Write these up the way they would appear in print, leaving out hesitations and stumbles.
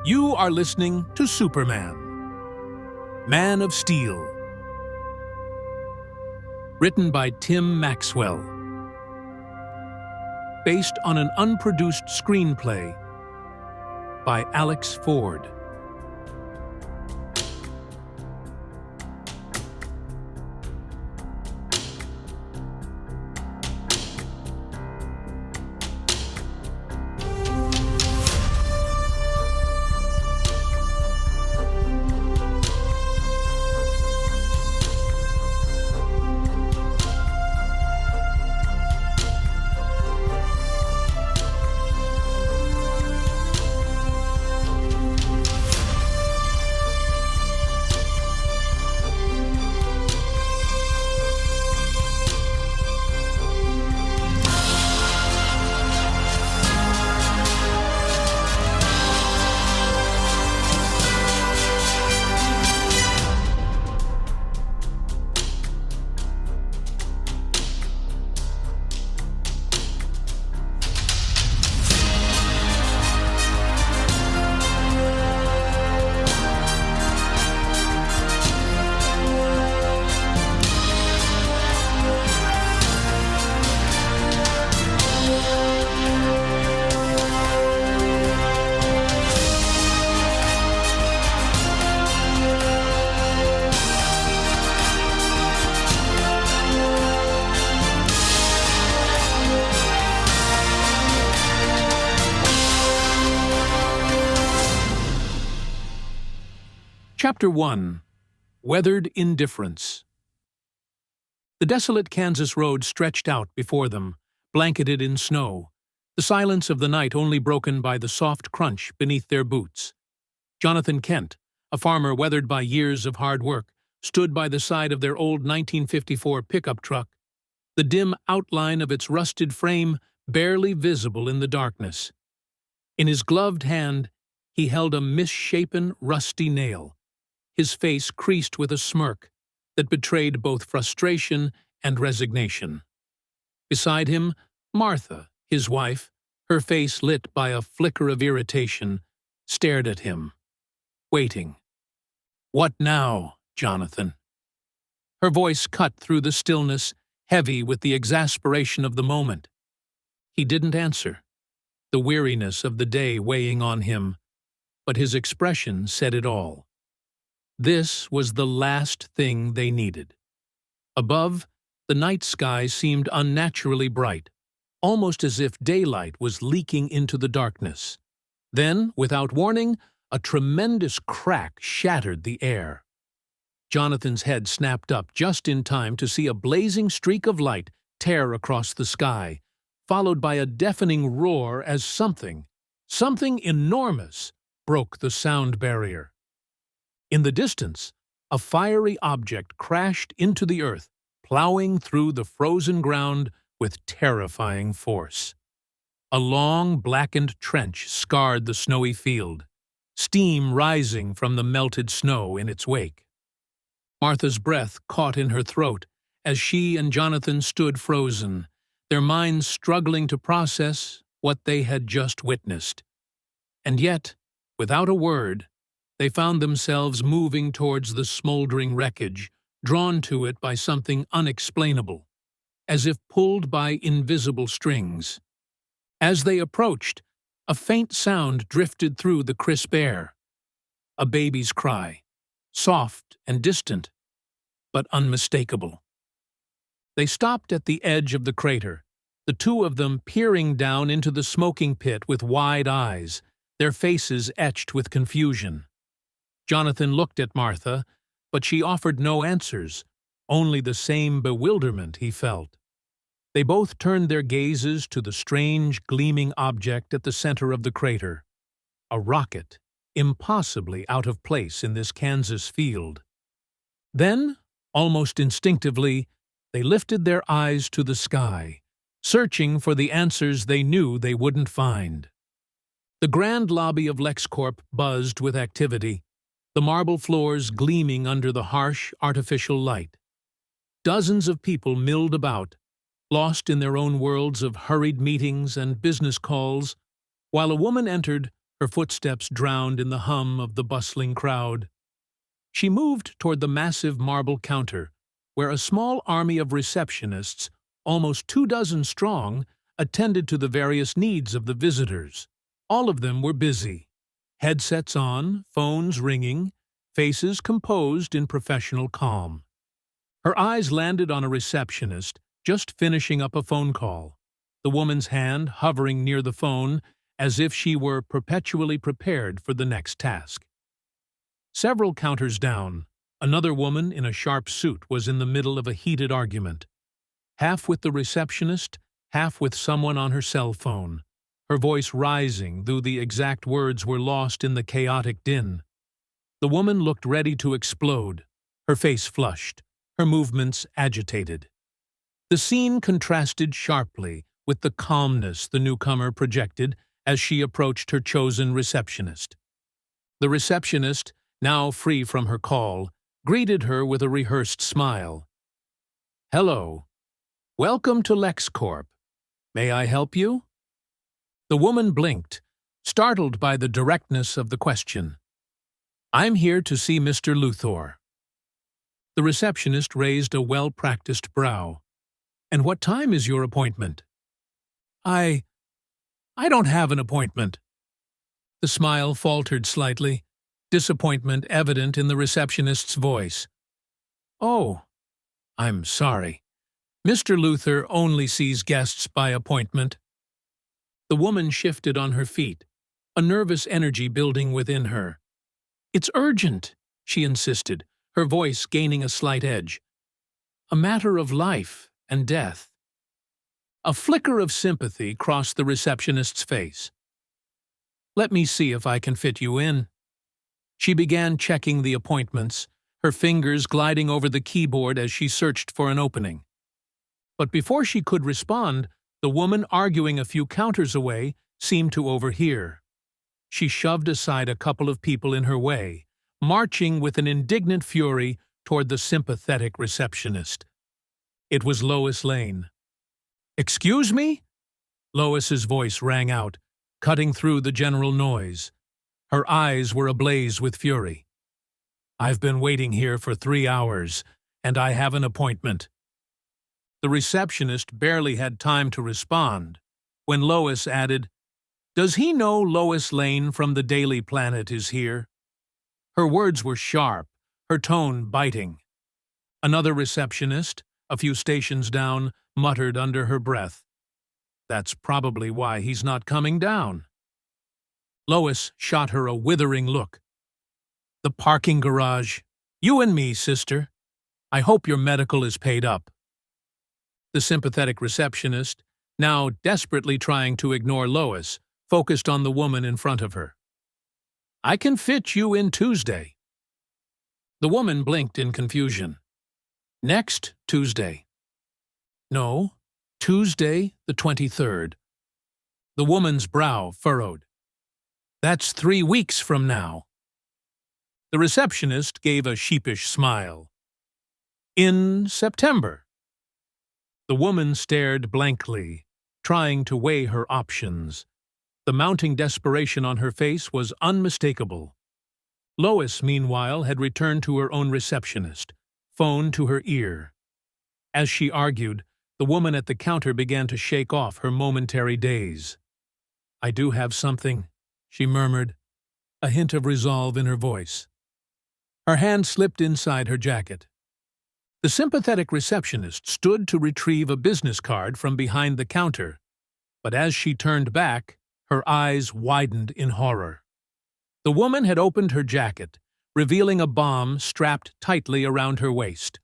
You are listening to Superman, Man of Steel. Written by Tim Maxwell. Based on an unproduced screenplay by Alex Ford. Chapter 1. Weathered Indifference. The desolate Kansas road stretched out before them, blanketed in snow, the silence of the night only broken by the soft crunch beneath their boots. Jonathan Kent, a farmer weathered by years of hard work, stood by the side of their old 1954 pickup truck, the dim outline of its rusted frame barely visible in the darkness. In his gloved hand, he held a misshapen, rusty nail, his face creased with a smirk that betrayed both frustration and resignation. Beside him, Martha, his wife, her face lit by a flicker of irritation, stared at him, waiting. "What now, Jonathan?" Her voice cut through the stillness, heavy with the exasperation of the moment. He didn't answer, the weariness of the day weighing on him, but his expression said it all. This was the last thing they needed. Above, the night sky seemed unnaturally bright, almost as if daylight was leaking into the darkness. Then, without warning, a tremendous crack shattered the air. Jonathan's head snapped up just in time to see a blazing streak of light tear across the sky, followed by a deafening roar as something enormous, broke the sound barrier. In the distance, a fiery object crashed into the earth, plowing through the frozen ground with terrifying force. A long, blackened trench scarred the snowy field, steam rising from the melted snow in its wake. Martha's breath caught in her throat as she and Jonathan stood frozen, their minds struggling to process what they had just witnessed. And yet, without a word, they found themselves moving towards the smoldering wreckage, drawn to it by something unexplainable, as if pulled by invisible strings. As they approached, a faint sound drifted through the crisp air. A baby's cry, soft and distant, but unmistakable. They stopped at the edge of the crater, the two of them peering down into the smoking pit with wide eyes, their faces etched with confusion. Jonathan looked at Martha, but she offered no answers, only the same bewilderment he felt. They both turned their gazes to the strange, gleaming object at the center of the crater, a rocket, impossibly out of place in this Kansas field. Then, almost instinctively, they lifted their eyes to the sky, searching for the answers they knew they wouldn't find. The grand lobby of LexCorp buzzed with activity, the marble floors gleaming under the harsh, artificial light. Dozens of people milled about, lost in their own worlds of hurried meetings and business calls, while a woman entered, her footsteps drowned in the hum of the bustling crowd. She moved toward the massive marble counter, where a small army of receptionists, almost 24 strong, attended to the various needs of the visitors. All of them were busy. Headsets on, phones ringing, faces composed in professional calm. Her eyes landed on a receptionist just finishing up a phone call, the woman's hand hovering near the phone as if she were perpetually prepared for the next task. Several counters down, another woman in a sharp suit was in the middle of a heated argument, half with the receptionist, half with someone on her cell phone, her voice rising, though the exact words were lost in the chaotic din. The woman looked ready to explode, her face flushed, her movements agitated. The scene contrasted sharply with the calmness the newcomer projected as she approached her chosen receptionist. The receptionist, now free from her call, greeted her with a rehearsed smile. "Hello. Welcome to LexCorp. May I help you?" The woman blinked, startled by the directness of the question. "I'm here to see Mr. Luthor." The receptionist raised a well-practiced brow. "And what time is your appointment?" I don't have an appointment." The smile faltered slightly, disappointment evident in the receptionist's voice. "Oh, I'm sorry. Mr. Luthor only sees guests by appointment." The woman shifted on her feet, a nervous energy building within her. "It's urgent," she insisted, her voice gaining a slight edge. "A matter of life and death." A flicker of sympathy crossed the receptionist's face. "Let me see if I can fit you in." She began checking the appointments, her fingers gliding over the keyboard as she searched for an opening. But before she could respond, the woman arguing a few counters away seemed to overhear. She shoved aside a couple of people in her way, marching with an indignant fury toward the sympathetic receptionist. It was Lois Lane. "Excuse me?" Lois's voice rang out, cutting through the general noise. Her eyes were ablaze with fury. "I've been waiting here for 3 hours, and I have an appointment." The receptionist barely had time to respond when Lois added, "Does he know Lois Lane from the Daily Planet is here?" Her words were sharp, her tone biting. Another receptionist, a few stations down, muttered under her breath, "That's probably why he's not coming down." Lois shot her a withering look. "The parking garage. You and me, sister. I hope your medical is paid up." The sympathetic receptionist, now desperately trying to ignore Lois, focused on the woman in front of her. "I can fit you in Tuesday." The woman blinked in confusion. "Next Tuesday." "No, Tuesday the 23rd. The woman's brow furrowed. "That's 3 weeks from now." The receptionist gave a sheepish smile. "In September." The woman stared blankly, trying to weigh her options. The mounting desperation on her face was unmistakable. Lois, meanwhile, had returned to her own receptionist, phone to her ear. As she argued, the woman at the counter began to shake off her momentary daze. "I do have something," she murmured, a hint of resolve in her voice. Her hand slipped inside her jacket. The sympathetic receptionist stood to retrieve a business card from behind the counter, but as she turned back, her eyes widened in horror. The woman had opened her jacket, revealing a bomb strapped tightly around her waist.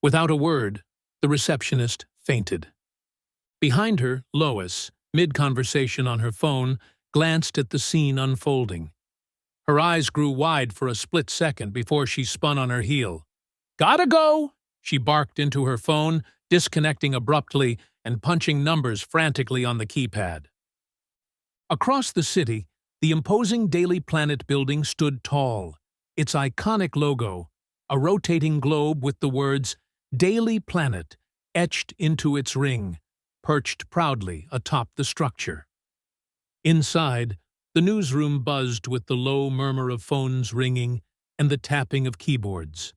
Without a word, the receptionist fainted. Behind her, Lois, mid-conversation on her phone, glanced at the scene unfolding. Her eyes grew wide for a split second before she spun on her heel. "Gotta go!" she barked into her phone, disconnecting abruptly and punching numbers frantically on the keypad. Across the city, the imposing Daily Planet building stood tall, its iconic logo, a rotating globe with the words Daily Planet etched into its ring, perched proudly atop the structure. Inside, The newsroom buzzed with the low murmur of phones ringing and the tapping of keyboards.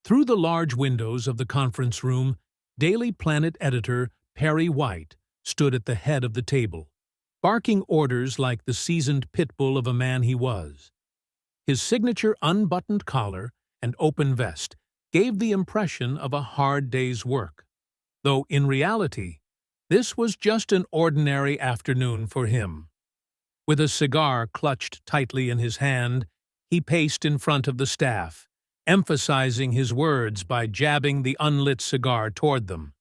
Through the large windows of the conference room, Daily Planet editor Perry White stood at the head of the table, barking orders like the seasoned pit bull of a man he was. His signature unbuttoned collar and open vest gave the impression of a hard day's work, though in reality, this was just an ordinary afternoon for him. With a cigar clutched tightly in his hand, he paced in front of the staff, emphasizing his words by jabbing the unlit cigar toward them.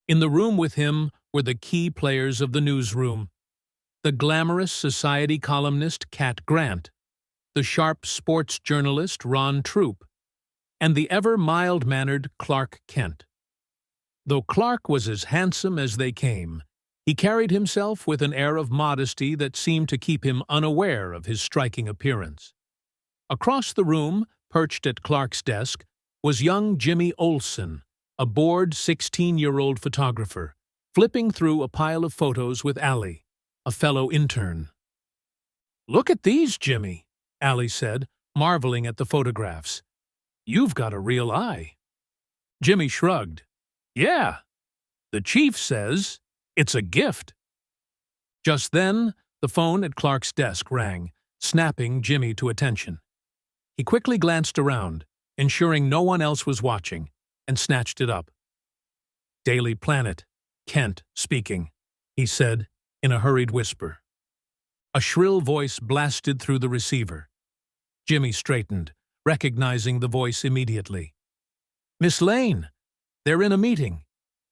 In the room with him were the key players of the newsroom: the glamorous society columnist Cat Grant, the sharp sports journalist Ron Troop, and the ever mild-mannered Clark Kent. Though Clark was as handsome as they came, he carried himself with an air of modesty that seemed to keep him unaware of his striking appearance. Across the room, perched at Clark's desk, was young Jimmy Olsen, a bored 16-year-old photographer, flipping through a pile of photos with Allie, a fellow intern. "Look at these, Jimmy," Allie said, marveling at the photographs. "You've got a real eye." Jimmy shrugged. "Yeah, the chief says it's a gift." Just then, the phone at Clark's desk rang, snapping Jimmy to attention. He quickly glanced around, ensuring no one else was watching, and snatched it up. "Daily Planet, Kent speaking," he said in a hurried whisper. A shrill voice blasted through the receiver. Jimmy straightened, recognizing the voice immediately. "Miss Lane, they're in a meeting."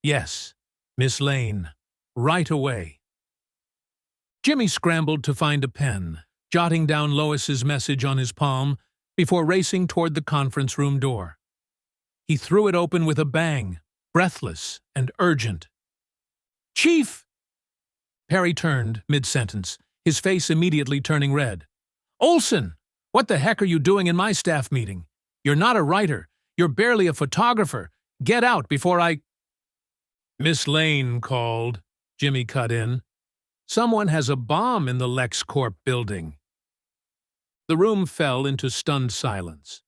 "Yes, Miss Lane, right away." Jimmy scrambled to find a pen, jotting down Lois's message on his palm before racing toward the conference room door. He threw it open with a bang, breathless and urgent. "Chief!" Perry turned mid-sentence, his face immediately turning red. "Olsen, what the heck are you doing in my staff meeting? You're not a writer. You're barely a photographer. Get out before I—" "Miss Lane called," Jimmy cut in. "Someone has a bomb in the LexCorp building." The room fell into stunned silence.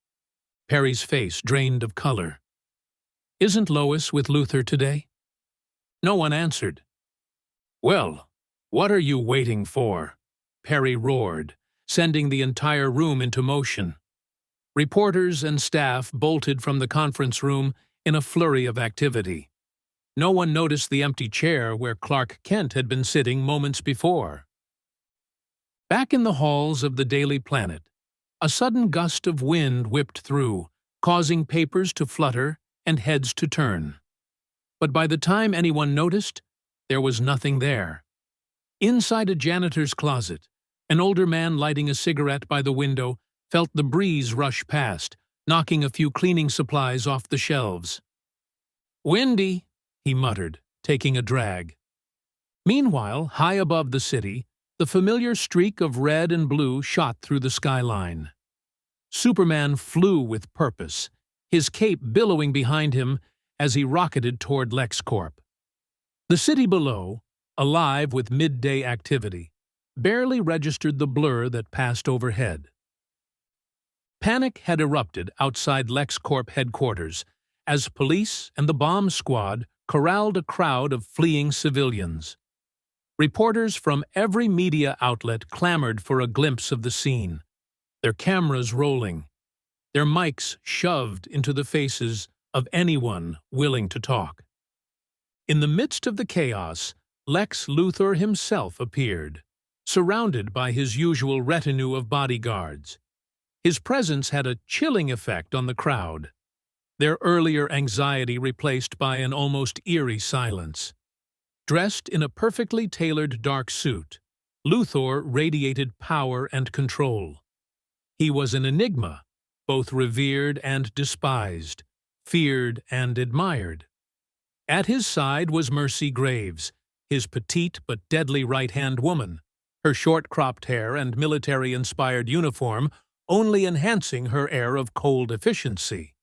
Perry's face drained of color. "Isn't Lois with Luther today?" No one answered. "Well, what are you waiting for?" Perry roared, sending the entire room into motion. Reporters and staff bolted from the conference room in a flurry of activity. No one noticed the empty chair where Clark Kent had been sitting moments before. Back in the halls of the Daily Planet, a sudden gust of wind whipped through, causing papers to flutter and heads to turn. But by the time anyone noticed, there was nothing there. Inside a janitor's closet, an older man lighting a cigarette by the window felt the breeze rush past, knocking a few cleaning supplies off the shelves. "Windy," he muttered, taking a drag. Meanwhile, high above the city, the familiar streak of red and blue shot through the skyline. Superman flew with purpose, his cape billowing behind him as he rocketed toward LexCorp. The city below, alive with midday activity, barely registered the blur that passed overhead. Panic had erupted outside LexCorp headquarters as police and the bomb squad corralled a crowd of fleeing civilians. Reporters from every media outlet clamored for a glimpse of the scene, their cameras rolling, their mics shoved into the faces of anyone willing to talk. In the midst of the chaos, Lex Luthor himself appeared, surrounded by his usual retinue of bodyguards. His presence had a chilling effect on the crowd, their earlier anxiety replaced by an almost eerie silence. Dressed in a perfectly tailored dark suit, Luthor radiated power and control. He was an enigma, both revered and despised, feared and admired. At his side was Mercy Graves, his petite but deadly right-hand woman, her short-cropped hair and military-inspired uniform only enhancing her air of cold efficiency.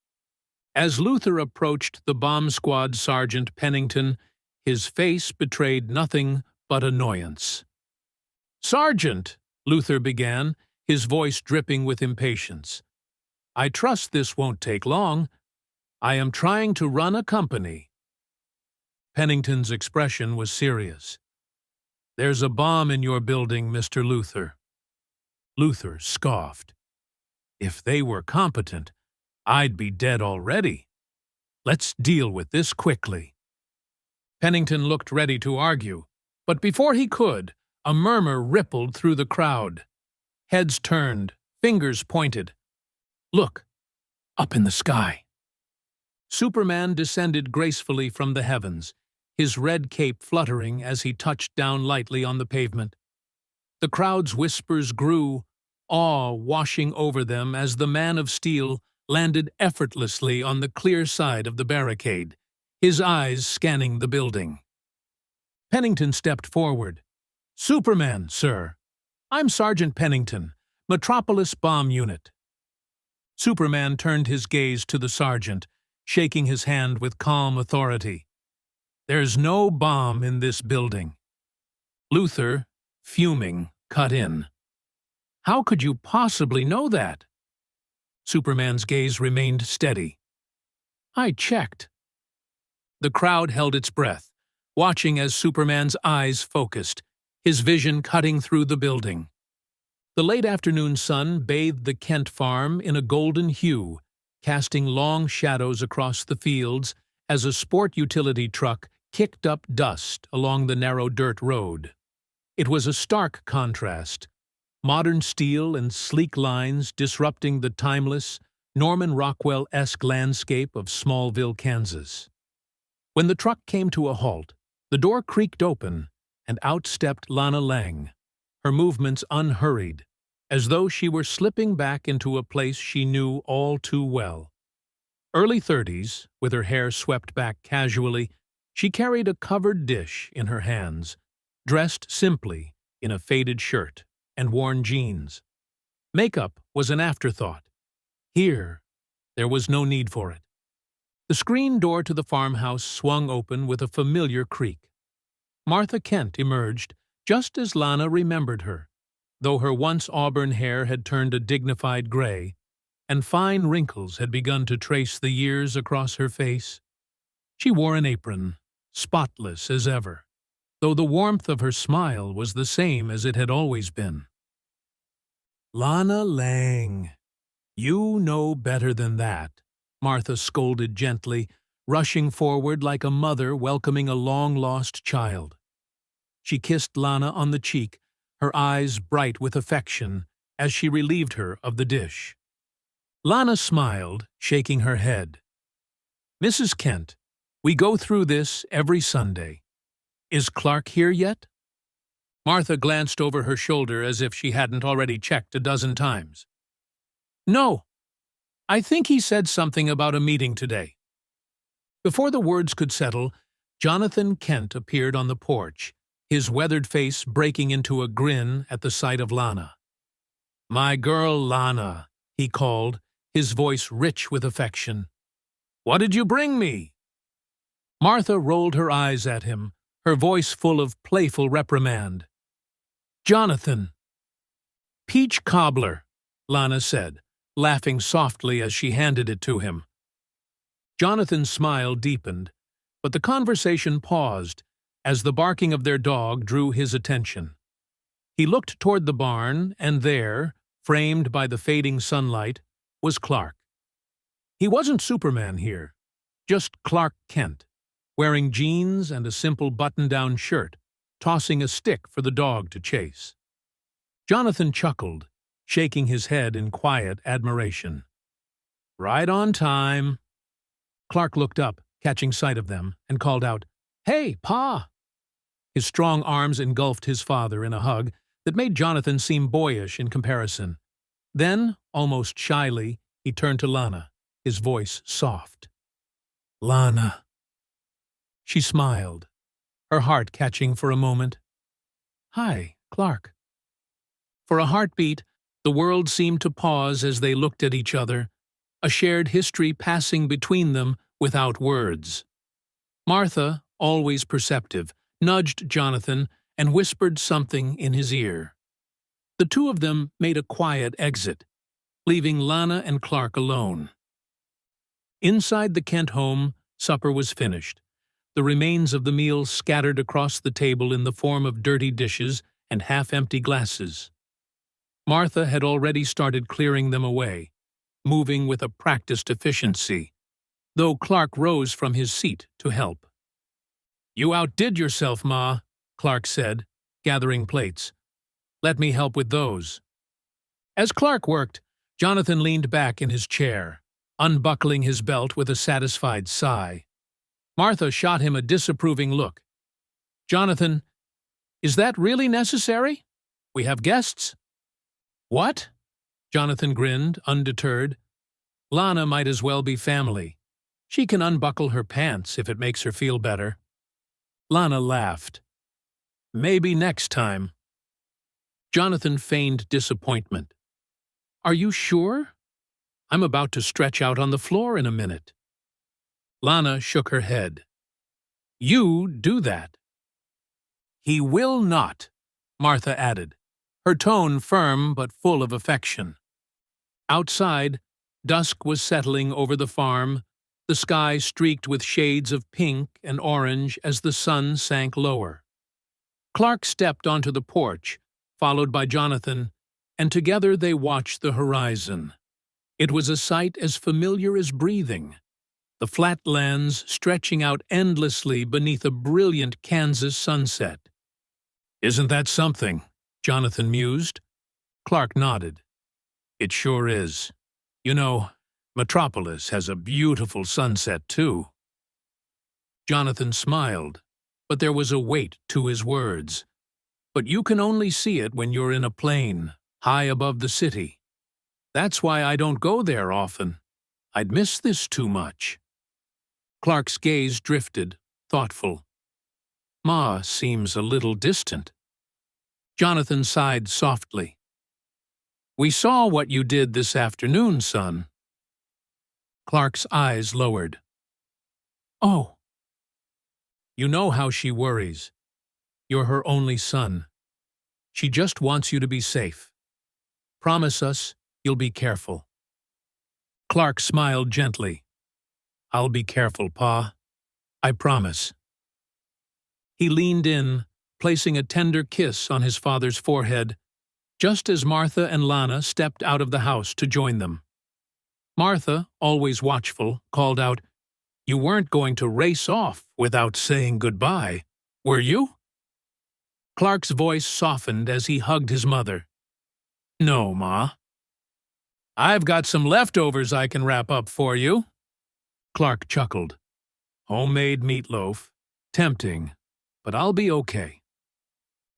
As Luthor approached the bomb squad Sergeant Pennington, his face betrayed nothing but annoyance. "Sergeant," Luther began, his voice dripping with impatience. "I trust this won't take long. I am trying to run a company." Pennington's expression was serious. "There's a bomb in your building, Mr. Luther." Luther scoffed. "If they were competent, I'd be dead already. Let's deal with this quickly." Pennington looked ready to argue, but before he could, a murmur rippled through the crowd. Heads turned, fingers pointed. "Look, up in the sky." Superman descended gracefully from the heavens, his red cape fluttering as he touched down lightly on the pavement. The crowd's whispers grew, awe washing over them as the Man of Steel landed effortlessly on the clear side of the barricade, his eyes scanning the building. Pennington stepped forward. "Superman, sir. I'm Sergeant Pennington, Metropolis Bomb Unit." Superman turned his gaze to the sergeant, shaking his hand with calm authority. "There's no bomb in this building." Luther, fuming, cut in. "How could you possibly know that?" Superman's gaze remained steady. "I checked." The crowd held its breath, watching as Superman's eyes focused, his vision cutting through the building. The late afternoon sun bathed the Kent farm in a golden hue, casting long shadows across the fields as a sport utility truck kicked up dust along the narrow dirt road. It was a stark contrast, modern steel and sleek lines disrupting the timeless, Norman Rockwell-esque landscape of Smallville, Kansas. When the truck came to a halt, the door creaked open, and out stepped Lana Lang, her movements unhurried, as though she were slipping back into a place she knew all too well. Early 30s, with her hair swept back casually, she carried a covered dish in her hands, dressed simply in a faded shirt and worn jeans. Makeup was an afterthought. Here, there was no need for it. The screen door to the farmhouse swung open with a familiar creak. Martha Kent emerged, just as Lana remembered her, though her once auburn hair had turned a dignified gray, and fine wrinkles had begun to trace the years across her face. She wore an apron, spotless as ever, though the warmth of her smile was the same as it had always been. "Lana Lang, you know better than that," Martha scolded gently, rushing forward like a mother welcoming a long-lost child. She kissed Lana on the cheek, her eyes bright with affection, as she relieved her of the dish. Lana smiled, shaking her head. "Mrs. Kent, we go through this every Sunday. Is Clark here yet?" Martha glanced over her shoulder as if she hadn't already checked a dozen times. "No. I think he said something about a meeting today." Before the words could settle, Jonathan Kent appeared on the porch, his weathered face breaking into a grin at the sight of Lana. "My girl Lana," he called, his voice rich with affection. "What did you bring me?" Martha rolled her eyes at him, her voice full of playful reprimand. "Jonathan." "Peach cobbler," Lana said, laughing softly as she handed it to him. Jonathan's smile deepened, but the conversation paused as the barking of their dog drew his attention. He looked toward the barn, and there, framed by the fading sunlight, was Clark. He wasn't Superman here, just Clark Kent, wearing jeans and a simple button-down shirt, tossing a stick for the dog to chase. Jonathan chuckled, shaking his head in quiet admiration. "Right on time." Clark looked up, catching sight of them, and called out, "Hey, Pa!" His strong arms engulfed his father in a hug that made Jonathan seem boyish in comparison. Then, almost shyly, he turned to Lana, his voice soft. "Lana." She smiled, her heart catching for a moment. "Hi, Clark." For a heartbeat, the world seemed to pause as they looked at each other, a shared history passing between them without words. Martha, always perceptive, nudged Jonathan and whispered something in his ear. The two of them made a quiet exit, leaving Lana and Clark alone. Inside the Kent home, supper was finished, the remains of the meal scattered across the table in the form of dirty dishes and half-empty glasses. Martha had already started clearing them away, moving with a practiced efficiency, though Clark rose from his seat to help. "You outdid yourself, Ma," Clark said, gathering plates. "Let me help with those." As Clark worked, Jonathan leaned back in his chair, unbuckling his belt with a satisfied sigh. Martha shot him a disapproving look. "Jonathan, is that really necessary? We have guests." "What?" Jonathan grinned, undeterred. "Lana might as well be family. She can unbuckle her pants if it makes her feel better." Lana laughed. "Maybe next time." Jonathan feigned disappointment. "Are you sure? I'm about to stretch out on the floor in a minute." Lana shook her head. "You do that." "He will not," Martha added, her tone firm but full of affection. Outside, dusk was settling over the farm, the sky streaked with shades of pink and orange as the sun sank lower. Clark stepped onto the porch, followed by Jonathan, and together they watched the horizon. It was a sight as familiar as breathing, the flatlands stretching out endlessly beneath a brilliant Kansas sunset. "Isn't that something?" Jonathan mused. Clark nodded. "It sure is. You know, Metropolis has a beautiful sunset, too." Jonathan smiled, but there was a weight to his words. "But you can only see it when you're in a plane, high above the city. That's why I don't go there often. I'd miss this too much." Clark's gaze drifted, thoughtful. "Ma seems a little distant." Jonathan sighed softly. "We saw what you did this afternoon, son." Clark's eyes lowered. "Oh." "You know how she worries. You're her only son. She just wants you to be safe. Promise us you'll be careful." Clark smiled gently. "I'll be careful, Pa. I promise." He leaned in, placing a tender kiss on his father's forehead, just as Martha and Lana stepped out of the house to join them. Martha, always watchful, called out, "You weren't going to race off without saying goodbye, were you?" Clark's voice softened as he hugged his mother. "No, Ma. I've got some leftovers I can wrap up for you." Clark chuckled. "Homemade meatloaf. Tempting, but I'll be okay."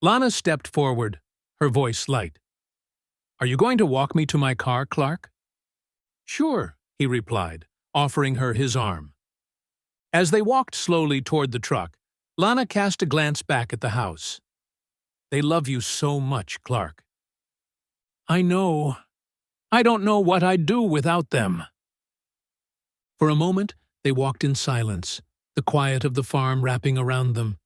Lana stepped forward, her voice light. "Are you going to walk me to my car, Clark?" "Sure," he replied, offering her his arm. As they walked slowly toward the truck, Lana cast a glance back at the house. "They love you so much, Clark." "I know. I don't know what I'd do without them." For a moment, they walked in silence, the quiet of the farm wrapping around them.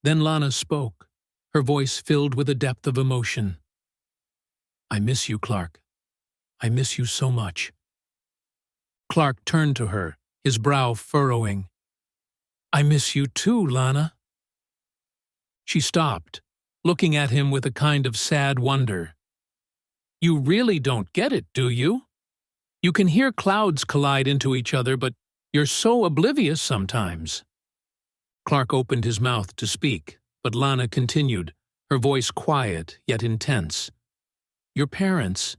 Then Lana spoke, her voice filled with a depth of emotion. "I miss you, Clark. I miss you so much." Clark turned to her, his brow furrowing. "I miss you too, Lana." She stopped, looking at him with a kind of sad wonder. "You really don't get it, do you? You can hear clouds collide into each other, but you're so oblivious sometimes." Clark opened his mouth to speak, but Lana continued, her voice quiet yet intense. "Your parents,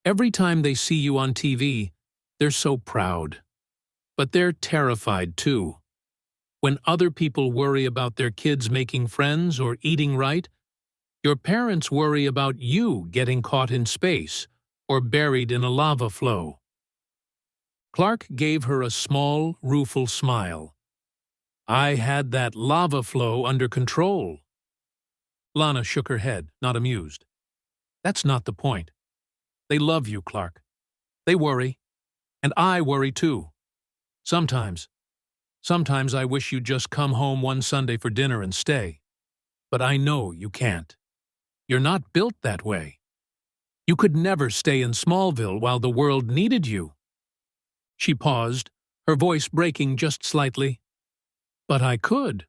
every time they see you on TV, they're so proud. But they're terrified, too. When other people worry about their kids making friends or eating right, your parents worry about you getting caught in space or buried in a lava flow." Clark gave her a small, rueful smile. "I had that lava flow under control." Lana shook her head, not amused. "That's not the point. They love you, Clark. They worry. And I worry too. Sometimes I wish you'd just come home one Sunday for dinner and stay. But I know you can't. You're not built that way. You could never stay in Smallville while the world needed you." She paused, her voice breaking just slightly. "But I could."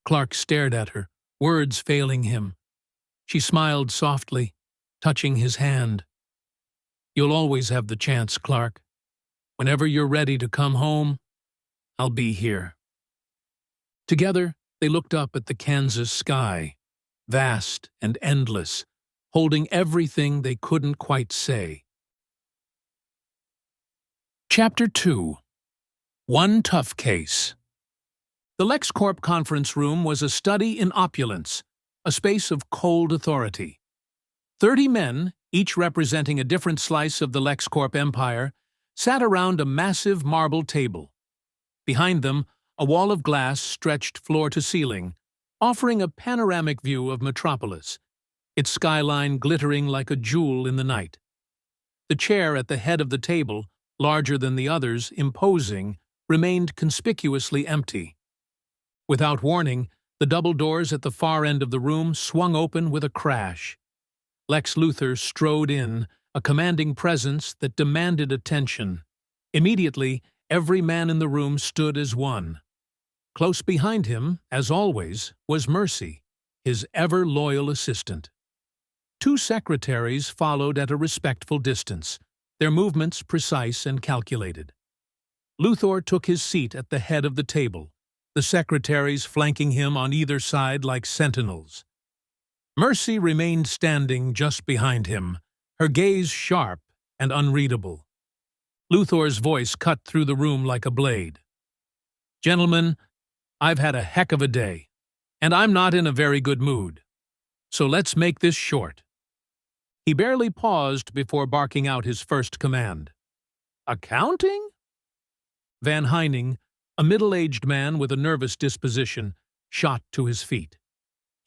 Clark stared at her, words failing him. She smiled softly, touching his hand. "You'll always have the chance, Clark. Whenever you're ready to come home, I'll be here." Together, they looked up at the Kansas sky, vast and endless, holding everything they couldn't quite say. Chapter 2. One Tough Case. The LexCorp conference room was a study in opulence, a space of cold authority. 30 men, each representing a different slice of the LexCorp empire, sat around a massive marble table. Behind them, a wall of glass stretched floor to ceiling, offering a panoramic view of Metropolis, its skyline glittering like a jewel in the night. The chair at the head of the table, larger than the others, imposing, remained conspicuously empty. Without warning, the double doors at the far end of the room swung open with a crash. Lex Luthor strode in, a commanding presence that demanded attention. Immediately, every man in the room stood as one. Close behind him, as always, was Mercy, his ever-loyal assistant. 2 secretaries followed at a respectful distance, their movements precise and calculated. Luthor took his seat at the head of the table, the secretaries flanking him on either side like sentinels. Mercy remained standing just behind him, her gaze sharp and unreadable. Luthor's voice cut through the room like a blade. "Gentlemen, I've had a heck of a day, and I'm not in a very good mood. So let's make this short." He barely paused before barking out his first command. "Accounting?" Van Heining, a middle-aged man with a nervous disposition, shot to his feet.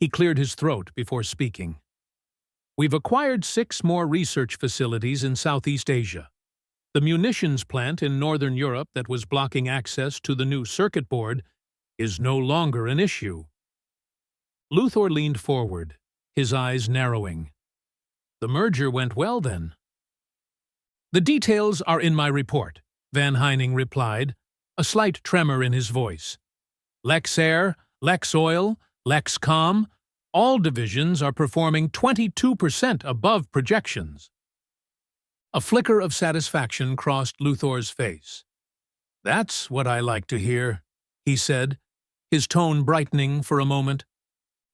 He cleared his throat before speaking. "We've acquired 6 more research facilities in Southeast Asia. The munitions plant in Northern Europe that was blocking access to the new circuit board is no longer an issue." Luthor leaned forward, his eyes narrowing. "The merger went well, then?" "The details are in my report," Van Heining replied, a slight tremor in his voice. "Lex Air, Lex Oil, Lex Com, all divisions are performing 22% above projections." A flicker of satisfaction crossed Luthor's face. "That's what I like to hear," he said, his tone brightening for a moment.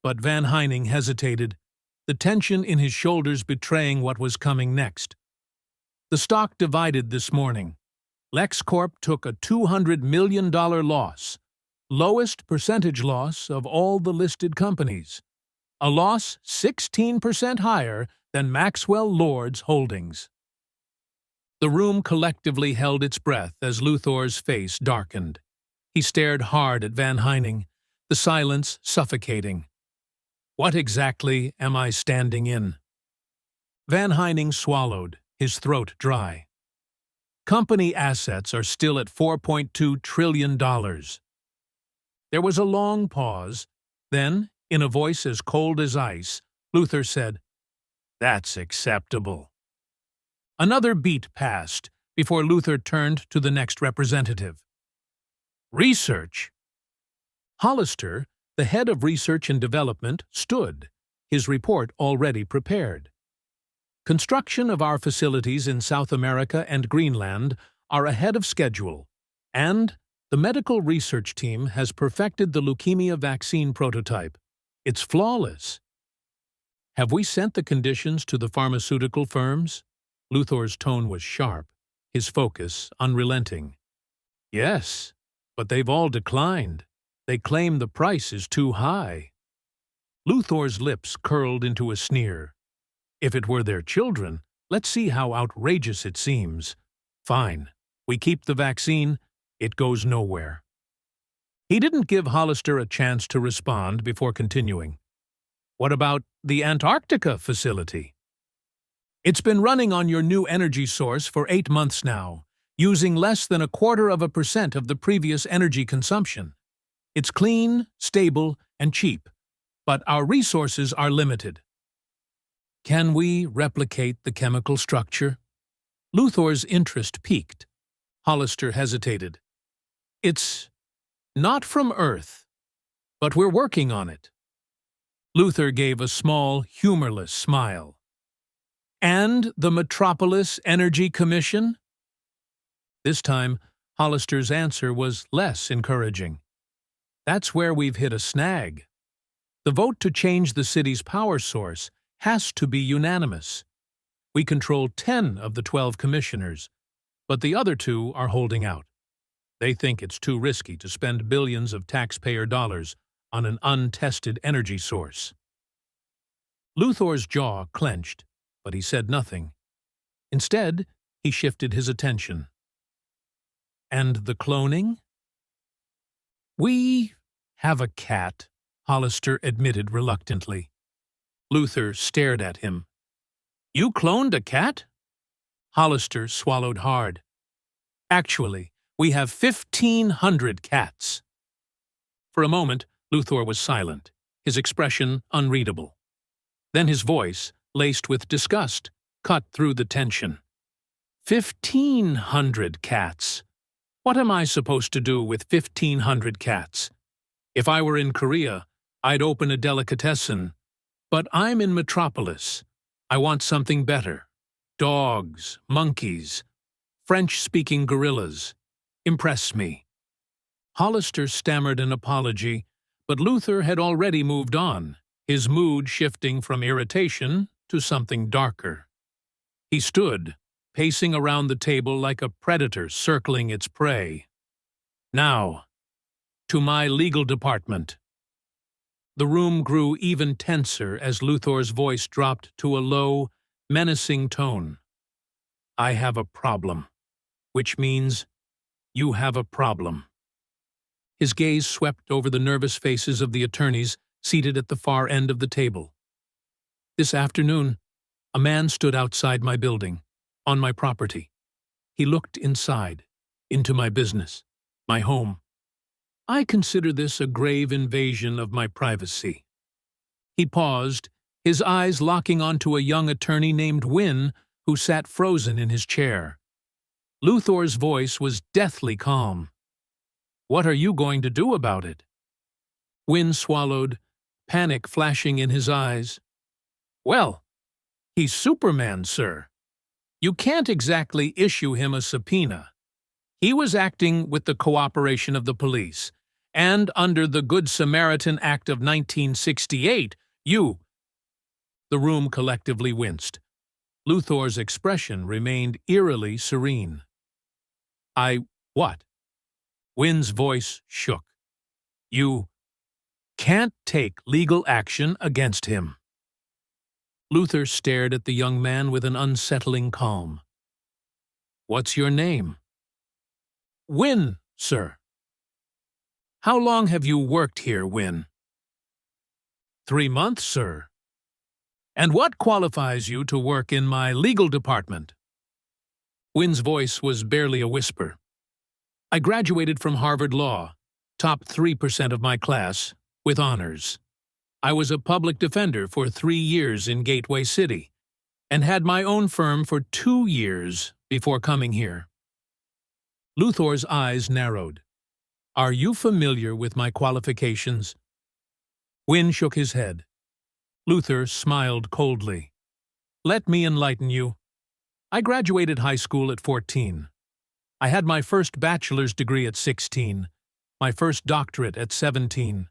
But Van Heining hesitated, the tension in his shoulders betraying what was coming next. "The stock divided this morning. LexCorp took a $200 million loss, lowest percentage loss of all the listed companies. A loss 16% higher than Maxwell Lord's holdings." The room collectively held its breath as Luthor's face darkened. He stared hard at Van Heining, the silence suffocating. "What exactly am I standing in?" Van Heining swallowed, his throat dry. "Company assets are still at $4.2 trillion. There was a long pause. Then, in a voice as cold as ice, Luthor said, "That's acceptable." Another beat passed before Luthor turned to the next representative. "Research?" Hollister, the head of research and development, stood, his report already prepared. "Construction of our facilities in South America and Greenland are ahead of schedule, and the medical research team has perfected the leukemia vaccine prototype. It's flawless." "Have we sent the conditions to the pharmaceutical firms?" Luthor's tone was sharp, his focus unrelenting. "Yes, but they've all declined. They claim the price is too high." Luthor's lips curled into a sneer. "If it were their children, let's see how outrageous it seems. Fine, we keep the vaccine, it goes nowhere." He didn't give Hollister a chance to respond before continuing. "What about the Antarctica facility?" "It's been running on your new energy source for 8 months now, using less than 0.25% of the previous energy consumption. It's clean, stable, and cheap, but our resources are limited." Can we replicate the chemical structure? Luthor's interest piqued. Hollister hesitated. It's not from Earth, but we're working on it. Luthor gave a small, humorless smile. And the Metropolis Energy Commission? This time, Hollister's answer was less encouraging. That's where we've hit a snag. The vote to change the city's power source has to be unanimous. We control 10 of the 12 commissioners, but the other 2 are holding out. They think it's too risky to spend billions of taxpayer dollars on an untested energy source. Luthor's jaw clenched, but he said nothing. Instead, he shifted his attention. And the cloning? We have a cat, Hollister admitted reluctantly. Luthor stared at him. You cloned a cat? Hollister swallowed hard. Actually, we have 1,500 cats. For a moment, Luthor was silent, his expression unreadable. Then his voice, laced with disgust, cut through the tension. 1,500 cats. What am I supposed to do with 1,500 cats? If I were in Korea, I'd open a delicatessen. But I'm in Metropolis. I want something better. Dogs, monkeys, French-speaking gorillas. Impress me. Hollister stammered an apology, but Luthor had already moved on, his mood shifting from irritation to something darker. He stood, pacing around the table like a predator circling its prey. Now, to my legal department. The room grew even tenser as Luthor's voice dropped to a low, menacing tone. I have a problem, which means you have a problem. His gaze swept over the nervous faces of the attorneys seated at the far end of the table. This afternoon, a man stood outside my building, on my property. He looked inside, into my business, my home. I consider this a grave invasion of my privacy. He paused, his eyes locking onto a young attorney named Wynne, who sat frozen in his chair. Luthor's voice was deathly calm. What are you going to do about it? Wynne swallowed, panic flashing in his eyes. Well, he's Superman, sir. You can't exactly issue him a subpoena. He was acting with the cooperation of the police, and under the Good Samaritan Act of 1968, you— The room collectively winced. Luthor's expression remained eerily serene. What? Wynne's voice shook. You can't take legal action against him. Luthor stared at the young man with an unsettling calm. What's your name? Wynne, sir. How long have you worked here, Wynne? 3 months, sir. And what qualifies you to work in my legal department? Wynne's voice was barely a whisper. I graduated from Harvard Law, top 3% of my class, with honors. I was a public defender for 3 years in Gateway City, and had my own firm for 2 years before coming here. Luthor's eyes narrowed. Are you familiar with my qualifications? Wynne shook his head. Luthor smiled coldly. Let me enlighten you. I graduated high school at 14. I had my first bachelor's degree at 16, my first doctorate at 17.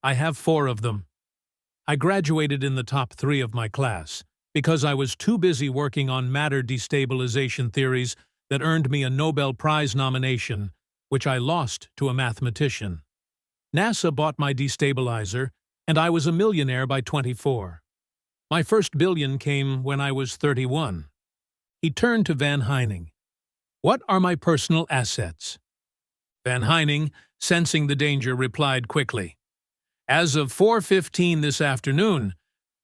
I have 4 of them. I graduated in the top 3 of my class because I was too busy working on matter destabilization theories that earned me a Nobel Prize nomination, which I lost to a mathematician. NASA bought my destabilizer, and I was a millionaire by 24. My first billion came when I was 31. He turned to Van Heining. What are my personal assets? Van Heining, sensing the danger, replied quickly. As of 4:15 this afternoon,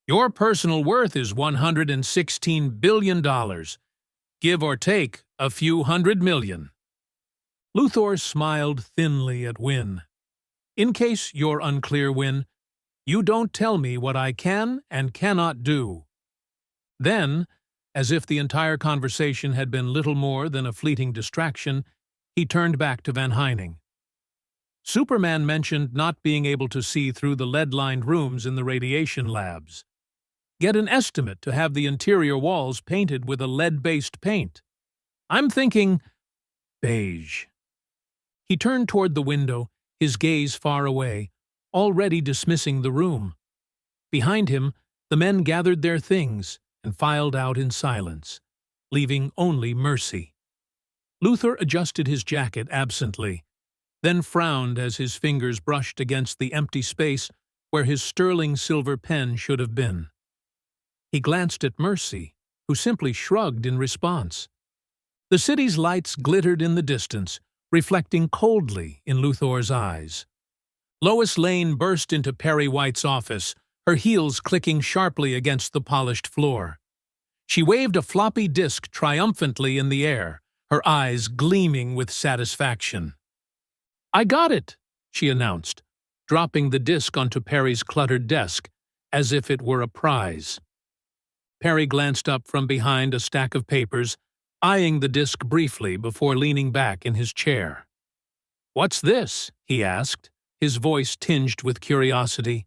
your personal worth is $116 billion, give or take a few hundred million. Luthor smiled thinly at Wynne. In case you're unclear, Wynne, you don't tell me what I can and cannot do. Then, as if the entire conversation had been little more than a fleeting distraction, he turned back to Van Heining. Superman mentioned not being able to see through the lead-lined rooms in the radiation labs. Get an estimate to have the interior walls painted with a lead-based paint. I'm thinking beige. He turned toward the window, his gaze far away, already dismissing the room. Behind him, the men gathered their things and filed out in silence, leaving only Mercy. Luthor adjusted his jacket absently, then frowned as his fingers brushed against the empty space where his sterling silver pen should have been. He glanced at Mercy, who simply shrugged in response. The city's lights glittered in the distance, reflecting coldly in Luthor's eyes. Lois Lane burst into Perry White's office, her heels clicking sharply against the polished floor. She waved a floppy disk triumphantly in the air, her eyes gleaming with satisfaction. "I got it," she announced, dropping the disk onto Perry's cluttered desk, as if it were a prize. Perry glanced up from behind a stack of papers, eyeing the disk briefly before leaning back in his chair. "What's this?" he asked, his voice tinged with curiosity.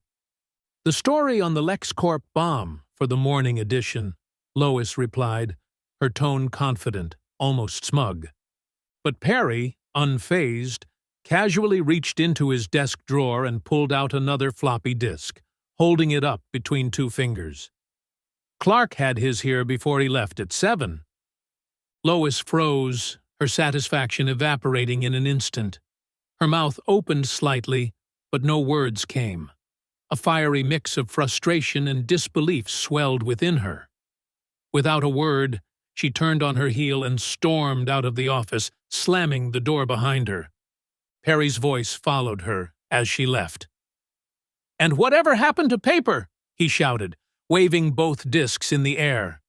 "The story on the LexCorp bomb for the morning edition," Lois replied, her tone confident, almost smug. But Perry, unfazed, casually reached into his desk drawer and pulled out another floppy disk, holding it up between two fingers. "Clark had his here before he left at 7. Lois froze, her satisfaction evaporating in an instant. Her mouth opened slightly, but no words came. A fiery mix of frustration and disbelief swelled within her. Without a word, she turned on her heel and stormed out of the office, slamming the door behind her. Perry's voice followed her as she left. "And whatever happened to paper?" he shouted, waving both discs in the air.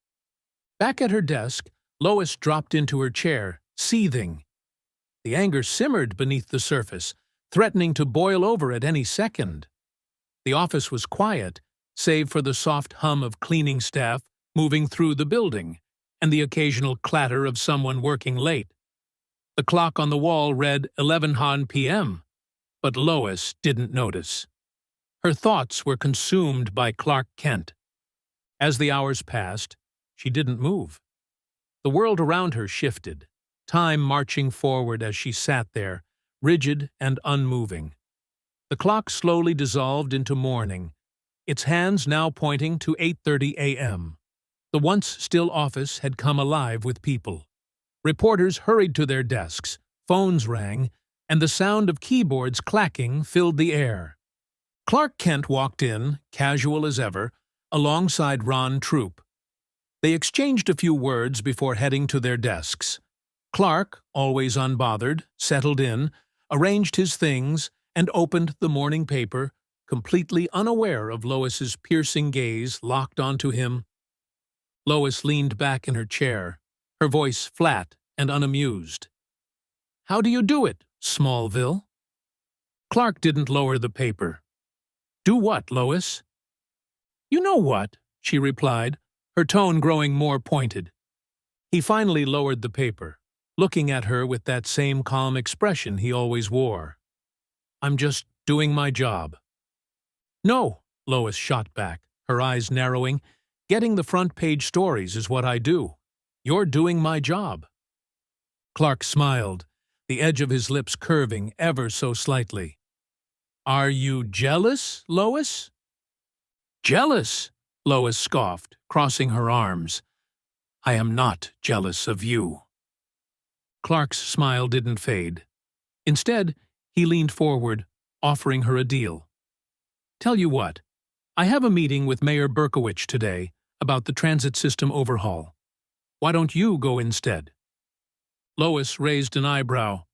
Back at her desk, Lois dropped into her chair, seething. The anger simmered beneath the surface, threatening to boil over at any second. The office was quiet, save for the soft hum of cleaning staff moving through the building, and the occasional clatter of someone working late. The clock on the wall read 11 p.m., but Lois didn't notice. Her thoughts were consumed by Clark Kent. As the hours passed, she didn't move. The world around her shifted, time marching forward as she sat there, rigid and unmoving. The clock slowly dissolved into morning, its hands now pointing to 8:30 a.m. The once still office had come alive with people. Reporters hurried to their desks, phones rang, and the sound of keyboards clacking filled the air. Clark Kent walked in, casual as ever, alongside Ron Troop. They exchanged a few words before heading to their desks. Clark, always unbothered, settled in, arranged his things, and opened the morning paper, completely unaware of Lois's piercing gaze locked onto him. Lois leaned back in her chair, her voice flat and unamused. "How do you do it, Smallville?" Clark didn't lower the paper. "Do what, Lois?" "You know what," she replied, her tone growing more pointed. He finally lowered the paper, looking at her with that same calm expression he always wore. "I'm just doing my job." "No," Lois shot back, her eyes narrowing. "Getting the front-page stories is what I do. You're doing my job." Clark smiled, the edge of his lips curving ever so slightly. "Are you jealous, Lois?" "Jealous?" Lois scoffed, crossing her arms. "I am not jealous of you." Clark's smile didn't fade. Instead, he leaned forward, offering her a deal. "Tell you what, I have a meeting with Mayor Berkowitz today about the transit system overhaul. Why don't you go instead?" Lois raised an eyebrow.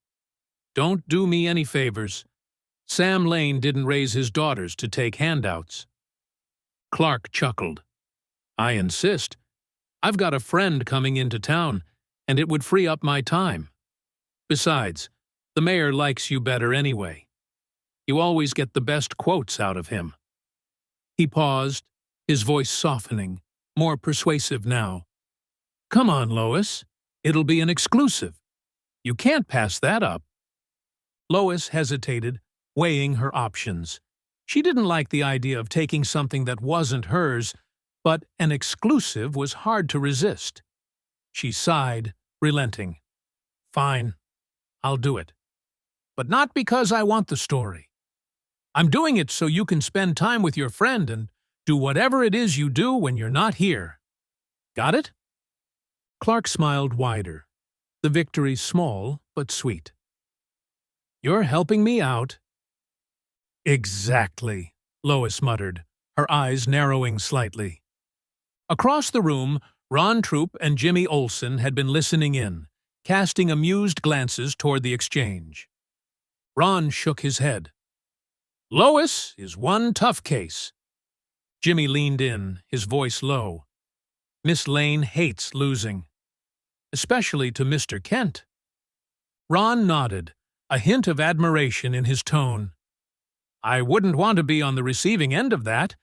"Don't do me any favors. Sam Lane didn't raise his daughters to take handouts." Clark chuckled. "I insist. I've got a friend coming into town, and it would free up my time. Besides, the mayor likes you better anyway. You always get the best quotes out of him." He paused, his voice softening, more persuasive now. "Come on, Lois. It'll be an exclusive. You can't pass that up." Lois hesitated, weighing her options. She didn't like the idea of taking something that wasn't hers, but an exclusive was hard to resist. She sighed, relenting. "Fine, I'll do it. But not because I want the story. I'm doing it so you can spend time with your friend and do whatever it is you do when you're not here. Got it?" Clark smiled wider, the victory small but sweet. "You're helping me out." "Exactly," Lois muttered, her eyes narrowing slightly. Across the room, Ron Troop and Jimmy Olsen had been listening in, casting amused glances toward the exchange. Ron shook his head. "Lois is one tough case." Jimmy leaned in, his voice low. "Miss Lane hates losing. Especially to Mr. Kent." Ron nodded, a hint of admiration in his tone. "I wouldn't want to be on the receiving end of that,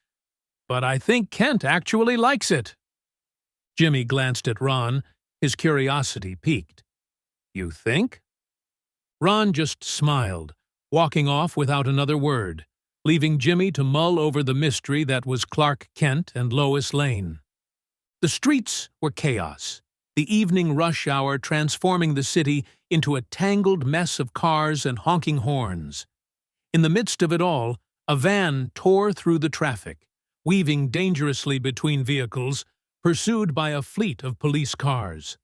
but I think Kent actually likes it." Jimmy glanced at Ron, his curiosity piqued. "You think?" Ron just smiled, walking off without another word, leaving Jimmy to mull over the mystery that was Clark Kent and Lois Lane. The streets were chaos, the evening rush hour transforming the city into a tangled mess of cars and honking horns. In the midst of it all, a van tore through the traffic, weaving dangerously between vehicles, pursued by a fleet of police cars.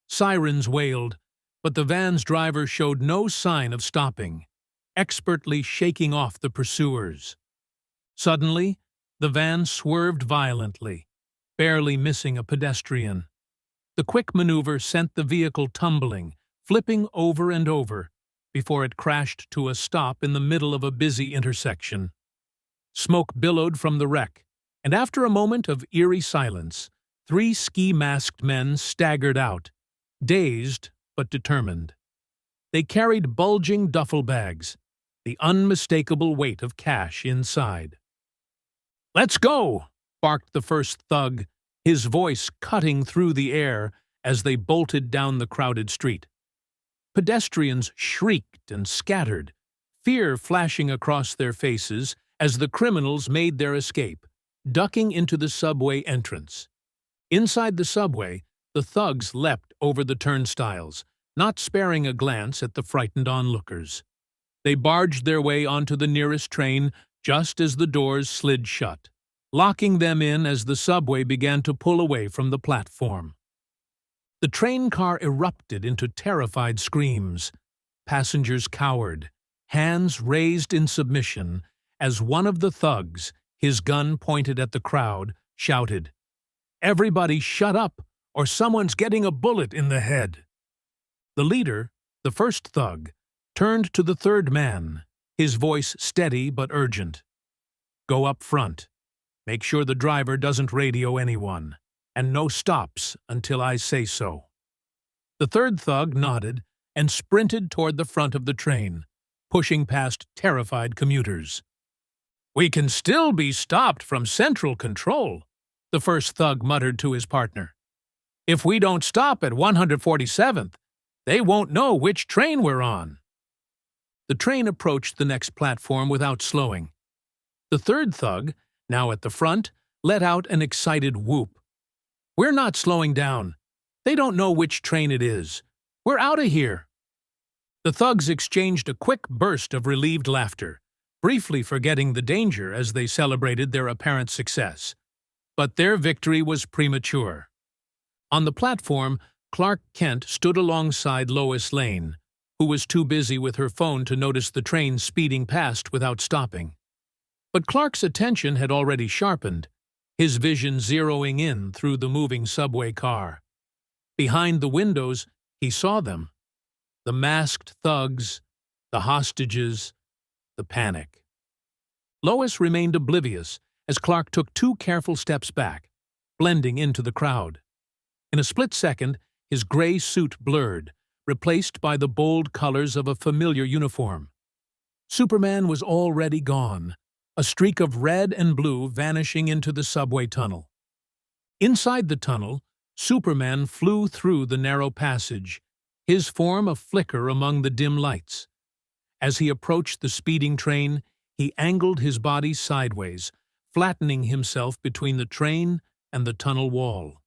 Sirens wailed, but the van's driver showed no sign of stopping, expertly shaking off the pursuers. Suddenly, the van swerved violently, barely missing a pedestrian. The quick maneuver sent the vehicle tumbling, flipping over and over, before it crashed to a stop in the middle of a busy intersection. Smoke billowed from the wreck, and after a moment of eerie silence, 3 ski-masked men staggered out, dazed but determined. They carried bulging duffel bags, the unmistakable weight of cash inside. "Let's go!" barked the first thug, his voice cutting through the air as they bolted down the crowded street. Pedestrians shrieked and scattered, fear flashing across their faces as the criminals made their escape, ducking into the subway entrance. Inside the subway, the thugs leapt over the turnstiles, not sparing a glance at the frightened onlookers. They barged their way onto the nearest train just as the doors slid shut, locking them in as the subway began to pull away from the platform. The train car erupted into terrified screams. Passengers cowered, hands raised in submission, as one of the thugs, his gun pointed at the crowd, shouted, "Everybody shut up, or someone's getting a bullet in the head." The leader, the first thug, turned to the third man, his voice steady but urgent. "Go up front. Make sure the driver doesn't radio anyone, and no stops until I say so." The third thug nodded and sprinted toward the front of the train, pushing past terrified commuters. "We can still be stopped from central control," the first thug muttered to his partner. "If we don't stop at 147th, they won't know which train we're on." The train approached the next platform without slowing. The third thug, now at the front, let out an excited whoop. "We're not slowing down. They don't know which train it is. We're out of here." The thugs exchanged a quick burst of relieved laughter, briefly forgetting the danger as they celebrated their apparent success. But their victory was premature. On the platform, Clark Kent stood alongside Lois Lane, who was too busy with her phone to notice the train speeding past without stopping. But Clark's attention had already sharpened, his vision zeroing in through the moving subway car. Behind the windows, he saw them. The masked thugs, the hostages, the panic. Lois remained oblivious as Clark took 2 careful steps back, blending into the crowd. In a split second, his gray suit blurred, replaced by the bold colors of a familiar uniform. Superman was already gone, a streak of red and blue vanishing into the subway tunnel. Inside the tunnel, Superman flew through the narrow passage, his form a flicker among the dim lights. As he approached the speeding train, he angled his body sideways, flattening himself between the train and the tunnel wall.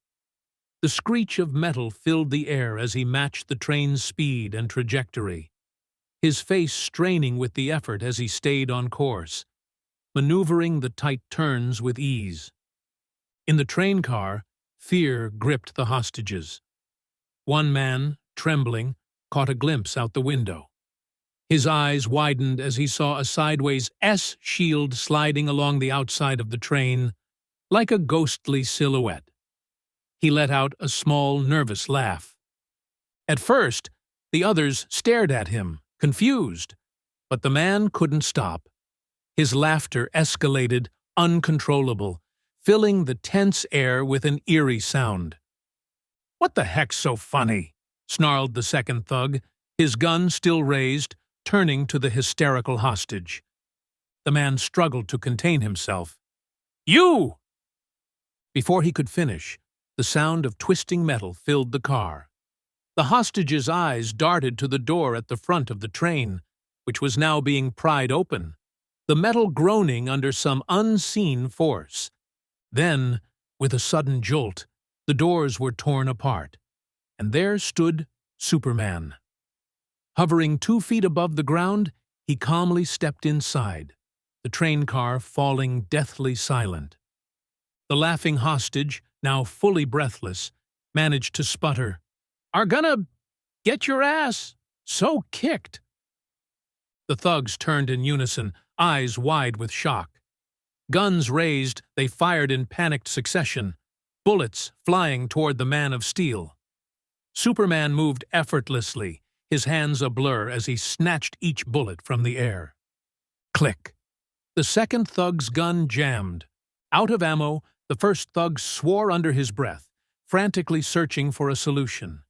The screech of metal filled the air as he matched the train's speed and trajectory, his face straining with the effort as he stayed on course, maneuvering the tight turns with ease. In the train car, fear gripped the hostages. One man, trembling, caught a glimpse out the window. His eyes widened as he saw a sideways S-shield sliding along the outside of the train, like a ghostly silhouette. He let out a small, nervous laugh. At first, the others stared at him, confused, but the man couldn't stop. His laughter escalated, uncontrollable, filling the tense air with an eerie sound. "What the heck's so funny?" snarled the second thug, his gun still raised, turning to the hysterical hostage. The man struggled to contain himself. "You!" Before he could finish, the sound of twisting metal filled the car. The hostage's eyes darted to the door at the front of the train, which was now being pried open, the metal groaning under some unseen force. Then, with a sudden jolt, the doors were torn apart, and there stood Superman. Hovering 2 feet above the ground, he calmly stepped inside, the train car falling deathly silent. The laughing hostage, now fully breathless, managed to sputter, "Are gonna get your ass so kicked." The thugs turned in unison, eyes wide with shock. Guns raised, they fired in panicked succession, bullets flying toward the man of steel. Superman moved effortlessly, his hands a blur as he snatched each bullet from the air. Click! The second thug's gun jammed. Out of ammo, the first thug swore under his breath, frantically searching for a solution.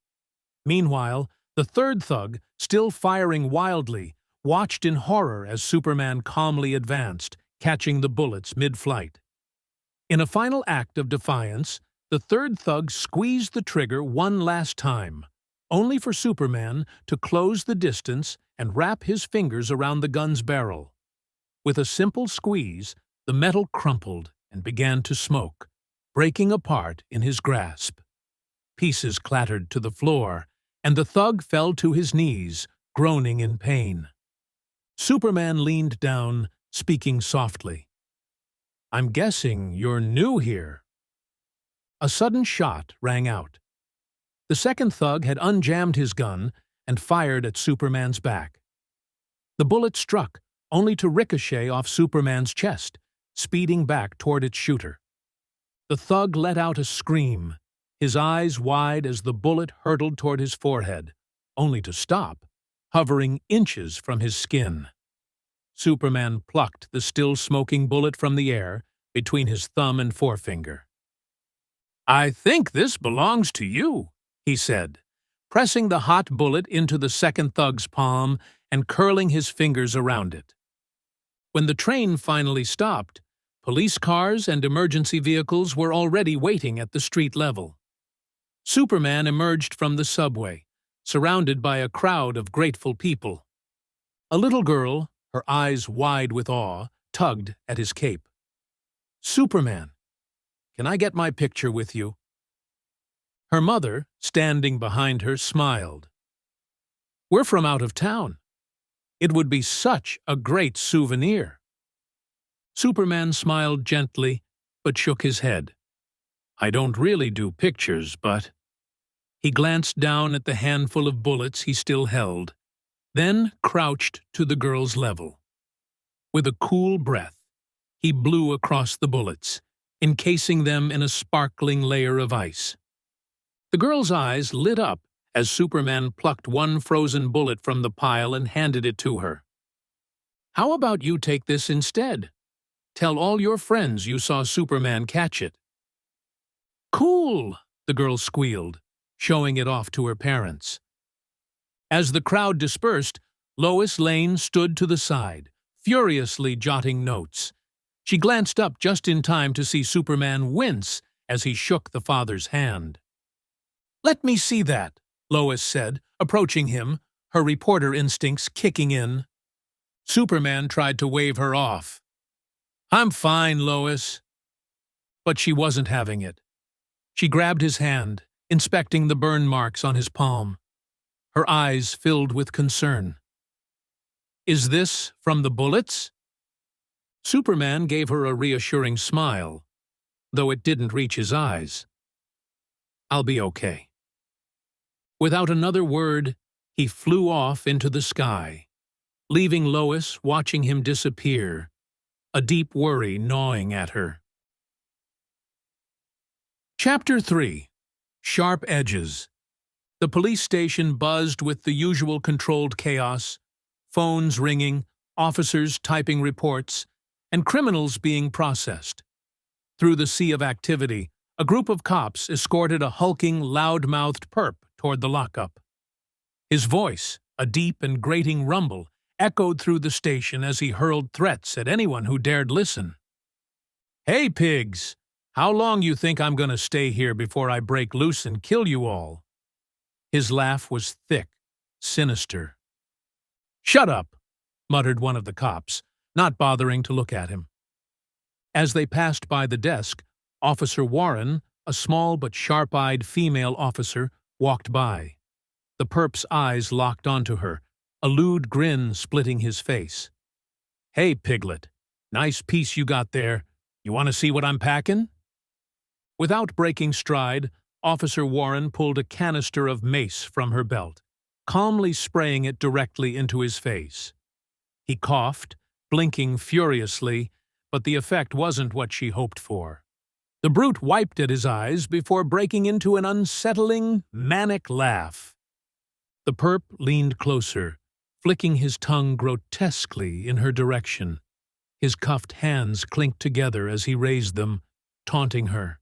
Meanwhile, the third thug, still firing wildly, watched in horror as Superman calmly advanced, catching the bullets mid-flight. In a final act of defiance, the third thug squeezed the trigger one last time, only for Superman to close the distance and wrap his fingers around the gun's barrel. With a simple squeeze, the metal crumpled and began to smoke, breaking apart in his grasp. Pieces clattered to the floor, and the thug fell to his knees, groaning in pain. Superman leaned down, speaking softly. "I'm guessing you're new here." A sudden shot rang out. The second thug had unjammed his gun and fired at Superman's back. The bullet struck, only to ricochet off Superman's chest, speeding back toward its shooter. The thug let out a scream, his eyes wide as the bullet hurtled toward his forehead, only to stop, hovering inches from his skin. Superman plucked the still smoking bullet from the air between his thumb and forefinger. "I think this belongs to you," he said, pressing the hot bullet into the second thug's palm and curling his fingers around it. When the train finally stopped, police cars and emergency vehicles were already waiting at the street level. Superman emerged from the subway, surrounded by a crowd of grateful people. A little girl, her eyes wide with awe, tugged at his cape. "Superman, can I get my picture with you?" Her mother, standing behind her, smiled. "We're from out of town. It would be such a great souvenir." Superman smiled gently, but shook his head. "I don't really do pictures, but—" He glanced down at the handful of bullets he still held, then crouched to the girl's level. With a cool breath, he blew across the bullets, encasing them in a sparkling layer of ice. The girl's eyes lit up as Superman plucked one frozen bullet from the pile and handed it to her. "How about you take this instead? Tell all your friends you saw Superman catch it." "Cool," the girl squealed, showing it off to her parents. As the crowd dispersed, Lois Lane stood to the side, furiously jotting notes. She glanced up just in time to see Superman wince as he shook the father's hand. "Let me see that," Lois said, approaching him, her reporter instincts kicking in. Superman tried to wave her off. "I'm fine, Lois." But she wasn't having it. She grabbed his hand, inspecting the burn marks on his palm. Her eyes filled with concern. "Is this from the bullets?" Superman gave her a reassuring smile, though it didn't reach his eyes. "I'll be okay." Without another word, he flew off into the sky, leaving Lois watching him disappear, a deep worry gnawing at her. Chapter 3. Sharp Edges. The police station buzzed with the usual controlled chaos, phones ringing, officers typing reports, and criminals being processed. Through the sea of activity, a group of cops escorted a hulking, loud-mouthed perp toward the lockup. His voice, a deep and grating rumble, echoed through the station as he hurled threats at anyone who dared listen. "Hey, pigs! How long you think I'm going to stay here before I break loose and kill you all?" His laugh was thick, sinister. "Shut up," muttered one of the cops, not bothering to look at him. As they passed by the desk, Officer Warren, a small but sharp-eyed female officer, walked by. The perp's eyes locked onto her, a lewd grin splitting his face. "Hey, Piglet, nice piece you got there. You want to see what I'm packing?" Without breaking stride, Officer Warren pulled a canister of mace from her belt, calmly spraying it directly into his face. He coughed, blinking furiously, but the effect wasn't what she hoped for. The brute wiped at his eyes before breaking into an unsettling, manic laugh. The perp leaned closer, flicking his tongue grotesquely in her direction. His cuffed hands clinked together as he raised them, taunting her.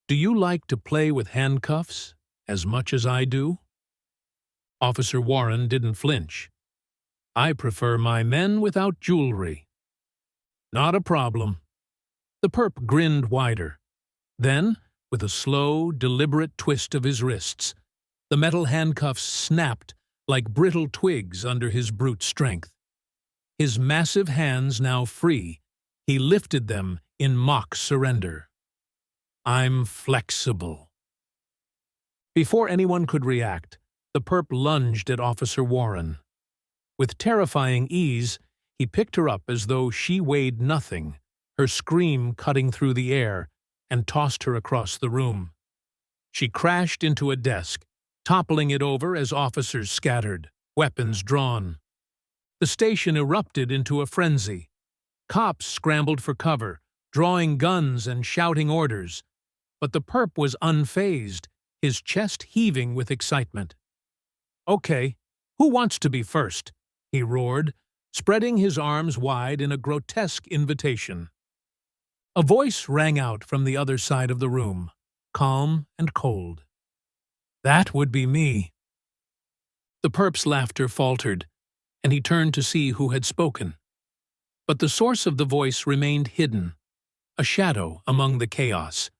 "Do you like to play with handcuffs as much as I do?" Officer Warren didn't flinch. "I prefer my men without jewelry." "Not a problem." The perp grinned wider. Then, with a slow, deliberate twist of his wrists, the metal handcuffs snapped like brittle twigs under his brute strength. His massive hands now free, he lifted them in mock surrender. "I'm flexible." Before anyone could react, the perp lunged at Officer Warren. With terrifying ease, he picked her up as though she weighed nothing, her scream cutting through the air, and tossed her across the room. She crashed into a desk, toppling it over as officers scattered, weapons drawn. The station erupted into a frenzy. Cops scrambled for cover, drawing guns and shouting orders. But the perp was unfazed, his chest heaving with excitement. "Okay, who wants to be first?" he roared, spreading his arms wide in a grotesque invitation. A voice rang out from the other side of the room, calm and cold. "That would be me." The perp's laughter faltered, and he turned to see who had spoken. But the source of the voice remained hidden, a shadow among the chaos.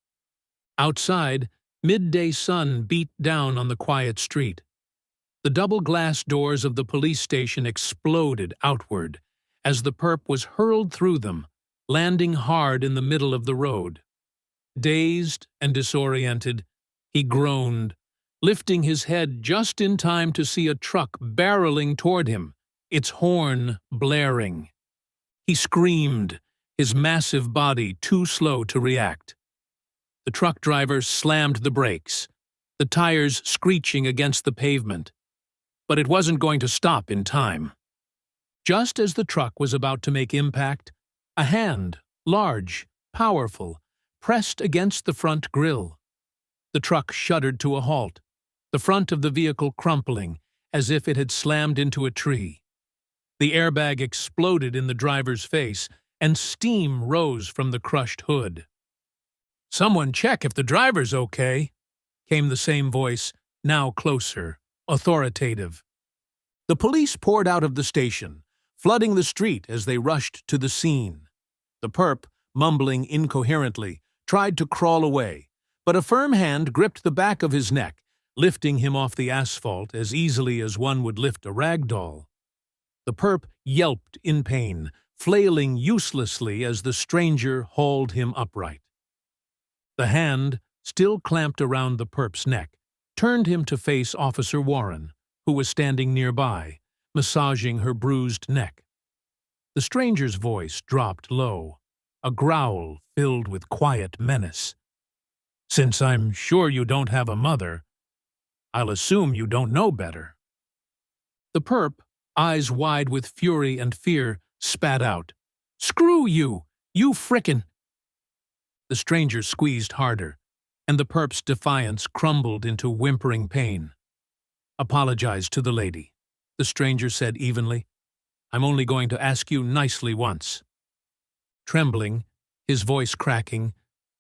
Outside, midday sun beat down on the quiet street. The double-glass doors of the police station exploded outward as the perp was hurled through them, landing hard in the middle of the road. Dazed and disoriented, he groaned, lifting his head just in time to see a truck barreling toward him, its horn blaring. He screamed, his massive body too slow to react. The truck driver slammed the brakes, the tires screeching against the pavement. But it wasn't going to stop in time. Just as the truck was about to make impact, a hand, large, powerful, pressed against the front grille. The truck shuddered to a halt, the front of the vehicle crumpling as if it had slammed into a tree. The airbag exploded in the driver's face, and steam rose from the crushed hood. "Someone check if the driver's okay," came the same voice, now closer, authoritative. The police poured out of the station, flooding the street as they rushed to the scene. The perp, mumbling incoherently, tried to crawl away, but a firm hand gripped the back of his neck, lifting him off the asphalt as easily as one would lift a rag doll. The perp yelped in pain, flailing uselessly as the stranger hauled him upright. The hand, still clamped around the perp's neck, turned him to face Officer Warren, who was standing nearby, massaging her bruised neck. The stranger's voice dropped low, a growl filled with quiet menace. "Since I'm sure you don't have a mother, I'll assume you don't know better." The perp, eyes wide with fury and fear, spat out, "Screw you! You frickin'—" The stranger squeezed harder, and the perp's defiance crumbled into whimpering pain. "Apologize to the lady," the stranger said evenly. "I'm only going to ask you nicely once." Trembling, his voice cracking,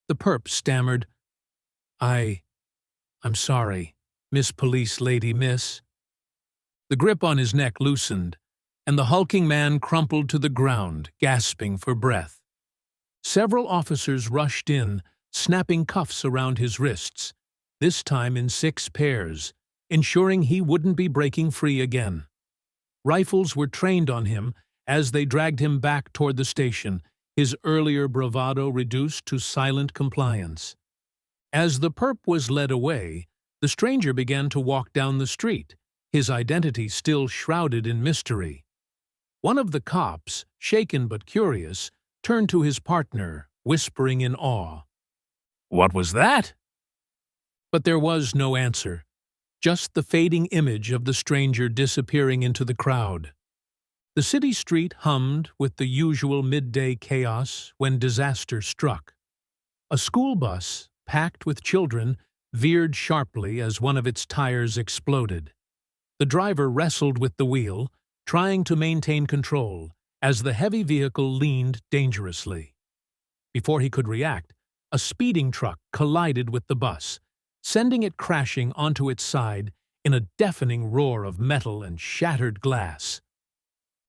the perp stammered, I'm sorry, Miss Police Lady, miss." The grip on his neck loosened, and the hulking man crumpled to the ground, gasping for breath. Several officers rushed in, snapping cuffs around his wrists, this time in 6 pairs, ensuring he wouldn't be breaking free again. Rifles were trained on him as they dragged him back toward the station, his earlier bravado reduced to silent compliance. As the perp was led away, the stranger began to walk down the street, his identity still shrouded in mystery. One of the cops, shaken but curious, turned to his partner, whispering in awe, "What was that?" But there was no answer, just the fading image of the stranger disappearing into the crowd. The city street hummed with the usual midday chaos when disaster struck. A school bus, packed with children, veered sharply as one of its tires exploded. The driver wrestled with the wheel, trying to maintain control, as the heavy vehicle leaned dangerously. Before he could react, a speeding truck collided with the bus, sending it crashing onto its side in a deafening roar of metal and shattered glass.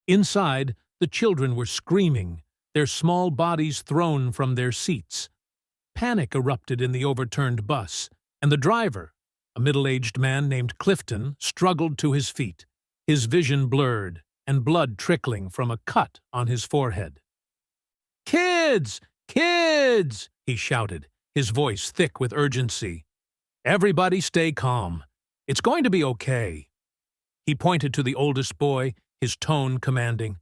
Inside, the children were screaming, their small bodies thrown from their seats. Panic erupted in the overturned bus, and the driver, a middle-aged man named Clifton, struggled to his feet, his vision blurred and blood trickling from a cut on his forehead. "Kids! Kids!" he shouted, his voice thick with urgency. "Everybody stay calm. It's going to be okay." He pointed to the oldest boy, his tone commanding.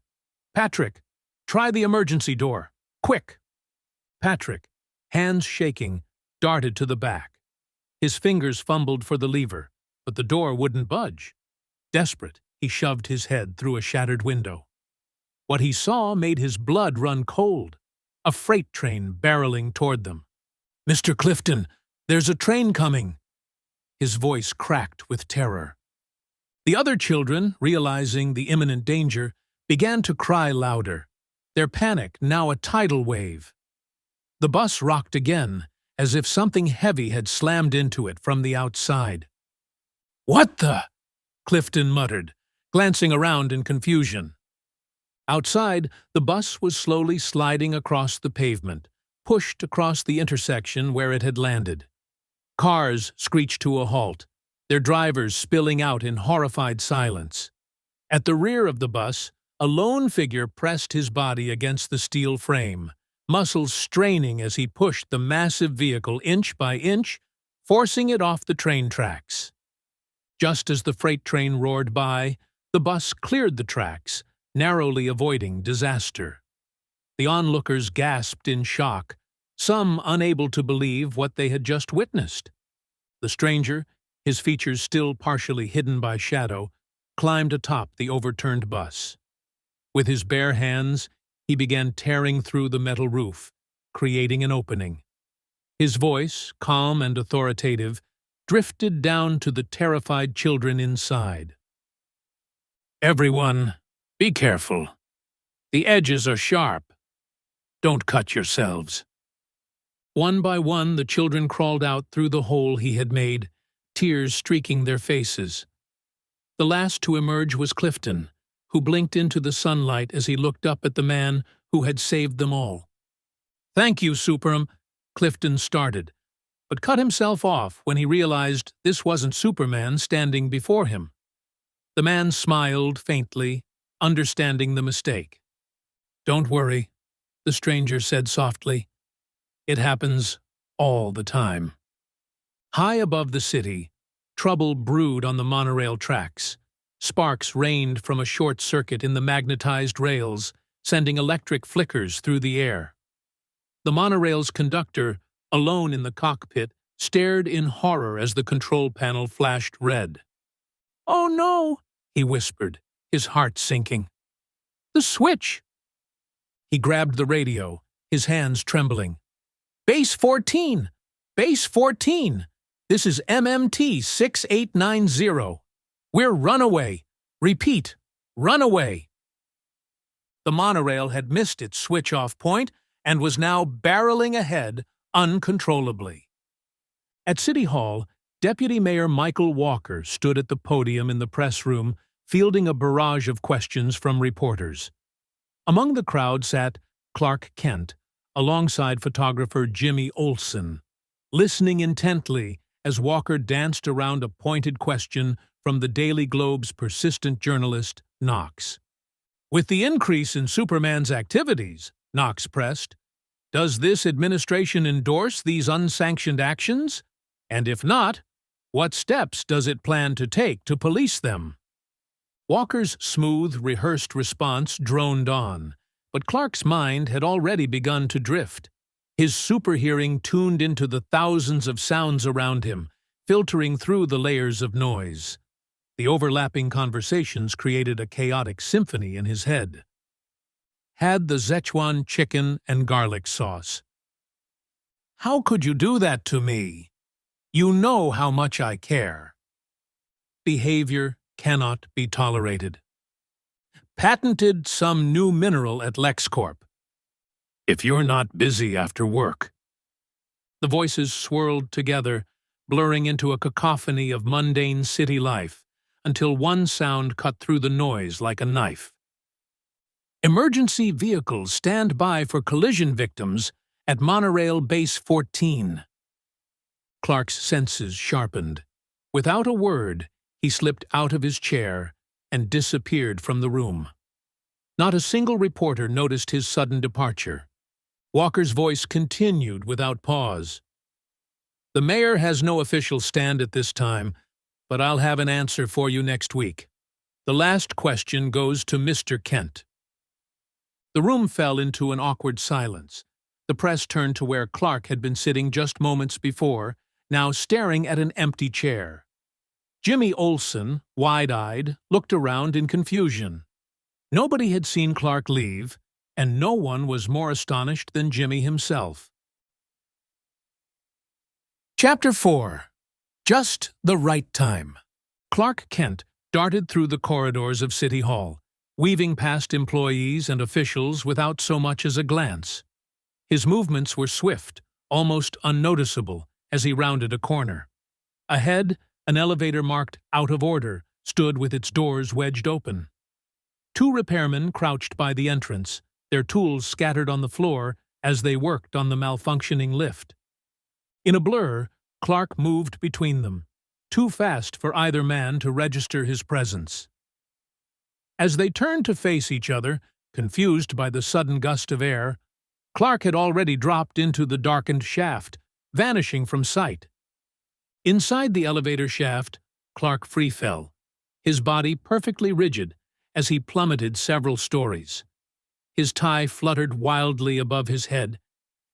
"Patrick, try the emergency door. Quick!" Patrick, hands shaking, darted to the back. His fingers fumbled for the lever, but the door wouldn't budge. Desperate, he shoved his head through a shattered window. What he saw made his blood run cold. A freight train barreling toward them. "Mr. Clifton, there's a train coming!" His voice cracked with terror. The other children, realizing the imminent danger, began to cry louder, their panic now a tidal wave. The bus rocked again, as if something heavy had slammed into it from the outside. "What the?" Clifton muttered, glancing around in confusion. Outside, the bus was slowly sliding across the pavement, pushed across the intersection where it had landed. Cars screeched to a halt, their drivers spilling out in horrified silence. At the rear of the bus, a lone figure pressed his body against the steel frame, muscles straining as he pushed the massive vehicle inch by inch, forcing it off the train tracks. Just as the freight train roared by, the bus cleared the tracks, narrowly avoiding disaster. The onlookers gasped in shock, some unable to believe what they had just witnessed. The stranger, his features still partially hidden by shadow, climbed atop the overturned bus. With his bare hands, he began tearing through the metal roof, creating an opening. His voice, calm and authoritative, drifted down to the terrified children inside. "Everyone, be careful. The edges are sharp. Don't cut yourselves." One by one, the children crawled out through the hole he had made, tears streaking their faces. The last to emerge was Clifton, who blinked into the sunlight as he looked up at the man who had saved them all. "Thank you, Superm. Clifton started, but cut himself off when he realized this wasn't Superman standing before him. The man smiled faintly, understanding the mistake. "Don't worry," the stranger said softly. "It happens all the time." High above the city, trouble brewed on the monorail tracks. Sparks rained from a short circuit in the magnetized rails, sending electric flickers through the air. The monorail's conductor, alone in the cockpit, stared in horror as the control panel flashed red. "Oh no," he whispered, his heart sinking. "The switch!" He grabbed the radio, his hands trembling. "Base 14! Base 14! This is MMT 6890. We're runaway. Repeat, runaway." The monorail had missed its switch-off point and was now barreling ahead uncontrollably. At City Hall, Deputy Mayor Michael Walker stood at the podium in the press room, fielding a barrage of questions from reporters. Among the crowd sat Clark Kent, alongside photographer Jimmy Olsen, listening intently as Walker danced around a pointed question from the Daily Globe's persistent journalist, Knox. "With the increase in Superman's activities," Knox pressed, "does this administration endorse these unsanctioned actions? And if not, what steps does it plan to take to police them?" Walker's smooth, rehearsed response droned on, but Clark's mind had already begun to drift. His superhearing tuned into the thousands of sounds around him, filtering through the layers of noise. The overlapping conversations created a chaotic symphony in his head. "Had the Szechuan chicken and garlic sauce." "How could you do that to me? You know how much I care." "Behavior cannot be tolerated." "Patented some new mineral at LexCorp." "If you're not busy after work." The voices swirled together, blurring into a cacophony of mundane city life, until one sound cut through the noise like a knife. "Emergency vehicles stand by for collision victims at Monorail Base 14. Clark's senses sharpened. Without a word, he slipped out of his chair and disappeared from the room. Not a single reporter noticed his sudden departure. Walker's voice continued without pause. "The mayor has no official stand at this time, but I'll have an answer for you next week. The last question goes to Mr. Kent." The room fell into an awkward silence. The press turned to where Clark had been sitting just moments before, now staring at an empty chair. Jimmy Olsen, wide-eyed, looked around in confusion. Nobody had seen Clark leave, and no one was more astonished than Jimmy himself. Chapter 4. Just the Right Time. Clark Kent darted through the corridors of City Hall, weaving past employees and officials without so much as a glance. His movements were swift, almost unnoticeable, as he rounded a corner. Ahead, an elevator marked "Out of Order" stood with its doors wedged open. Two repairmen crouched by the entrance, their tools scattered on the floor as they worked on the malfunctioning lift. In a blur, Clark moved between them, too fast for either man to register his presence. As they turned to face each other, confused by the sudden gust of air, Clark had already dropped into the darkened shaft, vanishing from sight. Inside the elevator shaft, Clark free-fell, his body perfectly rigid as he plummeted several stories. His tie fluttered wildly above his head,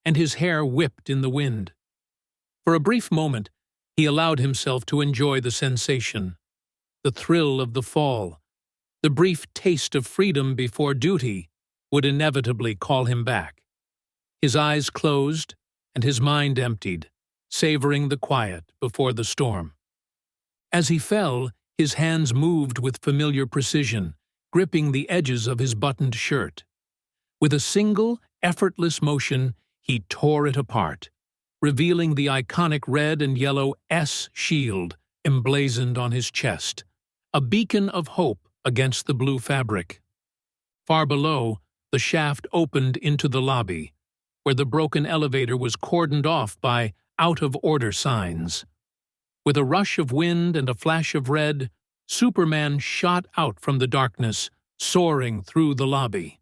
and his hair whipped in the wind. For a brief moment, he allowed himself to enjoy the sensation, the thrill of the fall. The brief taste of freedom before duty would inevitably call him back. His eyes closed, and his mind emptied, savoring the quiet before the storm. As he fell, his hands moved with familiar precision, gripping the edges of his buttoned shirt. With a single, effortless motion, he tore it apart, revealing the iconic red and yellow S shield emblazoned on his chest, a beacon of hope against the blue fabric. Far below, the shaft opened into the lobby, where the broken elevator was cordoned off by out-of-order signs. With a rush of wind and a flash of red, Superman shot out from the darkness, soaring through the lobby.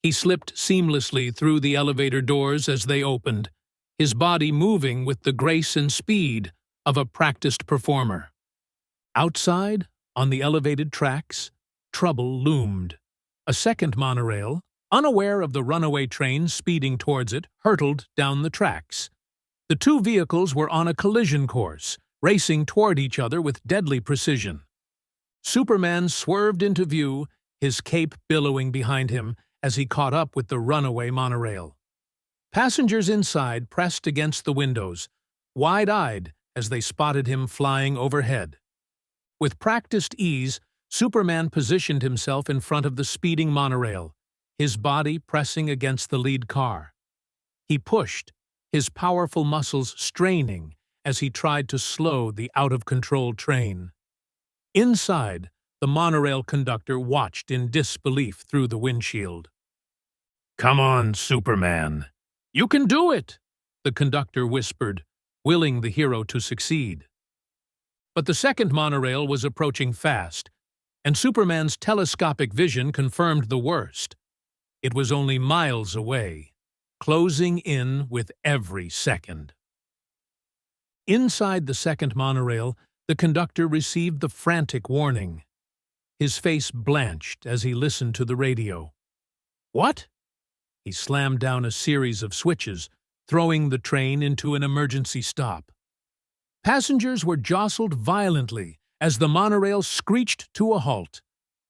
He slipped seamlessly through the elevator doors as they opened, his body moving with the grace and speed of a practiced performer. Outside, on the elevated tracks, trouble loomed. A second monorail, unaware of the runaway train speeding towards it, hurtled down the tracks. The two vehicles were on a collision course, racing toward each other with deadly precision. Superman swerved into view, his cape billowing behind him as he caught up with the runaway monorail. Passengers inside pressed against the windows, wide-eyed as they spotted him flying overhead. With practiced ease, Superman positioned himself in front of the speeding monorail, his body pressing against the lead car. He pushed, his powerful muscles straining as he tried to slow the out-of-control train. Inside, the monorail conductor watched in disbelief through the windshield. "Come on, Superman. You can do it," the conductor whispered, willing the hero to succeed. But the second monorail was approaching fast, and Superman's telescopic vision confirmed the worst. It was only miles away, closing in with every second. Inside the second monorail, the conductor received the frantic warning. His face blanched as he listened to the radio. "What?" He slammed down a series of switches, throwing the train into an emergency stop. Passengers were jostled violently as the monorail screeched to a halt,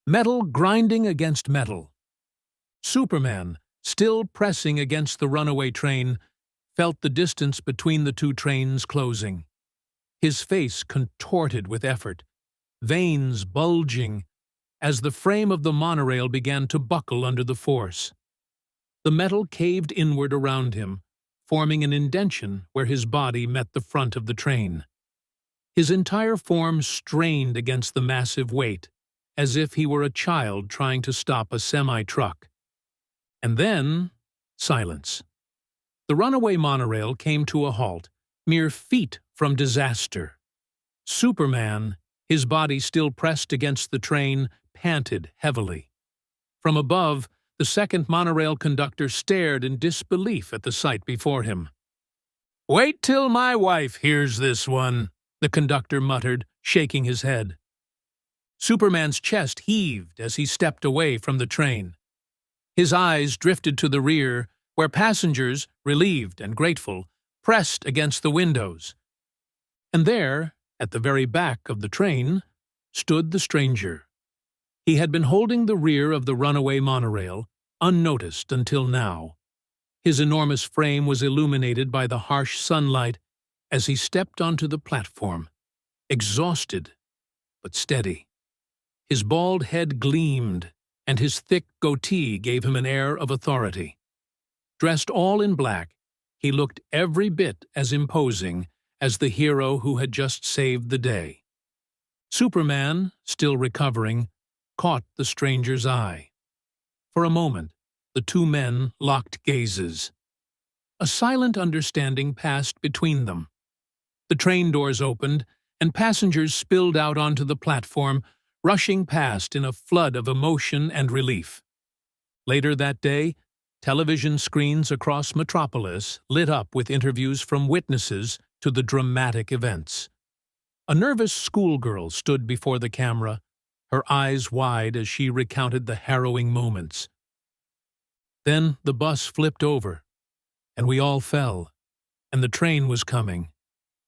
metal grinding against metal. Superman, still pressing against the runaway train, felt the distance between the two trains closing. His face contorted with effort, veins bulging, as the frame of the monorail began to buckle under the force. The metal caved inward around him, forming an indentation where his body met the front of the train. His entire form strained against the massive weight, as if he were a child trying to stop a semi-truck. And then, silence. The runaway monorail came to a halt, mere feet from disaster. Superman, his body still pressed against the train, panted heavily. From above, the second monorail conductor stared in disbelief at the sight before him. "Wait till my wife hears this one," the conductor muttered, shaking his head. Superman's chest heaved as he stepped away from the train. His eyes drifted to the rear, where passengers, relieved and grateful, pressed against the windows. And there, at the very back of the train, stood the stranger. He had been holding the rear of the runaway monorail, unnoticed until now. His enormous frame was illuminated by the harsh sunlight as he stepped onto the platform, exhausted but steady. His bald head gleamed, and his thick goatee gave him an air of authority. Dressed all in black, he looked every bit as imposing as the hero who had just saved the day. Superman, still recovering, caught the stranger's eye. For a moment, the two men locked gazes. A silent understanding passed between them. The train doors opened, and passengers spilled out onto the platform, rushing past in a flood of emotion and relief. Later that day, television screens across Metropolis lit up with interviews from witnesses to the dramatic events. A nervous schoolgirl stood before the camera, her eyes wide as she recounted the harrowing moments. Then the bus flipped over, and we all fell, and the train was coming.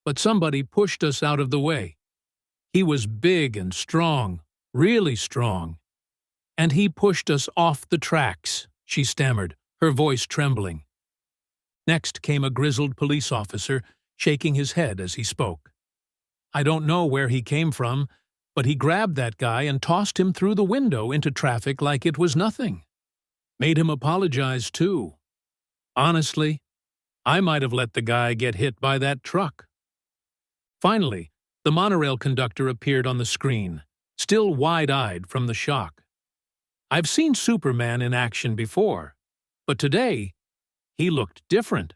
But somebody pushed us out of the way. He was big and strong, really strong. And he pushed us off the tracks, she stammered, her voice trembling. Next came a grizzled police officer, shaking his head as he spoke. I don't know where he came from, but he grabbed that guy and tossed him through the window into traffic like it was nothing. Made him apologize, too. Honestly, I might have let the guy get hit by that truck. Finally, the monorail conductor appeared on the screen, still wide-eyed from the shock. I've seen Superman in action before, but today, He looked different.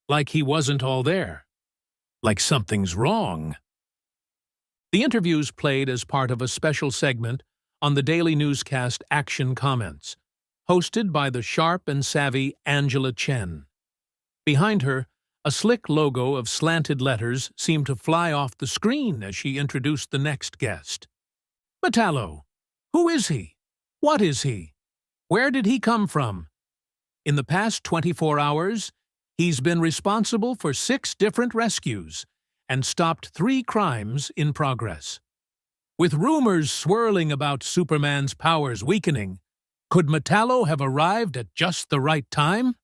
Like he wasn't all there. Like something's wrong. The interviews played as part of a special segment on the daily newscast Action Comments, hosted by the sharp and savvy Angela Chen. Behind her, a slick logo of slanted letters seemed to fly off the screen as she introduced the next guest. Metallo. Who is he? What is he? Where did he come from? In the past 24 hours, he's been responsible for 6 different rescues and stopped 3 crimes in progress. With rumors swirling about Superman's powers weakening, could Metallo have arrived at just the right time?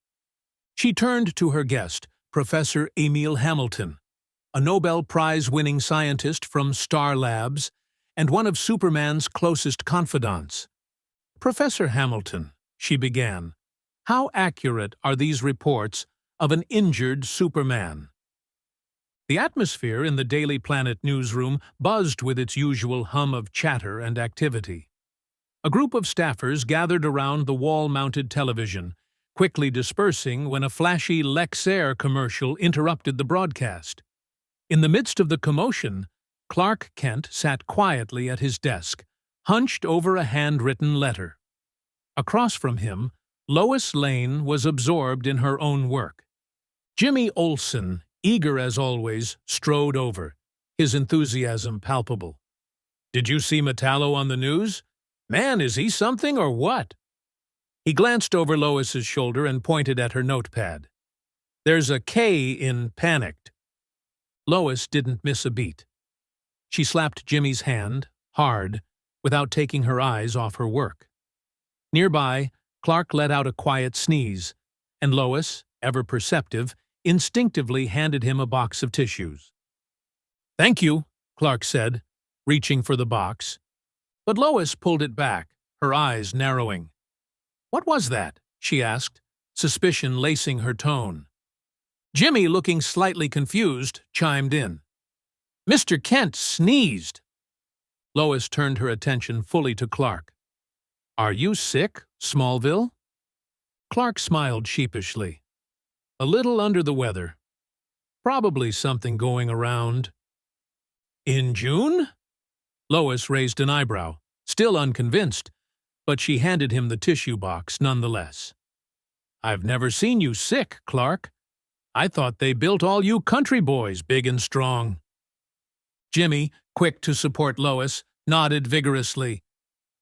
She turned to her guest, Professor Emil Hamilton, a Nobel Prize-winning scientist from Star Labs and one of Superman's closest confidants. Professor Hamilton, she began, how accurate are these reports of an injured Superman? The atmosphere in the Daily Planet newsroom buzzed with its usual hum of chatter and activity. A group of staffers gathered around the wall-mounted television, quickly dispersing when a flashy Lexair commercial interrupted the broadcast. In the midst of the commotion, Clark Kent sat quietly at his desk, hunched over a handwritten letter. Across from him, Lois Lane was absorbed in her own work. Jimmy Olsen, eager as always, strode over, his enthusiasm palpable. "Did you see Metallo on the news? Man, is he something or what?" He glanced over Lois's shoulder and pointed at her notepad. "There's a K in panicked." Lois didn't miss a beat. She slapped Jimmy's hand, hard, without taking her eyes off her work. Nearby, Clark let out a quiet sneeze, and Lois, ever perceptive, instinctively handed him a box of tissues. "Thank you," Clark said, reaching for the box. But Lois pulled it back, her eyes narrowing. "What was that?" she asked, suspicion lacing her tone. Jimmy, looking slightly confused, chimed in. "Mr. Kent sneezed." Lois turned her attention fully to Clark. "Are you sick, Smallville?" Clark smiled sheepishly. "A little under the weather. Probably something going around." "In June?" Lois raised an eyebrow, still unconvinced, but she handed him the tissue box nonetheless. "I've never seen you sick, Clark. I thought they built all you country boys big and strong." Jimmy, quick to support Lois, nodded vigorously.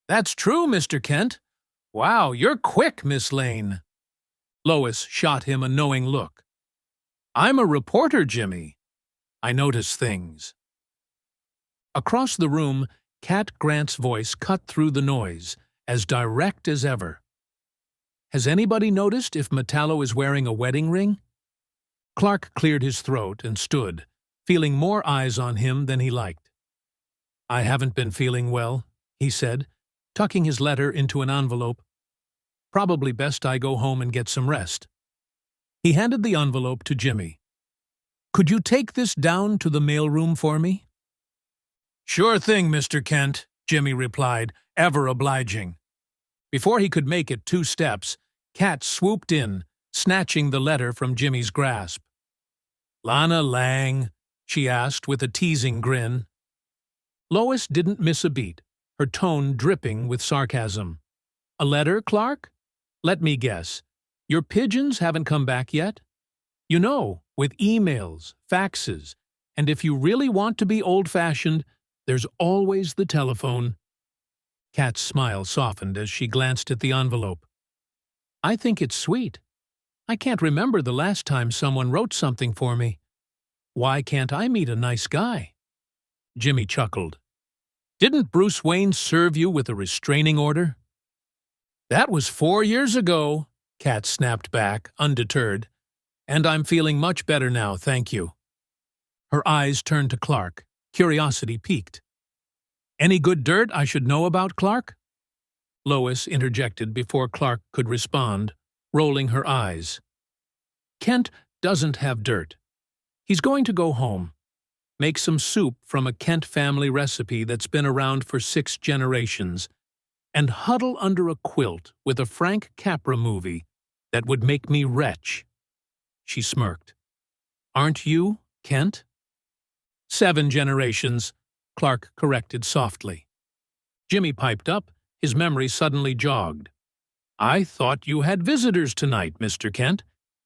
"That's true, Mr. Kent. Wow, you're quick, Miss Lane." Lois shot him a knowing look. "I'm a reporter, Jimmy. I notice things." Across the room, Cat Grant's voice cut through the noise, as direct as ever. "Has anybody noticed if Metallo is wearing a wedding ring?" Clark cleared his throat and stood, feeling more eyes on him than he liked. "I haven't been feeling well," he said, tucking his letter into an envelope. "Probably best I go home and get some rest." He handed the envelope to Jimmy. "Could you take this down to the mailroom for me?" "Sure thing, Mr. Kent," Jimmy replied, ever obliging. Before he could make it 2 steps, Cat swooped in, snatching the letter from Jimmy's grasp. "Lana Lang?" she asked with a teasing grin. Lois didn't miss a beat, her tone dripping with sarcasm. "A letter, Clark? Let me guess. Your pigeons haven't come back yet? You know, with emails, faxes, and if you really want to be old-fashioned, there's always the telephone." Kat's smile softened as she glanced at the envelope. "I think it's sweet. I can't remember the last time someone wrote something for me. Why can't I meet a nice guy?" Jimmy chuckled. "Didn't Bruce Wayne serve you with a restraining order?" "That was 4 years ago," Kat snapped back, undeterred. "And I'm feeling much better now, thank you." Her eyes turned to Clark, curiosity piqued. "Any good dirt I should know about, Clark?" Lois interjected before Clark could respond, rolling her eyes. "Kent doesn't have dirt. He's going to go home, make some soup from a Kent family recipe that's been around for 6 generations, and huddle under a quilt with a Frank Capra movie that would make me retch." She smirked. "Aren't you, Kent?" "7 generations," Clark corrected softly. Jimmy piped up, his memory suddenly jogged. "I thought you had visitors tonight, Mr. Kent.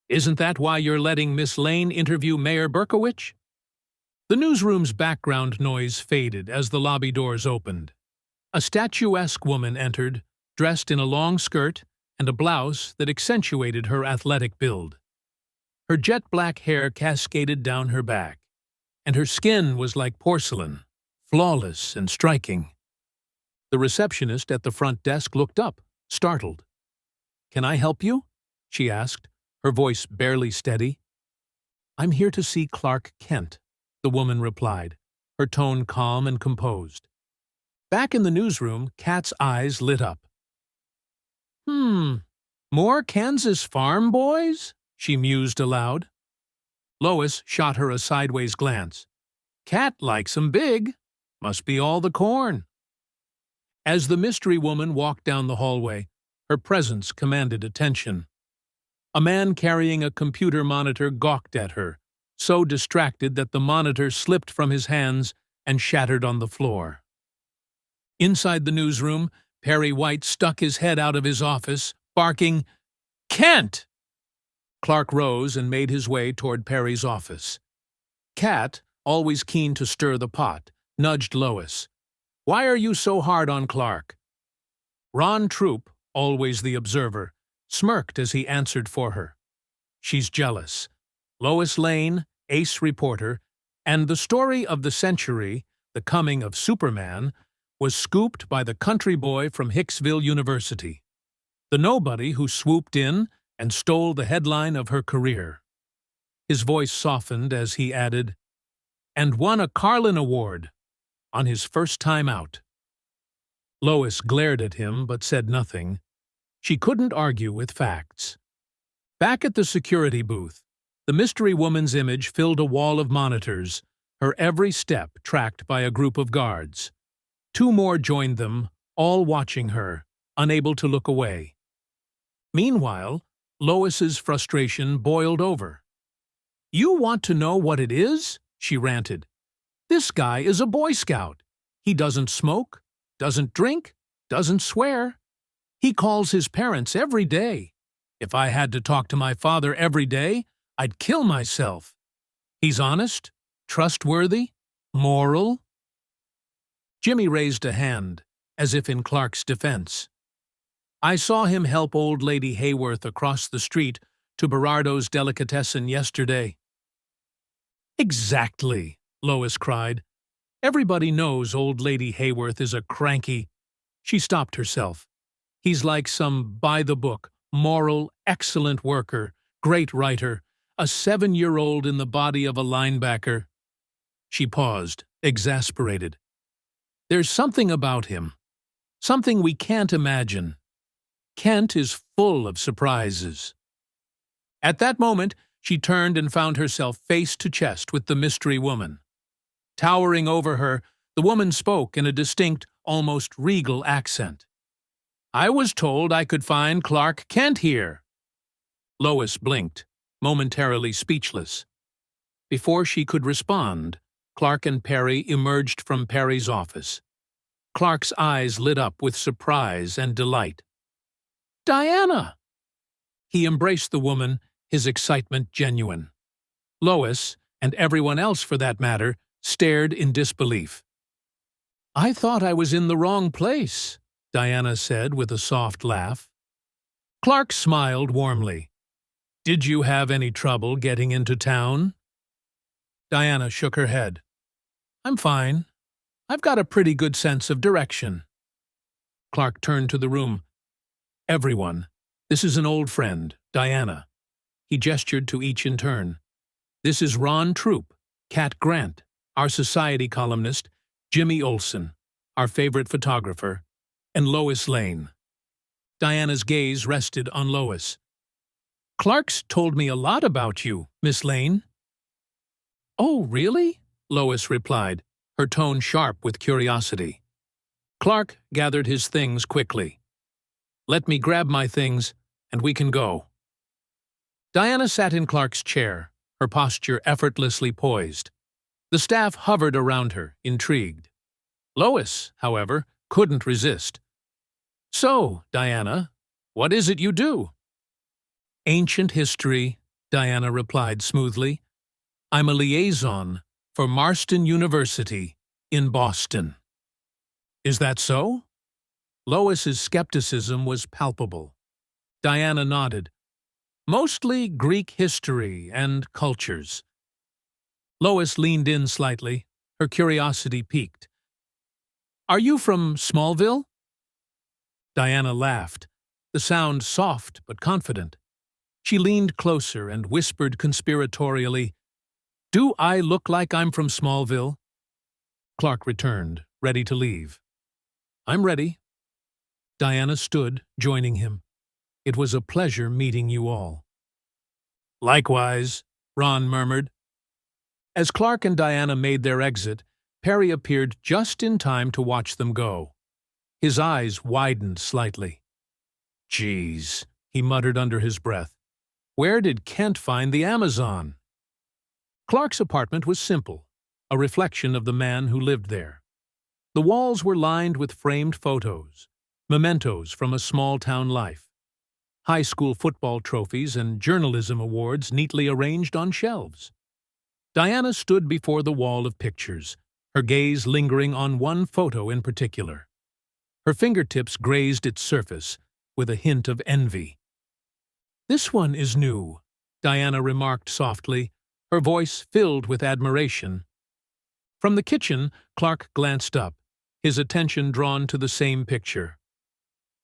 Isn't that why you're letting Miss Lane interview Mayor Berkowitz?" The newsroom's background noise faded as the lobby doors opened. A statuesque woman entered, dressed in a long skirt and a blouse that accentuated her athletic build. Her jet-black hair cascaded down her back, and her skin was like porcelain, flawless and striking. The receptionist at the front desk looked up, startled. "Can I help you?" she asked, her voice barely steady. "I'm here to see Clark Kent," the woman replied, her tone calm and composed. Back in the newsroom, Kat's eyes lit up. More Kansas farm boys?" she mused aloud. Lois shot her a sideways glance. "Kat likes 'em big. Must be all the corn." As the mystery woman walked down the hallway, her presence commanded attention. A man carrying a computer monitor gawked at her, so distracted that the monitor slipped from his hands and shattered on the floor. Inside the newsroom, Perry White stuck his head out of his office, barking, "Kent!" Clark rose and made his way toward Perry's office. Kat, always keen to stir the pot, nudged Lois. "Why are you so hard on Clark?" Ron Troop, always the observer, smirked as he answered for her. "She's jealous. Lois Lane, ace reporter, and the story of the century, The Coming of Superman, was scooped by the country boy from Hicksville University, the nobody who swooped in and stole the headline of her career." His voice softened as he added, "And won a Carlin Award on his first time out." Lois glared at him but said nothing. She couldn't argue with facts. Back at the security booth, the mystery woman's image filled a wall of monitors, her every step tracked by a group of guards. 2 more joined them, all watching her, unable to look away. Meanwhile, Lois's frustration boiled over. "You want to know what it is?" she ranted. "This guy is a Boy Scout. He doesn't smoke, doesn't drink, doesn't swear. He calls his parents every day. If I had to talk to my father every day, I'd kill myself. He's honest, trustworthy, moral." Jimmy raised a hand, as if in Clark's defense. "I saw him help old lady Hayworth across the street to Berardo's Delicatessen yesterday." "Exactly," Lois cried. "Everybody knows old lady Hayworth is a cranky—" She stopped herself. "He's like some by-the-book, moral, excellent worker, great writer, a 7-year-old in the body of a linebacker." She paused, exasperated. "There's something about him. Something we can't imagine. Kent is full of surprises." At that moment, she turned and found herself face to chest with the mystery woman. Towering over her, the woman spoke in a distinct, almost regal accent. "I was told I could find Clark Kent here." Lois blinked, momentarily speechless. Before she could respond, Clark and Perry emerged from Perry's office. Clark's eyes lit up with surprise and delight. "Diana!" He embraced the woman, his excitement genuine. Lois, and everyone else for that matter, stared in disbelief. "I thought I was in the wrong place," Diana said with a soft laugh. Clark smiled warmly. "Did you have any trouble getting into town?" Diana shook her head. "I'm fine. I've got a pretty good sense of direction." Clark turned to the room. "Everyone, this is an old friend, Diana." He gestured to each in turn. "This is Ron Troop, Kat Grant, our society columnist, Jimmy Olsen, our favorite photographer, and Lois Lane." Diana's gaze rested on Lois. "Clark's told me a lot about you, Miss Lane." "Oh, really?" Lois replied, her tone sharp with curiosity. Clark gathered his things quickly. "Let me grab my things, and we can go." Diana sat in Clark's chair, her posture effortlessly poised. The staff hovered around her, intrigued. Lois, however, couldn't resist. "So, Diana, what is it you do?" "Ancient history," Diana replied smoothly. "I'm a liaison for Marston University in Boston." "Is that so?" Lois's skepticism was palpable. Diana nodded. "Mostly Greek history and cultures." Lois leaned in slightly, her curiosity piqued. "Are you from Smallville?" Diana laughed, the sound soft but confident. She leaned closer and whispered conspiratorially, "Do I look like I'm from Smallville?" Clark returned, ready to leave. "I'm ready." Diana stood, joining him. "It was a pleasure meeting you all." "Likewise," Ron murmured. As Clark and Diana made their exit, Perry appeared just in time to watch them go. His eyes widened slightly. "Geez," he muttered under his breath. "Where did Kent find the Amazon?" Clark's apartment was simple, a reflection of the man who lived there. The walls were lined with framed photos, mementos from a small-town life. High school football trophies and journalism awards neatly arranged on shelves. Diana stood before the wall of pictures, her gaze lingering on one photo in particular. Her fingertips grazed its surface with a hint of envy. "This one is new," Diana remarked softly, her voice filled with admiration. From the kitchen, Clark glanced up, his attention drawn to the same picture.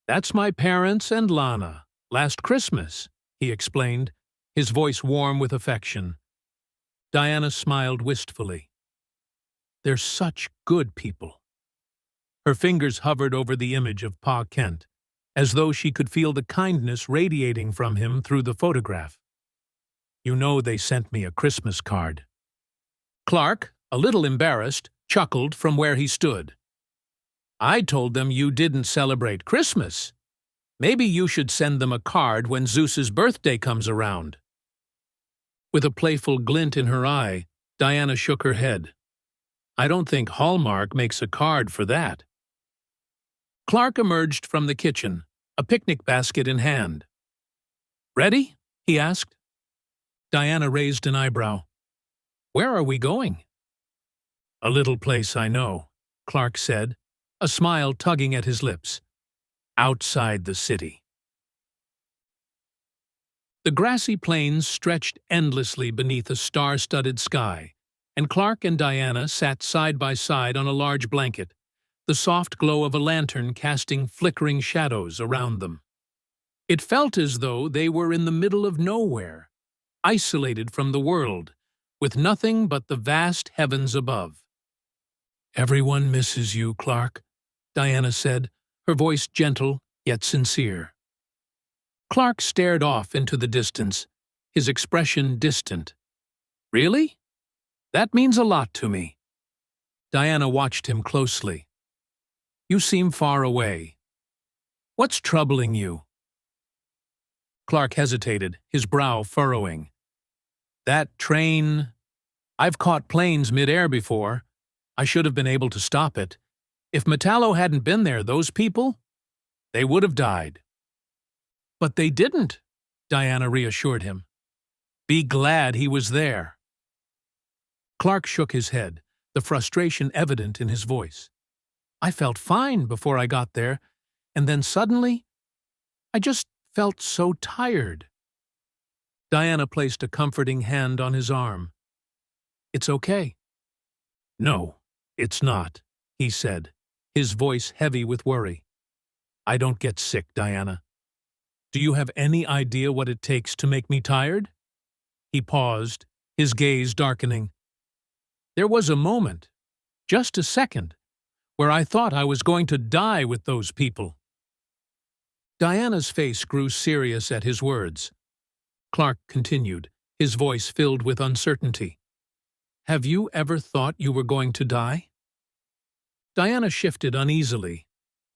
"That's my parents and Lana, last Christmas," he explained, his voice warm with affection. Diana smiled wistfully. "They're such good people." Her fingers hovered over the image of Pa Kent, as though she could feel the kindness radiating from him through the photograph. "You know they sent me a Christmas card." Clark, a little embarrassed, chuckled from where he stood. "I told them you didn't celebrate Christmas. Maybe you should send them a card when Zeus's birthday comes around." With a playful glint in her eye, Diana shook her head. "I don't think Hallmark makes a card for that." Clark emerged from the kitchen, a picnic basket in hand. "Ready?" he asked. Diana raised an eyebrow. "Where are we going?" "A little place I know," Clark said, a smile tugging at his lips. "Outside the city." The grassy plains stretched endlessly beneath a star-studded sky, and Clark and Diana sat side by side on a large blanket, the soft glow of a lantern casting flickering shadows around them. It felt as though they were in the middle of nowhere, isolated from the world, with nothing but the vast heavens above. "Everyone misses you, Clark," Diana said, her voice gentle yet sincere. Clark stared off into the distance, his expression distant. "Really? That means a lot to me." Diana watched him closely. "You seem far away. What's troubling you?" Clark hesitated, his brow furrowing. "That train... I've caught planes mid-air before. I should have been able to stop it. If Metallo hadn't been there, those people, they would have died." "But they didn't," Diana reassured him. "Be glad he was there." Clark shook his head, the frustration evident in his voice. "I felt fine before I got there, and then suddenly, I just felt so tired." Diana placed a comforting hand on his arm. "It's okay." "No, it's not," he said, his voice heavy with worry. "I don't get sick, Diana. Do you have any idea what it takes to make me tired?" He paused, his gaze darkening. "There was a moment, just a second, where I thought I was going to die with those people." Diana's face grew serious at his words. Clark continued, his voice filled with uncertainty. "Have you ever thought you were going to die?" Diana shifted uneasily,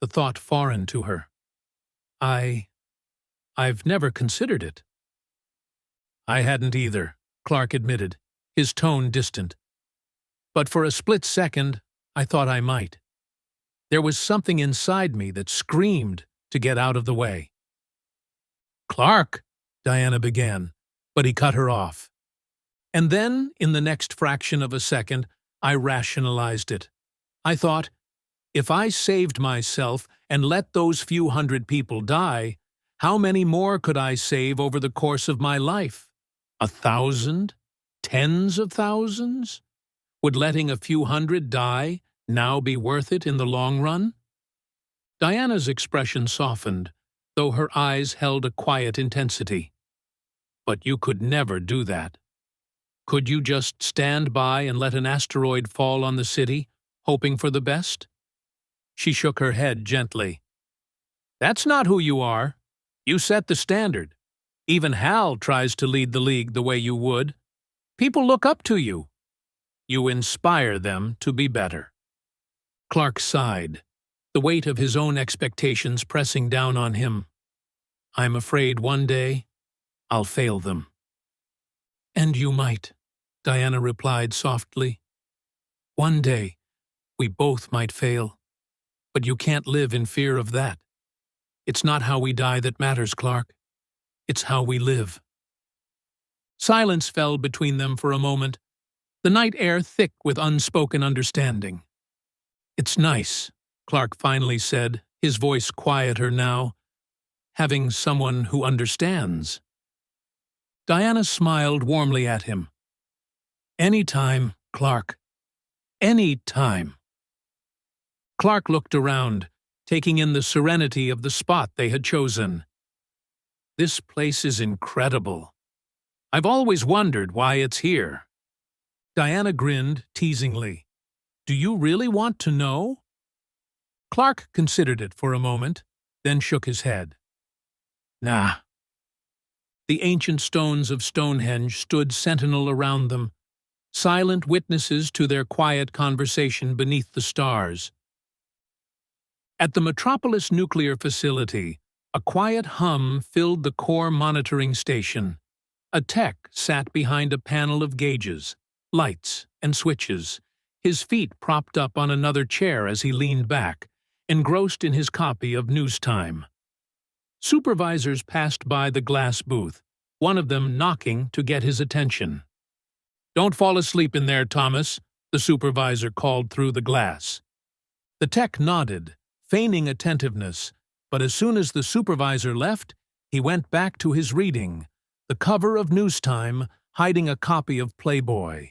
the thought foreign to her. I've never considered it." I hadn't either, Clark admitted, his tone distant. But for a split second, I thought I might. There was something inside me that screamed to get out of the way. "Clark," Diana began, but he cut her off. And then, in the next fraction of a second, I rationalized it. I thought, if I saved myself and let those few hundred people die, how many more could I save over the course of my life? 1,000? Tens of thousands? Would letting a few hundred die now be worth it in the long run? Diana's expression softened, though her eyes held a quiet intensity. But you could never do that. Could you just stand by and let an asteroid fall on the city, hoping for the best? She shook her head gently. That's not who you are. You set the standard. Even Hal tries to lead the league the way you would. People look up to you. You inspire them to be better. Clark sighed, the weight of his own expectations pressing down on him. I'm afraid one day I'll fail them. And you might, Diana replied softly. One day we both might fail, but you can't live in fear of that. It's not how we die that matters, Clark. It's how we live. Silence fell between them for a moment, the night air thick with unspoken understanding. It's nice, Clark finally said, his voice quieter now, having someone who understands. Diana smiled warmly at him. Any time, Clark. Any time. Clark looked around, taking in the serenity of the spot they had chosen. This place is incredible. I've always wondered why it's here. Diana grinned teasingly. Do you really want to know? Clark considered it for a moment, then shook his head. Nah. The ancient stones of Stonehenge stood sentinel around them, silent witnesses to their quiet conversation beneath the stars. At the Metropolis Nuclear Facility, a quiet hum filled the core monitoring station. A tech sat behind a panel of gauges, lights, and switches, his feet propped up on another chair as he leaned back, engrossed in his copy of News Time. Supervisors passed by the glass booth, one of them knocking to get his attention. Don't fall asleep in there, Thomas, the supervisor called through the glass. The tech nodded, feigning attentiveness, but as soon as the supervisor left, he went back to his reading, the cover of News Time hiding a copy of Playboy.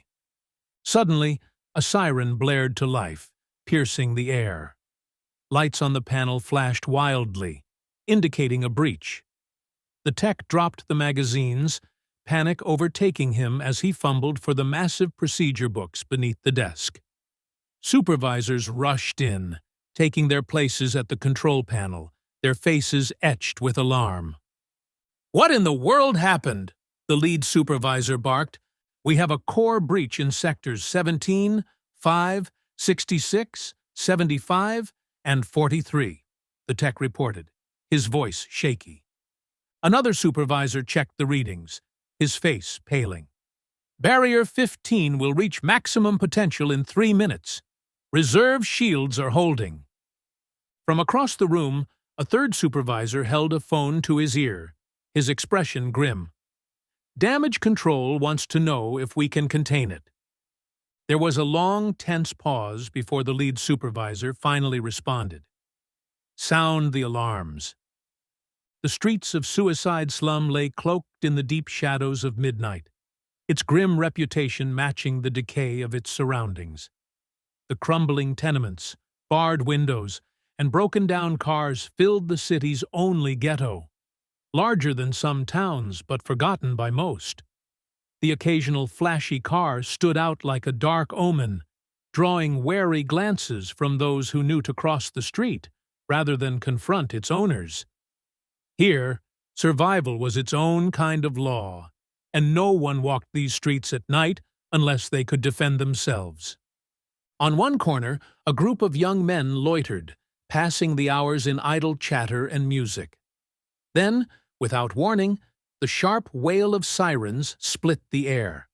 Suddenly, a siren blared to life, piercing the air. Lights on the panel flashed wildly, indicating a breach. The tech dropped the magazines, panic overtaking him as he fumbled for the massive procedure books beneath the desk. Supervisors rushed in, taking their places at the control panel, their faces etched with alarm. What in the world happened? The lead supervisor barked. We have a core breach in sectors 17, 5, 66, 75, and 43, the tech reported, his voice shaky. Another supervisor checked the readings, his face paling. Barrier 15 will reach maximum potential in 3 minutes. Reserve shields are holding. From across the room, a third supervisor held a phone to his ear, his expression grim. Damage control wants to know if we can contain it. There was a long, tense pause before the lead supervisor finally responded. Sound the alarms. The streets of Suicide Slum lay cloaked in the deep shadows of midnight, its grim reputation matching the decay of its surroundings. The crumbling tenements, barred windows, and broken-down cars filled the city's only ghetto, larger than some towns but forgotten by most. The occasional flashy car stood out like a dark omen, drawing wary glances from those who knew to cross the street rather than confront its owners. Here, survival was its own kind of law, and no one walked these streets at night unless they could defend themselves. On one corner, a group of young men loitered, passing the hours in idle chatter and music. Then, without warning, the sharp wail of sirens split the air.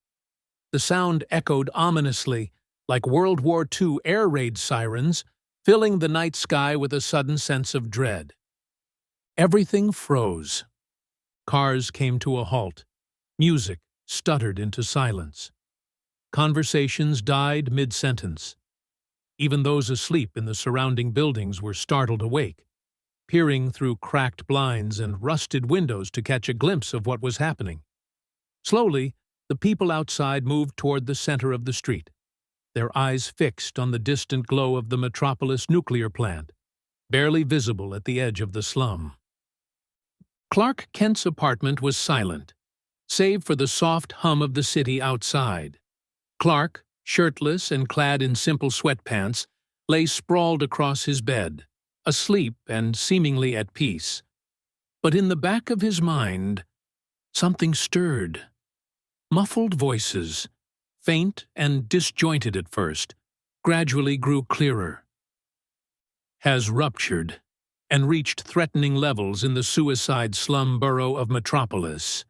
The sound echoed ominously, like World War II air raid sirens, filling the night sky with a sudden sense of dread. Everything froze. Cars came to a halt. Music stuttered into silence. Conversations died mid-sentence. Even those asleep in the surrounding buildings were startled awake, peering through cracked blinds and rusted windows to catch a glimpse of what was happening. Slowly, the people outside moved toward the center of the street, their eyes fixed on the distant glow of the Metropolis nuclear plant, barely visible at the edge of the slum. Clark Kent's apartment was silent, save for the soft hum of the city outside. Clark, shirtless and clad in simple sweatpants, lay sprawled across his bed, asleep and seemingly at peace. But in the back of his mind, something stirred. Muffled voices, faint and disjointed at first, gradually grew clearer. Has ruptured and reached threatening levels in the suicide slum borough of Metropolis.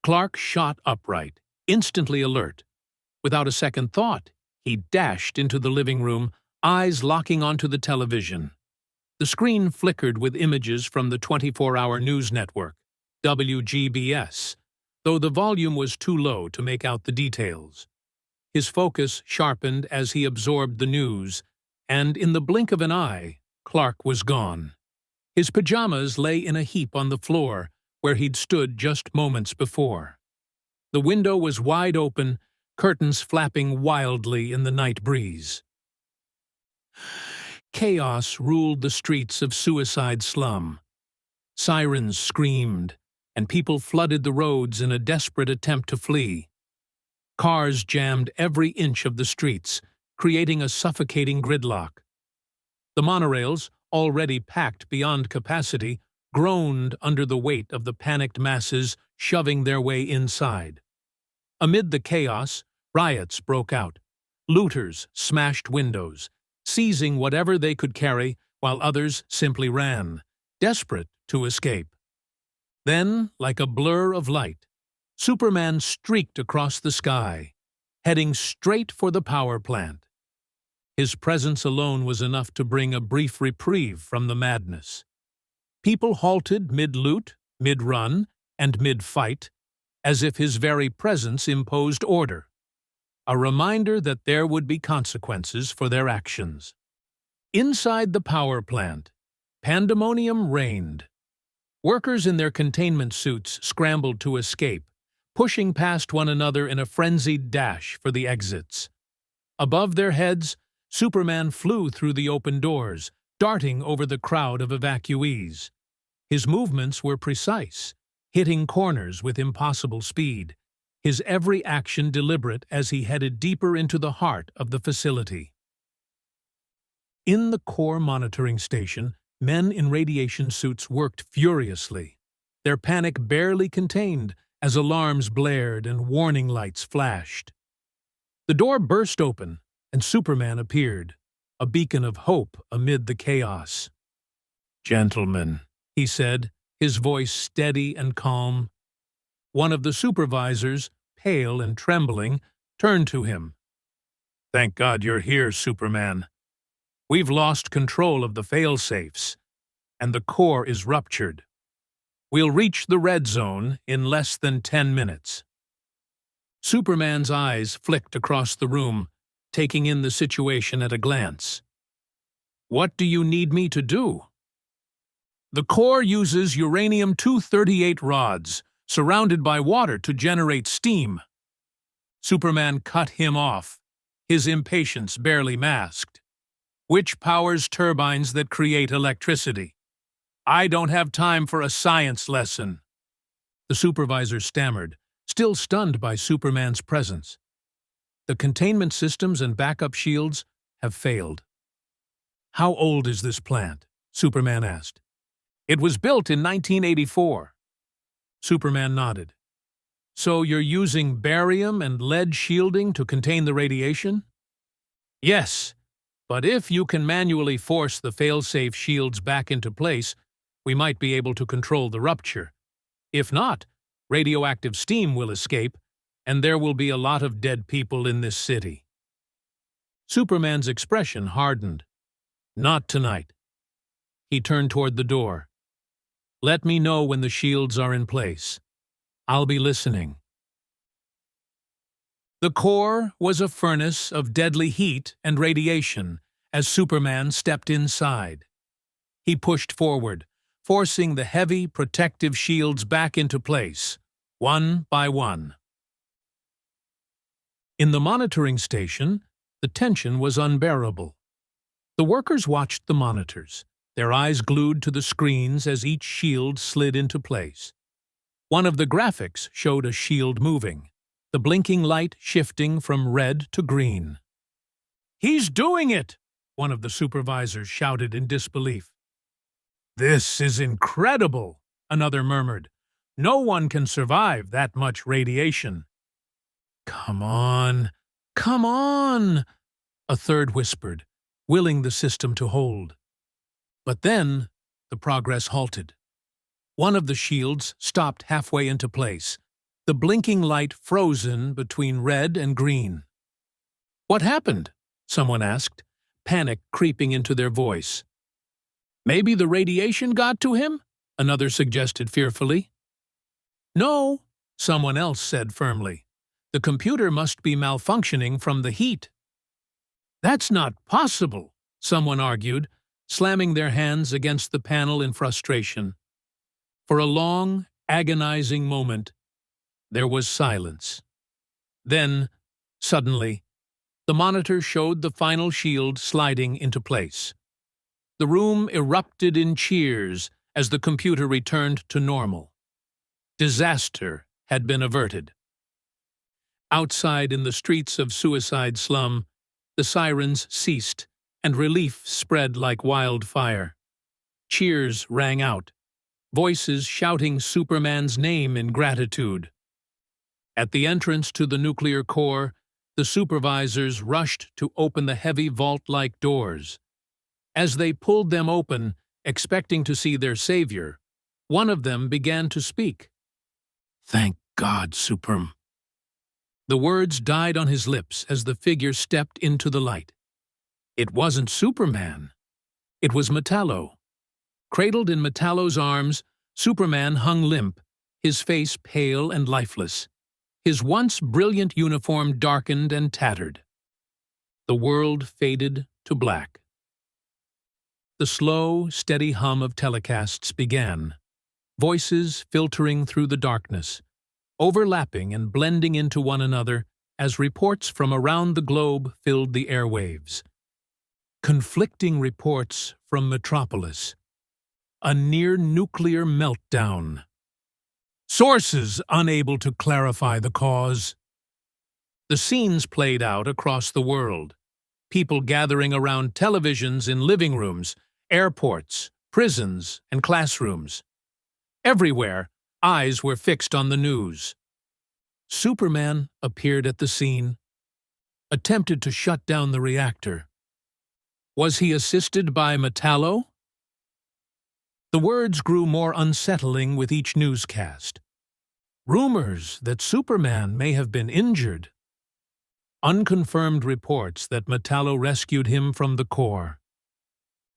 Clark shot upright, instantly alert. Without a second thought, he dashed into the living room, eyes locking onto the television. The screen flickered with images from the 24-hour news network, WGBS, though the volume was too low to make out the details. His focus sharpened as he absorbed the news, and in the blink of an eye, Clark was gone. His pajamas lay in a heap on the floor, where he'd stood just moments before. The window was wide open, curtains flapping wildly in the night breeze. Chaos ruled the streets of Suicide Slum. Sirens screamed, and people flooded the roads in a desperate attempt to flee. Cars jammed every inch of the streets, creating a suffocating gridlock. The monorails, already packed beyond capacity, groaned under the weight of the panicked masses shoving their way inside. Amid the chaos, riots broke out. Looters smashed windows, seizing whatever they could carry, while others simply ran, desperate to escape. Then, like a blur of light, Superman streaked across the sky, heading straight for the power plant. His presence alone was enough to bring a brief reprieve from the madness. People halted mid-loot, mid-run, and mid-fight, as if his very presence imposed order, a reminder that there would be consequences for their actions. Inside the power plant, pandemonium reigned. Workers in their containment suits scrambled to escape, pushing past one another in a frenzied dash for the exits. Above their heads, Superman flew through the open doors, darting over the crowd of evacuees. His movements were precise, hitting corners with impossible speed, his every action deliberate as he headed deeper into the heart of the facility. In the core monitoring station, men in radiation suits worked furiously, their panic barely contained as alarms blared and warning lights flashed. The door burst open, and Superman appeared, a beacon of hope amid the chaos. "Gentlemen," he said, his voice steady and calm. One of the supervisors, pale and trembling, turned to him. "Thank God you're here, Superman. We've lost control of the fail-safes, and the core is ruptured. We'll reach the red zone in less than 10 minutes. Superman's eyes flicked across the room, taking in the situation at a glance. "What do you need me to do?" "The core uses uranium-238 rods, surrounded by water to generate steam." Superman cut him off, his impatience barely masked. "Which powers turbines that create electricity? I don't have time for a science lesson." The supervisor stammered, still stunned by Superman's presence. "The containment systems and backup shields have failed." "How old is this plant?" Superman asked. "It was built in 1984. Superman nodded. "So you're using barium and lead shielding to contain the radiation?" "Yes, but if you can manually force the fail-safe shields back into place, we might be able to control the rupture. If not, Radioactive steam will escape, and there will be a lot of dead people in this city." Superman's expression hardened. "Not tonight." He turned toward the door. "Let me know when the shields are in place. I'll be listening." The core was a furnace of deadly heat and radiation as Superman stepped inside. He pushed forward, forcing the heavy, protective shields back into place, one by one. In the monitoring station, the tension was unbearable. The workers watched the monitors, their eyes glued to the screens as each shield slid into place. One of the graphics showed a shield moving, the blinking light shifting from red to green. "He's doing it!" one of the supervisors shouted in disbelief. "This is incredible," another murmured. "No one can survive that much radiation." "Come on, come on," a third whispered, willing the system to hold. But then the progress halted. One of the shields stopped halfway into place, the blinking light frozen between red and green. "What happened?" someone asked, panic creeping into their voice. "Maybe the radiation got to him?" another suggested fearfully. "No," someone else said firmly. "The computer must be malfunctioning from the heat." "That's not possible," someone argued, slamming their hands against the panel in frustration. For a long, agonizing moment, there was silence. Then, suddenly, the monitor showed the final shield sliding into place. The room erupted in cheers as the computer returned to normal. Disaster had been averted. Outside in the streets of Suicide Slum, the sirens ceased and relief spread like wildfire. Cheers rang out, voices shouting Superman's name in gratitude. At the entrance to the nuclear core, the supervisors rushed to open the heavy vault-like doors. As they pulled them open, expecting to see their savior, one of them began to speak. "Thank God, Superm." The words died on his lips as the figure stepped into the light. It wasn't Superman. It was Metallo. Cradled in Metallo's arms, Superman hung limp, his face pale and lifeless, his once brilliant uniform darkened and tattered. The world faded to black. The slow, steady hum of telecasts began, voices filtering through the darkness, overlapping and blending into one another as reports from around the globe filled the airwaves. Conflicting reports from Metropolis. A near-nuclear meltdown. Sources unable to clarify the cause. The scenes played out across the world. People gathering around televisions in living rooms, airports, prisons, and classrooms. Everywhere, eyes were fixed on the news. Superman appeared at the scene, attempted to shut down the reactor. Was he assisted by Metallo? The words grew more unsettling with each newscast. Rumors that Superman may have been injured. Unconfirmed reports that Metallo rescued him from the core.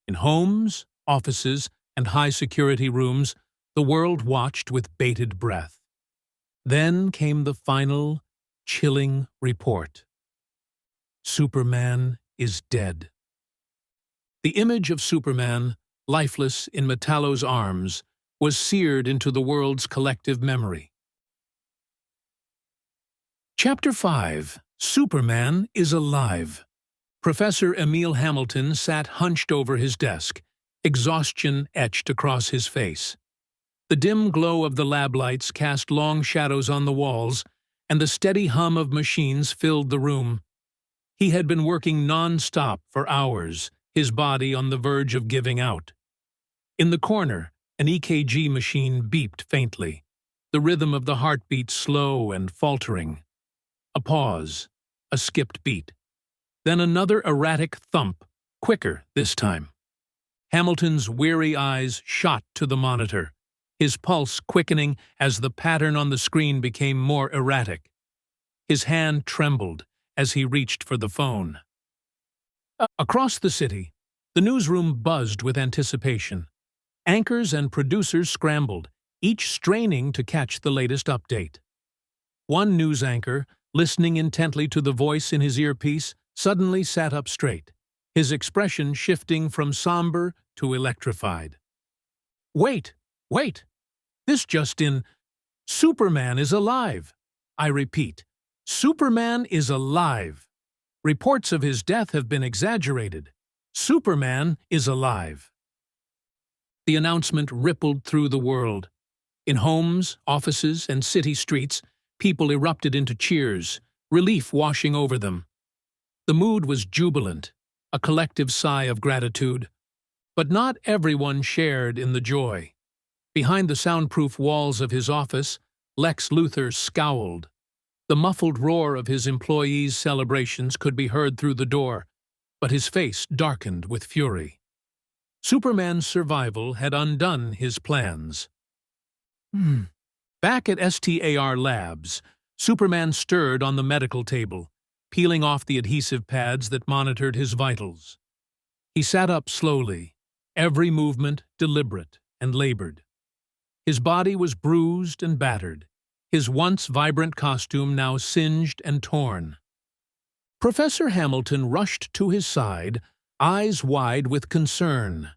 In homes, offices, and high-security rooms, the world watched with bated breath. Then came the final, chilling report. Superman is dead. The image of Superman, lifeless in Metallo's arms, was seared into the world's collective memory. Chapter 5. Superman is alive. Professor Emil Hamilton sat hunched over his desk, exhaustion etched across his face. The dim glow of the lab lights cast long shadows on the walls, and the steady hum of machines filled the room. He had been working non-stop for hours, his body on the verge of giving out. In the corner, an EKG machine beeped faintly, the rhythm of the heartbeat slow and faltering. A pause, a skipped beat. Then another erratic thump, quicker this time. Hamilton's weary eyes shot to the monitor, his pulse quickening as the pattern on the screen became more erratic. His hand trembled as he reached for the phone. Across the city, the newsroom buzzed with anticipation. Anchors and producers scrambled, each straining to catch the latest update. One news anchor, listening intently to the voice in his earpiece, suddenly sat up straight, his expression shifting from somber to electrified. "Wait, wait! This just in. Superman is alive! I repeat, Superman is alive! Reports of his death have been exaggerated. Superman is alive!" The announcement rippled through the world. In homes, offices, and city streets, people erupted into cheers, relief washing over them. The mood was jubilant, a collective sigh of gratitude. But not everyone shared in the joy. Behind the soundproof walls of his office, Lex Luthor scowled. The muffled roar of his employees' celebrations could be heard through the door, but his face darkened with fury. Superman's survival had undone his plans. Back at STAR Labs, Superman stirred on the medical table, peeling off the adhesive pads that monitored his vitals. He sat up slowly, every movement deliberate and labored. His body was bruised and battered, his once vibrant costume now singed and torn. Professor Hamilton rushed to his side, eyes wide with concern.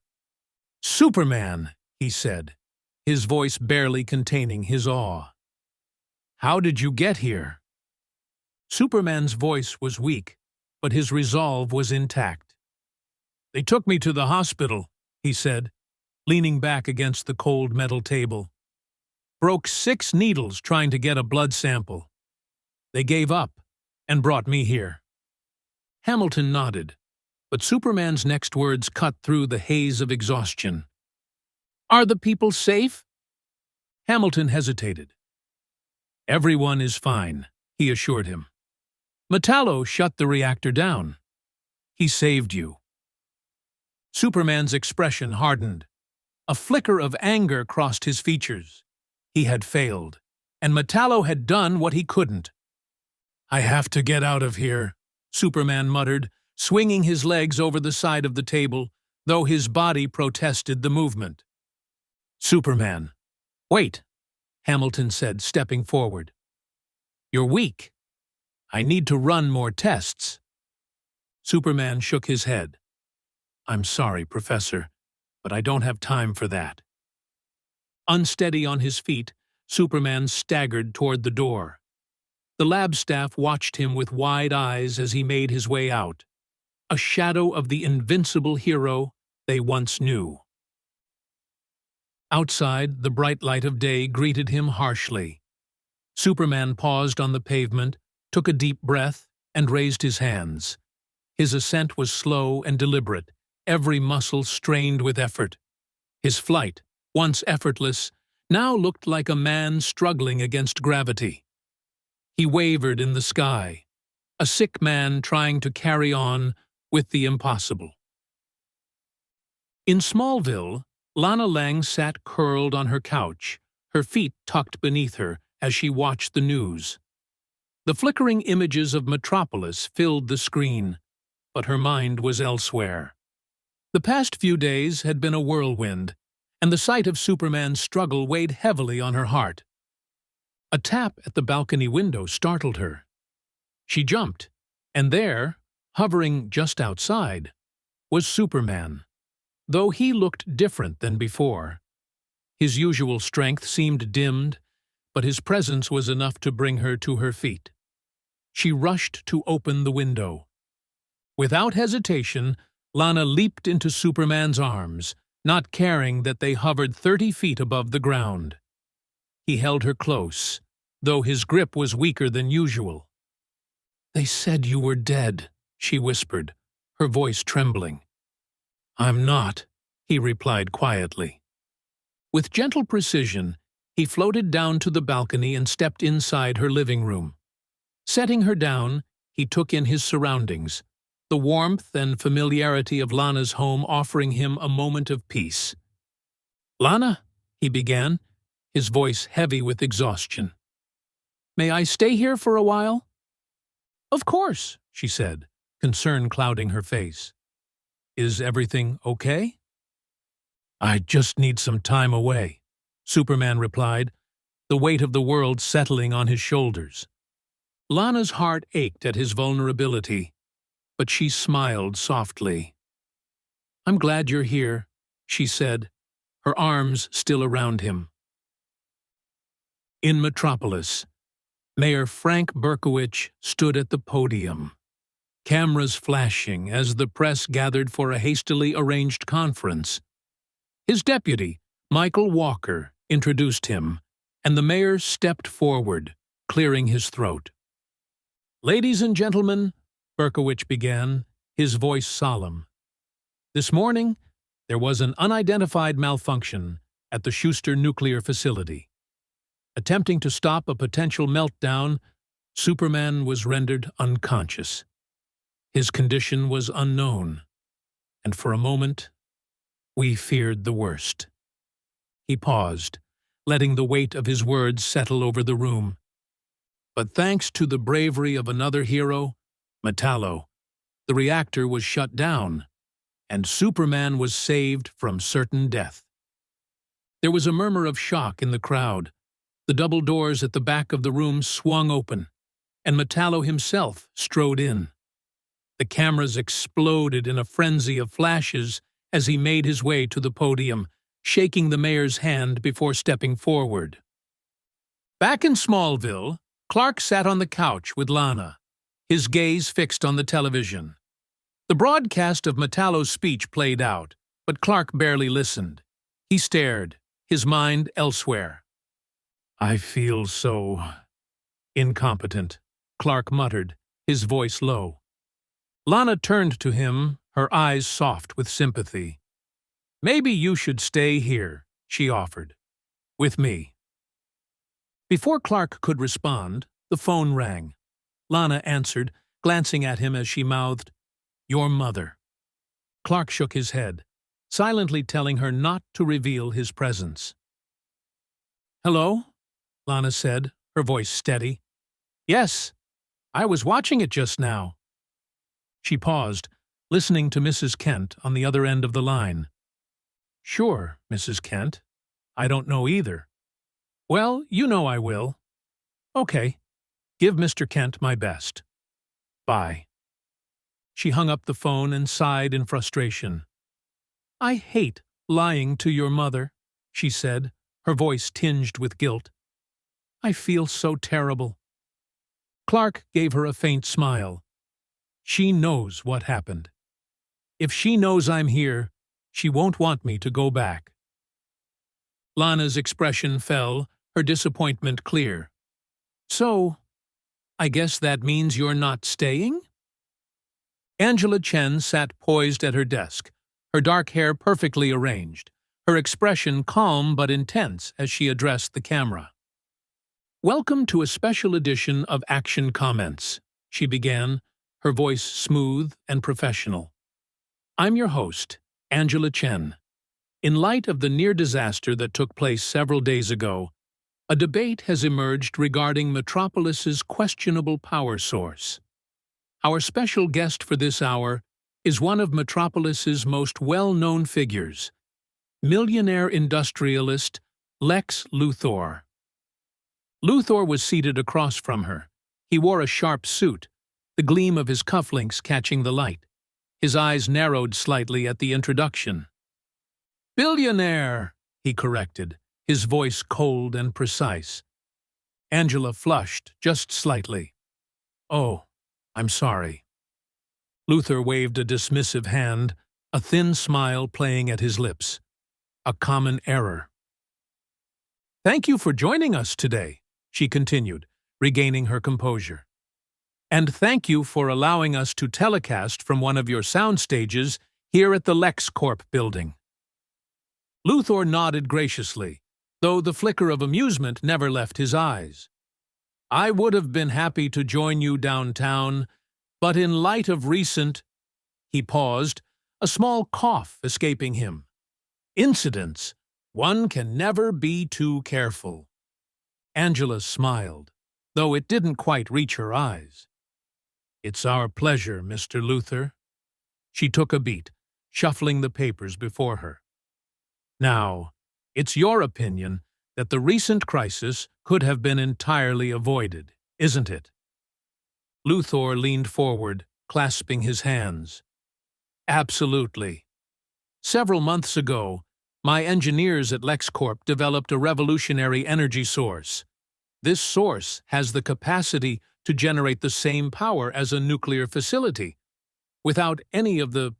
"Superman," he said, his voice barely containing his awe. "How did you get here?" Superman's voice was weak, but his resolve was intact. "They took me to the hospital," he said, leaning back against the cold metal table. "Broke 6 needles trying to get a blood sample. They gave up and brought me here." Hamilton nodded, but Superman's next words cut through the haze of exhaustion. "Are the people safe?" Hamilton hesitated. "Everyone is fine," he assured him. "Metallo shut the reactor down. He saved you." Superman's expression hardened. A flicker of anger crossed his features. He had failed, and Metallo had done what he couldn't. "I have to get out of here," Superman muttered, swinging his legs over the side of the table, though his body protested the movement. "Superman, wait," Hamilton said, stepping forward. "You're weak. I need to run more tests." Superman shook his head. "I'm sorry, Professor, but I don't have time for that." Unsteady on his feet, Superman staggered toward the door. The lab staff watched him with wide eyes as he made his way out, a shadow of the invincible hero they once knew. Outside, the bright light of day greeted him harshly. Superman paused on the pavement, took a deep breath, and raised his hands. His ascent was slow and deliberate, every muscle strained with effort. His flight, once effortless, now looked like a man struggling against gravity. He wavered in the sky, a sick man trying to carry on with the impossible. In Smallville, Lana Lang sat curled on her couch, her feet tucked beneath her as she watched the news. The flickering images of Metropolis filled the screen, but her mind was elsewhere. The past few days had been a whirlwind, and the sight of Superman's struggle weighed heavily on her heart. A tap at the balcony window startled her. She jumped, and there, hovering just outside, was Superman. Though he looked different than before. His usual strength seemed dimmed, but his presence was enough to bring her to her feet. She rushed to open the window. Without hesitation, Lana leaped into Superman's arms, not caring that they hovered 30 feet above the ground. He held her close, though his grip was weaker than usual. "They said you were dead," she whispered, her voice trembling. "I'm not," he replied quietly. With gentle precision, he floated down to the balcony and stepped inside her living room. Setting her down, he took in his surroundings, the warmth and familiarity of Lana's home offering him a moment of peace. "Lana," he began, his voice heavy with exhaustion. "May I stay here for a while?" "Of course," she said, concern clouding her face. "Is everything okay?" "I just need some time away," Superman replied, the weight of the world settling on his shoulders. Lana's heart ached at his vulnerability, but she smiled softly. "I'm glad you're here," she said, her arms still around him. In Metropolis, Mayor Frank Berkowitz stood at the podium, cameras flashing as the press gathered for a hastily arranged conference. His deputy, Michael Walker, introduced him, and the mayor stepped forward, clearing his throat. "Ladies and gentlemen," Berkowitz began, his voice solemn. "This morning, there was an unidentified malfunction at the Schuster nuclear facility. Attempting to stop a potential meltdown, Superman was rendered unconscious. His condition was unknown, and for a moment, we feared the worst." He paused, letting the weight of his words settle over the room. "But thanks to the bravery of another hero, Metallo, the reactor was shut down, and Superman was saved from certain death." There was a murmur of shock in the crowd. The double doors at the back of the room swung open, and Metallo himself strode in. The cameras exploded in a frenzy of flashes as he made his way to the podium, shaking the mayor's hand before stepping forward. Back in Smallville, Clark sat on the couch with Lana, his gaze fixed on the television. The broadcast of Metallo's speech played out, but Clark barely listened. He stared, his mind elsewhere. "I feel so incompetent," Clark muttered, his voice low. Lana turned to him, her eyes soft with sympathy. "Maybe you should stay here," she offered. "With me." Before Clark could respond, the phone rang. Lana answered, glancing at him as she mouthed, "Your mother." Clark shook his head, silently telling her not to reveal his presence. "Hello?" Lana said, her voice steady. "Yes, I was watching it just now." She paused, listening to Mrs. Kent on the other end of the line. "Sure, Mrs. Kent. I don't know either." "Well, you know I will." "Okay. Give Mr. Kent my best. Bye." She hung up the phone and sighed in frustration. "I hate lying to your mother," she said, her voice tinged with guilt. "I feel so terrible." Clark gave her a faint smile. "She knows what happened. If she knows I'm here, she won't want me to go back." Lana's expression fell, her disappointment clear. "So, I guess that means you're not staying?" Angela Chen sat poised at her desk, her dark hair perfectly arranged, her expression calm but intense as she addressed the camera. "Welcome to a special edition of Action Comments," she began, her voice smooth and professional. "I'm your host, Angela Chen. In light of the near disaster that took place several days ago, a debate has emerged regarding Metropolis's questionable power source. Our special guest for this hour is one of Metropolis's most well-known figures, millionaire industrialist Lex Luthor. Luthor was seated across from her. He wore a sharp suit, the gleam of his cufflinks catching the light. His eyes narrowed slightly at the introduction. "Billionaire," he corrected, his voice cold and precise. Angela flushed just slightly. "Oh, I'm sorry." Luthor waved a dismissive hand, a thin smile playing at his lips. "A common error." "Thank you for joining us today," she continued, regaining her composure. "And thank you for allowing us to telecast from one of your sound stages here at the LexCorp building." Luthor nodded graciously, though the flicker of amusement never left his eyes. "I would have been happy to join you downtown, but in light of recent—" He paused, a small cough escaping him. "Incidents, One can never be too careful. Angela smiled, though it didn't quite reach her eyes. It's our pleasure, Mr. Luther. She took a beat, shuffling the papers before her. Now, it's your opinion that the recent crisis could have been entirely avoided, isn't it? Luthor leaned forward, clasping his hands. Absolutely. Several months ago, my engineers at LexCorp developed a revolutionary energy source. This source has the capacity to generate the same power as a nuclear facility, without any of the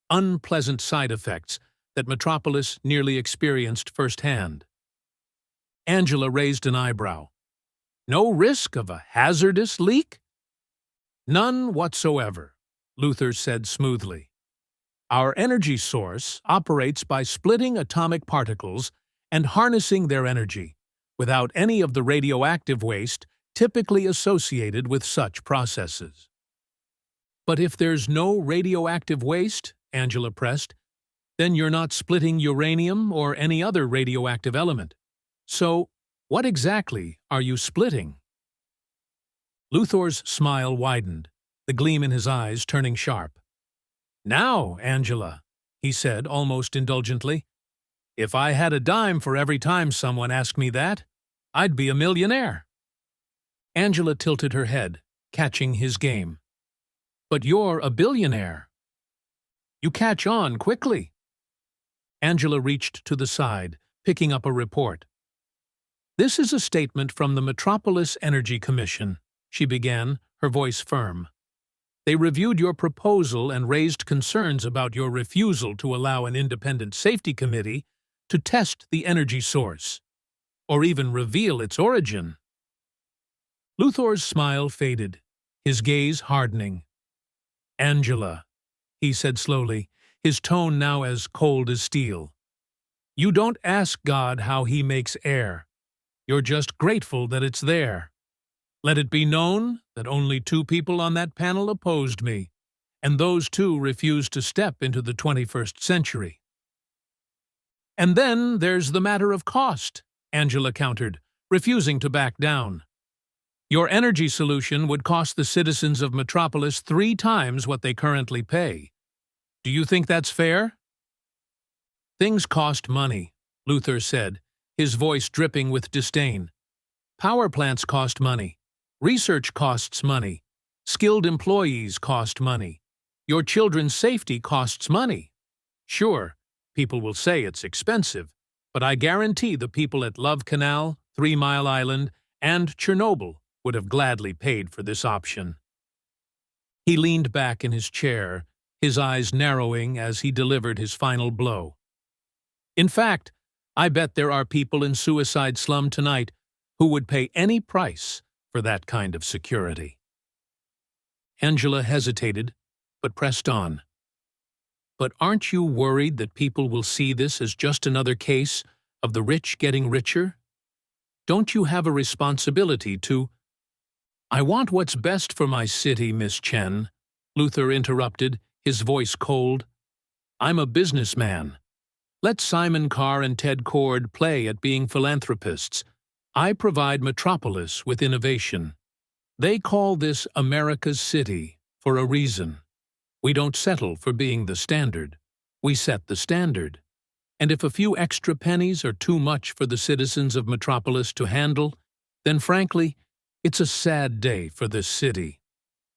unpleasant side effects that Metropolis nearly experienced firsthand. Angela raised an eyebrow. No risk of a hazardous leak? None whatsoever, Luther said smoothly. Our energy source operates by splitting atomic particles and harnessing their energy, without any of the radioactive waste typically associated with such processes. But if there's no radioactive waste, Angela pressed, then you're not splitting uranium or any other radioactive element. So, what exactly are you splitting? Luthor's smile widened, the gleam in his eyes turning sharp. Now, Angela, he said almost indulgently, if I had a dime for every time someone asked me that, I'd be a millionaire. Angela tilted her head, catching his game. But you're a billionaire. You catch on quickly. Angela reached to the side, picking up a report. This is a statement from the Metropolis Energy Commission, she began, her voice firm. They reviewed your proposal and raised concerns about your refusal to allow an independent safety committee to test the energy source, or even reveal its origin. Luthor's smile faded, his gaze hardening. Angela, he said slowly, his tone now as cold as steel. You don't ask God how he makes air. You're just grateful that it's there. Let it be known that only 2 people on that panel opposed me, and those 2 refused to step into the 21st century. And then there's the matter of cost, Angela countered, refusing to back down. Your energy solution would cost the citizens of Metropolis 3 times what they currently pay. Do you think that's fair? Things cost money, Luther said, his voice dripping with disdain. Power plants cost money. Research costs money. Skilled employees cost money. Your children's safety costs money. Sure, people will say it's expensive, but I guarantee the people at Love Canal, 3 Mile Island, and Chernobyl would have gladly paid for this option. He leaned back in his chair, his eyes narrowing as he delivered his final blow. In fact, I bet there are people in Suicide Slum tonight who would pay any price for that kind of security. Angela hesitated, but pressed on. But aren't you worried that people will see this as just another case of the rich getting richer? Don't you have a responsibility to— I want what's best for my city, Miss Chen, Luther interrupted, his voice cold. I'm a businessman. Let Simon Carr and Ted Cord play at being philanthropists. I provide Metropolis with innovation. They call this America's city for a reason. We don't settle for being the standard. We set the standard. And if a few extra pennies are too much for the citizens of Metropolis to handle, then frankly, it's a sad day for this city.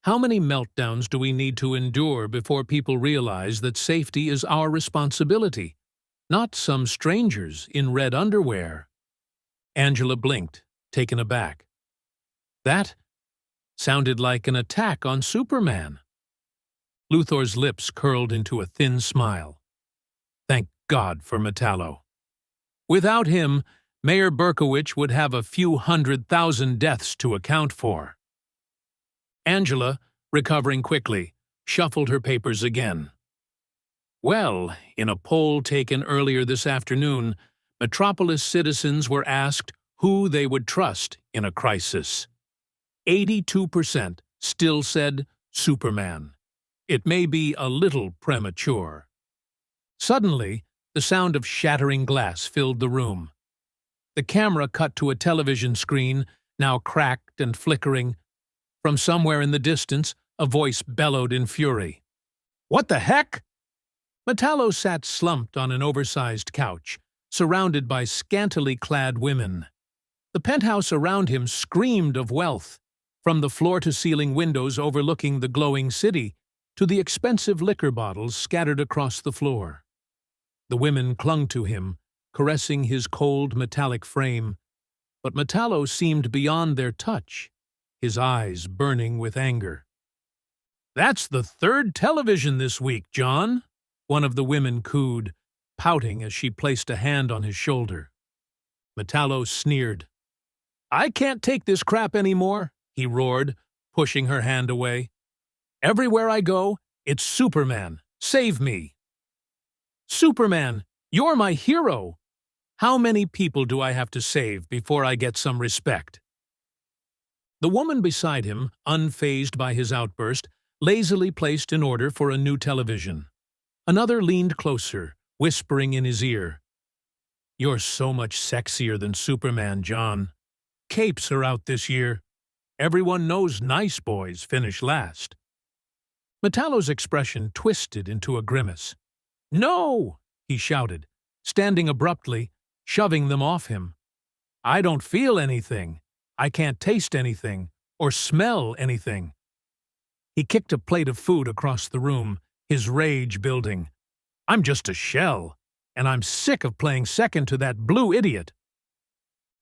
How many meltdowns do we need to endure before people realize that safety is our responsibility, not some strangers in red underwear? Angela blinked, taken aback. That sounded like an attack on Superman. Luthor's lips curled into a thin smile. Thank God for Metallo. Without him, Mayor Berkowitz would have a few 100,000 deaths to account for. Angela, recovering quickly, shuffled her papers again. Well, in a poll taken earlier this afternoon, Metropolis citizens were asked who they would trust in a crisis. 82% still said Superman. It may be a little premature. Suddenly, The sound of shattering glass filled the room. The camera cut to a television screen, now cracked and flickering. From somewhere in the distance, a voice bellowed in fury. "What the heck?" Metallo sat slumped on an oversized couch, surrounded by scantily clad women. The penthouse around him screamed of wealth, from the floor-to-ceiling windows overlooking the glowing city to the expensive liquor bottles scattered across the floor. The women clung to him, caressing his cold metallic frame, but Metallo seemed beyond their touch, his eyes burning with anger. "That's the third television this week, John," one of the women cooed, pouting as she placed a hand on his shoulder. Metallo sneered. "I can't take this crap anymore," he roared, pushing her hand away. "Everywhere I go, it's Superman. Save me." "Superman, you're my hero. How many people do I have to save before I get some respect?" The woman beside him, unfazed by his outburst, lazily placed in order for a new television. Another leaned closer, whispering in his ear, "You're so much sexier than Superman, John. Capes are out this year. Everyone knows nice boys finish last." Metallo's expression twisted into a grimace. "No!" he shouted, standing abruptly, shoving them off him. "I don't feel anything. I can't taste anything, or smell anything." He kicked a plate of food across the room, his rage building. "I'm just a shell, and I'm sick of playing second to that blue idiot."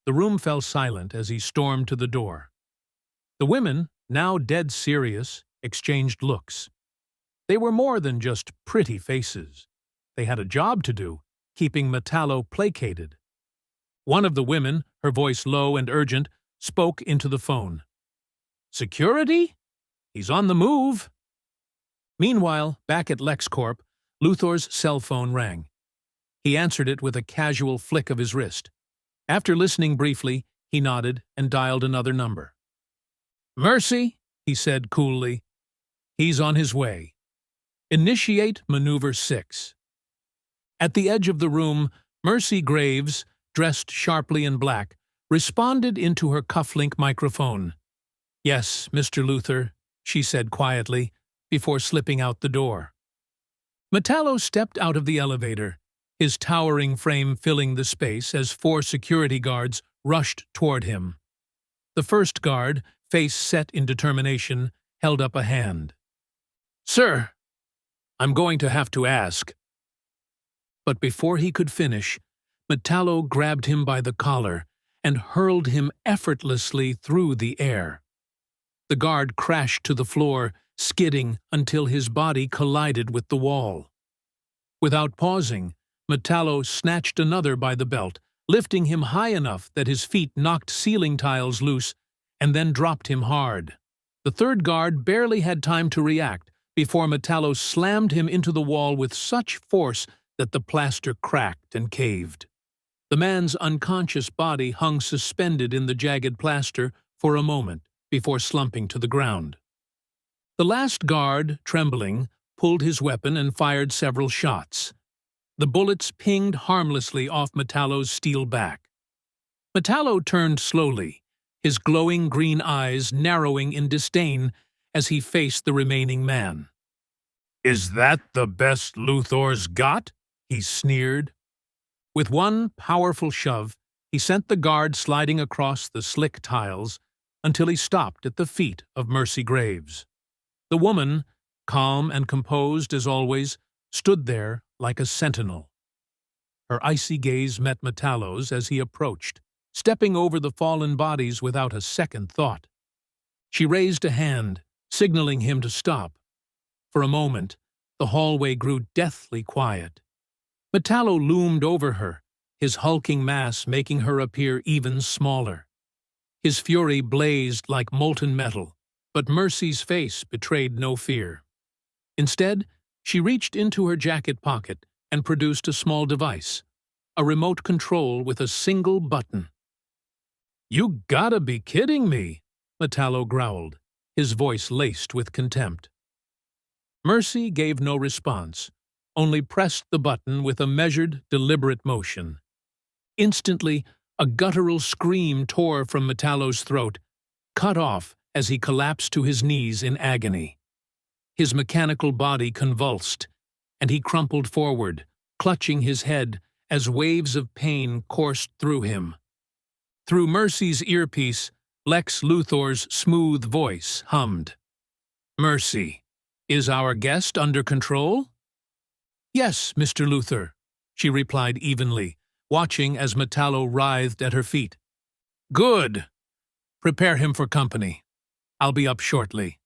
The room fell silent as he stormed to the door. The women, now dead serious, exchanged looks. They were more than just pretty faces. They had a job to do, keeping Metallo placated. One of the women, her voice low and urgent, spoke into the phone. "Security? He's on the move." Meanwhile, back at LexCorp, Luthor's cell phone rang. He answered it with a casual flick of his wrist. After listening briefly, he nodded and dialed another number. "Mercy," he said coolly. "He's on his way. Initiate Maneuver 6. At the edge of the room, Mercy Graves, dressed sharply in black, responded into her cufflink microphone. "Yes, Mr. Luthor," she said quietly, before slipping out the door. Metallo stepped out of the elevator, his towering frame filling the space as 4 security guards rushed toward him. The first guard, face set in determination, held up a hand. "Sir, I'm going to have to ask." But before he could finish, Metallo grabbed him by the collar and hurled him effortlessly through the air. The guard crashed to the floor, skidding until his body collided with the wall. Without pausing, Metallo snatched another by the belt, lifting him high enough that his feet knocked ceiling tiles loose, and then dropped him hard. The third guard barely had time to react before Metallo slammed him into the wall with such force that the plaster cracked and caved. The man's unconscious body hung suspended in the jagged plaster for a moment before slumping to the ground. The last guard, trembling, pulled his weapon and fired several shots. The bullets pinged harmlessly off Metallo's steel back. Metallo turned slowly, his glowing green eyes narrowing in disdain as he faced the remaining man. "Is that the best Luthor's got?" he sneered. With one powerful shove, he sent the guard sliding across the slick tiles until he stopped at the feet of Mercy Graves. The woman, calm and composed as always, stood there like a sentinel. Her icy gaze met Metallo's as he approached, stepping over the fallen bodies without a second thought. She raised a hand, signaling him to stop. For a moment, the hallway grew deathly quiet. Metallo loomed over her, his hulking mass making her appear even smaller. His fury blazed like molten metal, but Mercy's face betrayed no fear. Instead, she reached into her jacket pocket and produced a small device, a remote control with a single button. "You gotta be kidding me," Metallo growled, his voice laced with contempt. Mercy gave no response, only pressed the button with a measured, deliberate motion. Instantly, a guttural scream tore from Metallo's throat, cut off as he collapsed to his knees in agony. His mechanical body convulsed, and he crumpled forward, clutching his head as waves of pain coursed through him. Through Mercy's earpiece, Lex Luthor's smooth voice hummed. "Mercy, is our guest under control?" "Yes, Mr. Luthor," she replied evenly, watching as Metallo writhed at her feet. "Good. Prepare him for company. I'll be up shortly."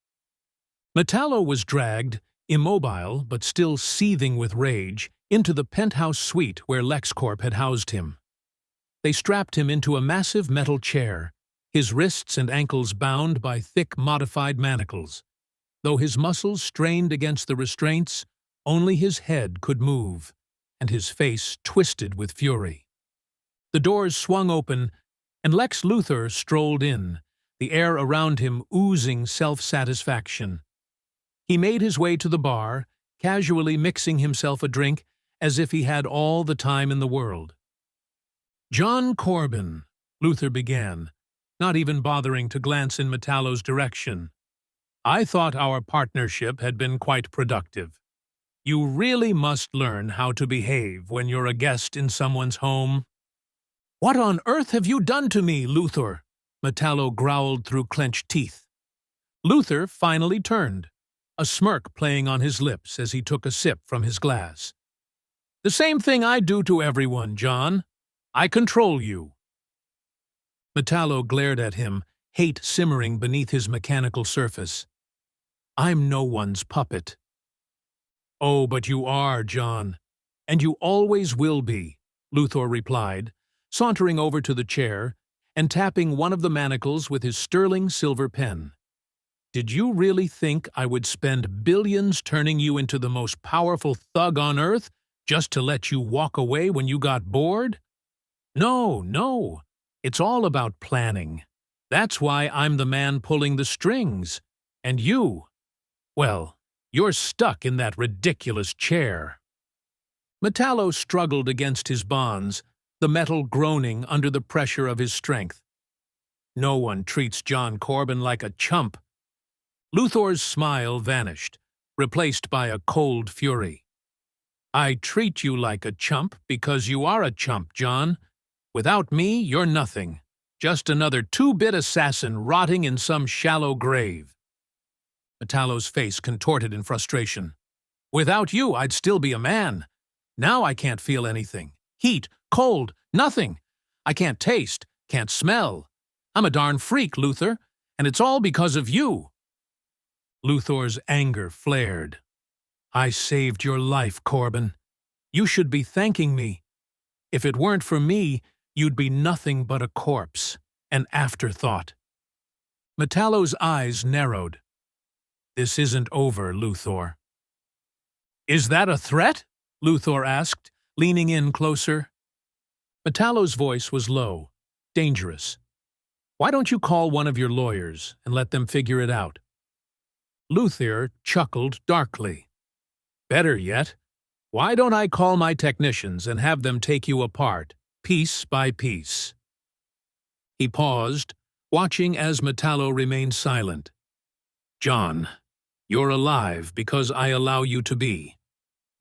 Metallo was dragged, immobile but still seething with rage, into the penthouse suite where LexCorp had housed him. They strapped him into a massive metal chair, his wrists and ankles bound by thick modified manacles. Though his muscles strained against the restraints, only his head could move, and his face twisted with fury. The doors swung open, and Lex Luthor strolled in, the air around him oozing self-satisfaction. He made his way to the bar, casually mixing himself a drink as if he had all the time in the world. "John Corbin," Luthor began, not even bothering to glance in Metallo's direction. "I thought our partnership had been quite productive. You really must learn how to behave when you're a guest in someone's home." "What on earth have you done to me, Luthor?" Metallo growled through clenched teeth. Luthor finally turned, a smirk playing on his lips as he took a sip from his glass. "The same thing I do to everyone, John. I control you." Metallo glared at him, hate simmering beneath his mechanical surface. "I'm no one's puppet." "Oh, but you are, John. And you always will be," Luthor replied, sauntering over to the chair and tapping one of the manacles with his sterling silver pen. "Did you really think I would spend billions turning you into the most powerful thug on Earth just to let you walk away when you got bored? No, no. It's all about planning. That's why I'm the man pulling the strings. And you, well, you're stuck in that ridiculous chair." Metallo struggled against his bonds, the metal groaning under the pressure of his strength. "No one treats John Corbin like a chump." Luthor's smile vanished, replaced by a cold fury. "I treat you like a chump because you are a chump, John. Without me, you're nothing. Just another two-bit assassin rotting in some shallow grave." Metallo's face contorted in frustration. "Without you, I'd still be a man. Now I can't feel anything. Heat, cold, nothing. I can't taste, can't smell. I'm a darn freak, Luthor, and it's all because of you." Luthor's anger flared. "I saved your life, Corbin. You should be thanking me. If it weren't for me, you'd be nothing but a corpse, an afterthought." Metallo's eyes narrowed. "This isn't over, Luthor." "Is that a threat?" Luthor asked, leaning in closer. Metallo's voice was low, dangerous. "Why don't you call one of your lawyers and let them figure it out?" Luthor chuckled darkly. "Better yet, why don't I call my technicians and have them take you apart, piece by piece?" He paused, watching as Metallo remained silent. "John, you're alive because I allow you to be.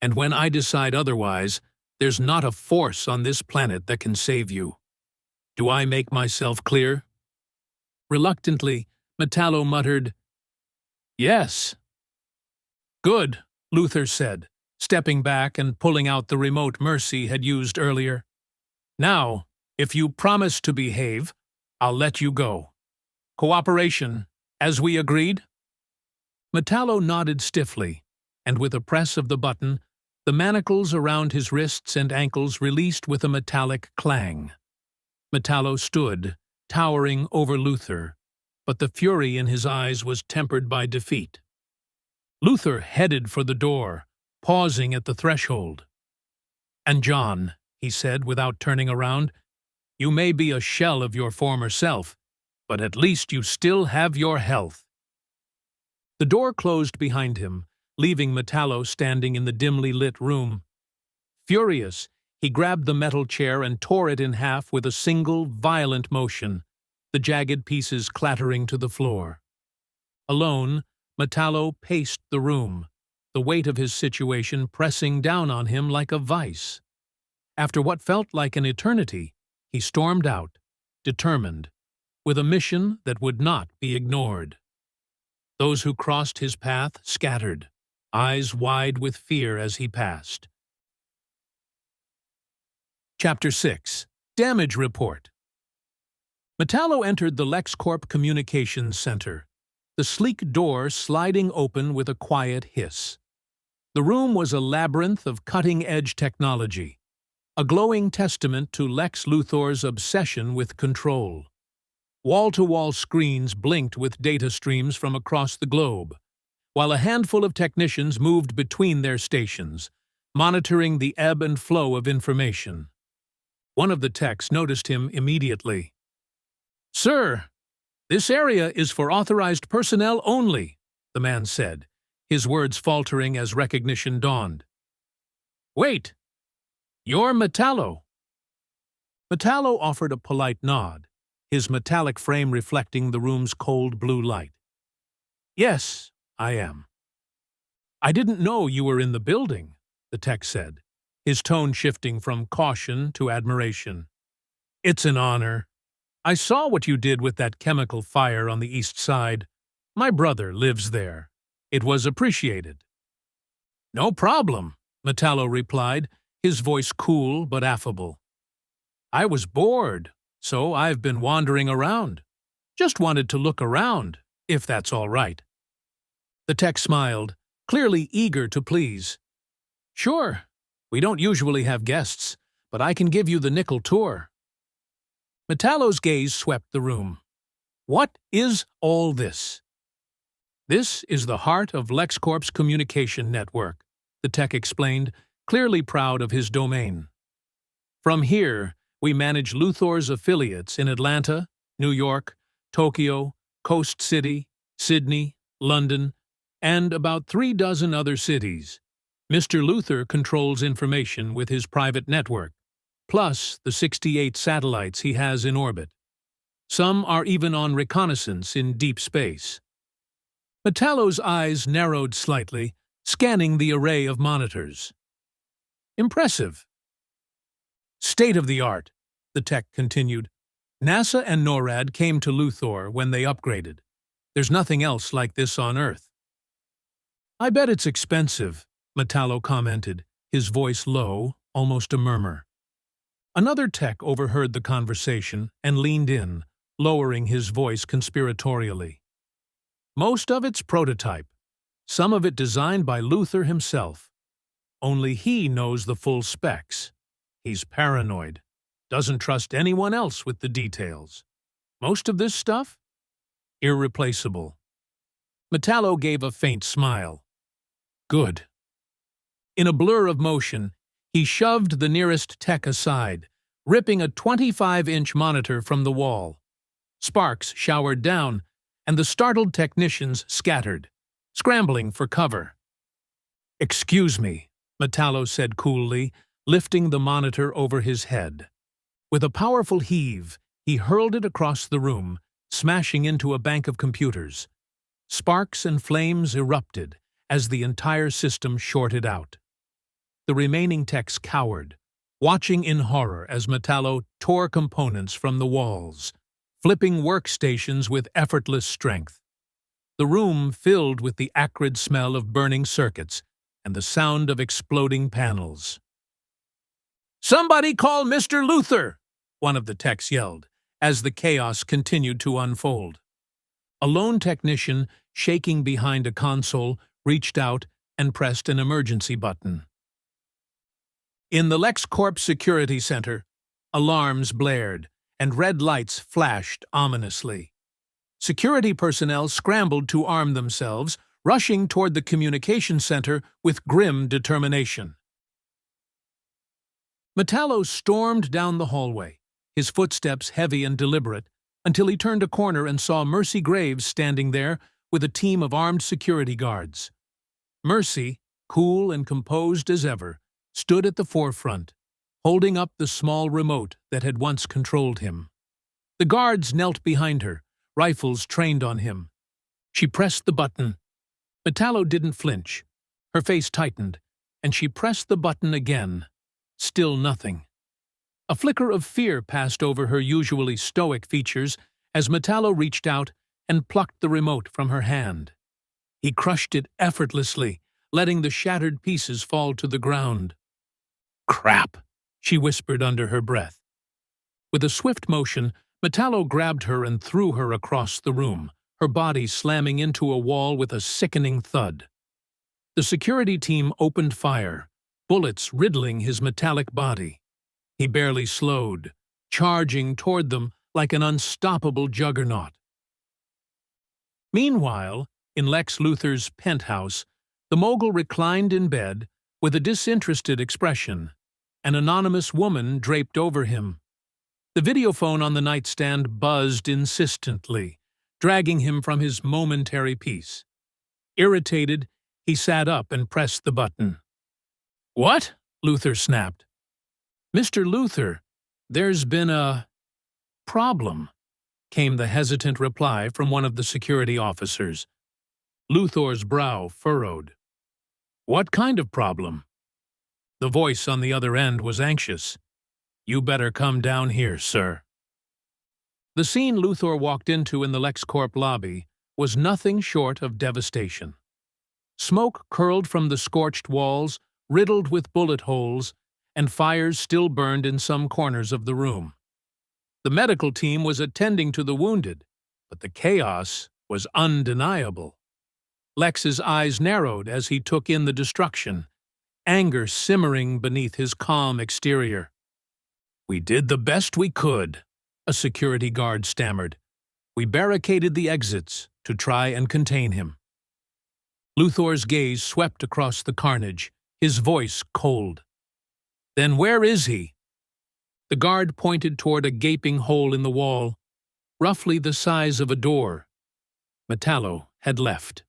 And when I decide otherwise, there's not a force on this planet that can save you. Do I make myself clear?" Reluctantly, Metallo muttered, "Yes." "Good," Luthor said, stepping back and pulling out the remote Mercy had used earlier. "Now, if you promise to behave, I'll let you go. Cooperation, as we agreed?" Metallo nodded stiffly, and with a press of the button, the manacles around his wrists and ankles released with a metallic clang. Metallo stood, towering over Luthor, but the fury in his eyes was tempered by defeat. Luthor headed for the door, pausing at the threshold. "And John," he said without turning around, "you may be a shell of your former self, but at least you still have your health." The door closed behind him, leaving Metallo standing in the dimly lit room. Furious, he grabbed the metal chair and tore it in half with a single, violent motion, the jagged pieces clattering to the floor. Alone, Metallo paced the room, the weight of his situation pressing down on him like a vice. After what felt like an eternity, he stormed out, determined, with a mission that would not be ignored. Those who crossed his path scattered, eyes wide with fear as he passed. Chapter 6. Damage Report. Metallo entered the LexCorp Communications Center, the sleek door sliding open with a quiet hiss. The room was a labyrinth of cutting-edge technology, a glowing testament to Lex Luthor's obsession with control. Wall-to-wall screens blinked with data streams from across the globe, while a handful of technicians moved between their stations, monitoring the ebb and flow of information. One of the techs noticed him immediately. "Sir, this area is for authorized personnel only," the man said, his words faltering as recognition dawned. "Wait! You're Metallo." Metallo offered a polite nod, his metallic frame reflecting the room's cold blue light. "Yes, I am." "I didn't know you were in the building," the tech said, his tone shifting from caution to admiration. "It's an honor. I saw what you did with that chemical fire on the east side. My brother lives there. It was appreciated." "No problem," Metallo replied, his voice cool but affable. "I was bored, so I've been wandering around. Just wanted to look around, if that's all right." The tech smiled, clearly eager to please. "Sure, we don't usually have guests, but I can give you the nickel tour." Metallo's gaze swept the room. "What is all this?" "This is the heart of LexCorp's communication network," the tech explained, clearly proud of his domain. "From here, we manage Luthor's affiliates in Atlanta, New York, Tokyo, Coast City, Sydney, London, and about 36 other cities. Mr. Luthor controls information with his private network, plus the 68 satellites he has in orbit. Some are even on reconnaissance in deep space." Metallo's eyes narrowed slightly, scanning the array of monitors. "Impressive." "State-of-the-art," the tech continued. "NASA and NORAD came to Luthor when they upgraded. There's nothing else like this on Earth." "I bet it's expensive," Metallo commented, his voice low, almost a murmur. Another tech overheard the conversation and leaned in, lowering his voice conspiratorially. "Most of it's prototype, some of it designed by Luthor himself. Only he knows the full specs. He's paranoid, doesn't trust anyone else with the details. Most of this stuff? Irreplaceable." Metallo gave a faint smile. "Good." In a blur of motion, he shoved the nearest tech aside, ripping a 25-inch monitor from the wall. Sparks showered down, and the startled technicians scattered, scrambling for cover. "Excuse me," Metallo said coolly, lifting the monitor over his head. With a powerful heave, he hurled it across the room, smashing into a bank of computers. Sparks and flames erupted as the entire system shorted out. The remaining techs cowered, watching in horror as Metallo tore components from the walls, flipping workstations with effortless strength. The room filled with the acrid smell of burning circuits and the sound of exploding panels. "Somebody call Mr. Luthor!" one of the techs yelled, as the chaos continued to unfold. A lone technician, shaking behind a console, reached out and pressed an emergency button. In the LexCorp Security Center, alarms blared and red lights flashed ominously. Security personnel scrambled to arm themselves, rushing toward the communication center with grim determination. Metallo stormed down the hallway, his footsteps heavy and deliberate, until he turned a corner and saw Mercy Graves standing there with a team of armed security guards. Mercy, cool and composed as ever, stood at the forefront, holding up the small remote that had once controlled him. The guards knelt behind her, rifles trained on him. She pressed the button. Metallo didn't flinch. Her face tightened, and she pressed the button again. Still nothing. A flicker of fear passed over her usually stoic features as Metallo reached out and plucked the remote from her hand. He crushed it effortlessly, letting the shattered pieces fall to the ground. "Crap," she whispered under her breath. With a swift motion, Metallo grabbed her and threw her across the room, her body slamming into a wall with a sickening thud. The security team opened fire, bullets riddling his metallic body. He barely slowed, charging toward them like an unstoppable juggernaut. Meanwhile, in Lex Luthor's penthouse, the mogul reclined in bed with a disinterested expression, an anonymous woman draped over him. The videophone on the nightstand buzzed insistently, dragging him from his momentary peace. Irritated, he sat up and pressed the button. "What?" Luthor snapped. "Mr. Luthor, there's been a problem," came the hesitant reply from one of the security officers. Luthor's brow furrowed. "What kind of problem?" The voice on the other end was anxious. "You better come down here, sir." The scene Luthor walked into in the LexCorp lobby was nothing short of devastation. Smoke curled from the scorched walls, riddled with bullet holes, and fires still burned in some corners of the room. The medical team was attending to the wounded, but the chaos was undeniable. Lex's eyes narrowed as he took in the destruction, anger simmering beneath his calm exterior. "We did the best we could," a security guard stammered. "We barricaded the exits to try and contain him." Luthor's gaze swept across the carnage, his voice cold. "Then where is he?" The guard pointed toward a gaping hole in the wall, roughly the size of a door. Metallo had left.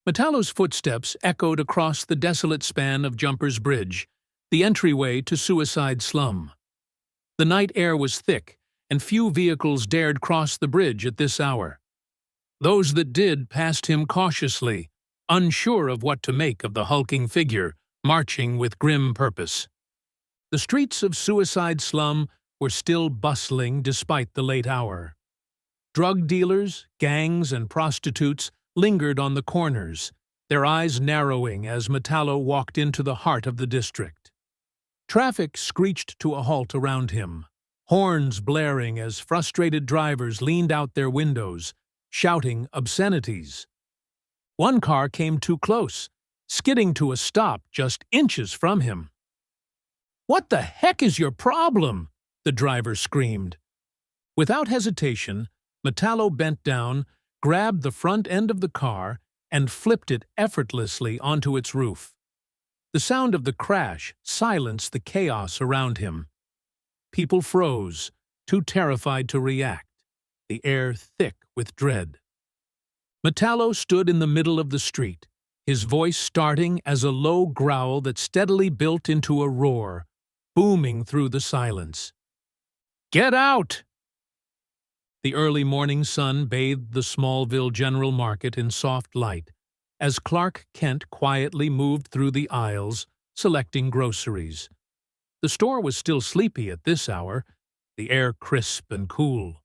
Metallo's footsteps echoed across the desolate span of Jumper's Bridge, the entryway to Suicide Slum. The night air was thick, and few vehicles dared cross the bridge at this hour. Those that did passed him cautiously, unsure of what to make of the hulking figure, marching with grim purpose. The streets of Suicide Slum were still bustling despite the late hour. Drug dealers, gangs, and prostitutes lingered on the corners, their eyes narrowing as Metallo walked into the heart of the district. Traffic screeched to a halt around him, horns blaring as frustrated drivers leaned out their windows, shouting obscenities. One car came too close, skidding to a stop just inches from him. "What the heck is your problem?" the driver screamed. Without hesitation, Metallo bent down, grabbed the front end of the car, and flipped it effortlessly onto its roof. The sound of the crash silenced the chaos around him. People froze, too terrified to react, the air thick with dread. Metallo stood in the middle of the street, his voice starting as a low growl that steadily built into a roar, booming through the silence. "Get out!" The early morning sun bathed the Smallville General Market in soft light, as Clark Kent quietly moved through the aisles, selecting groceries. The store was still sleepy at this hour, the air crisp and cool.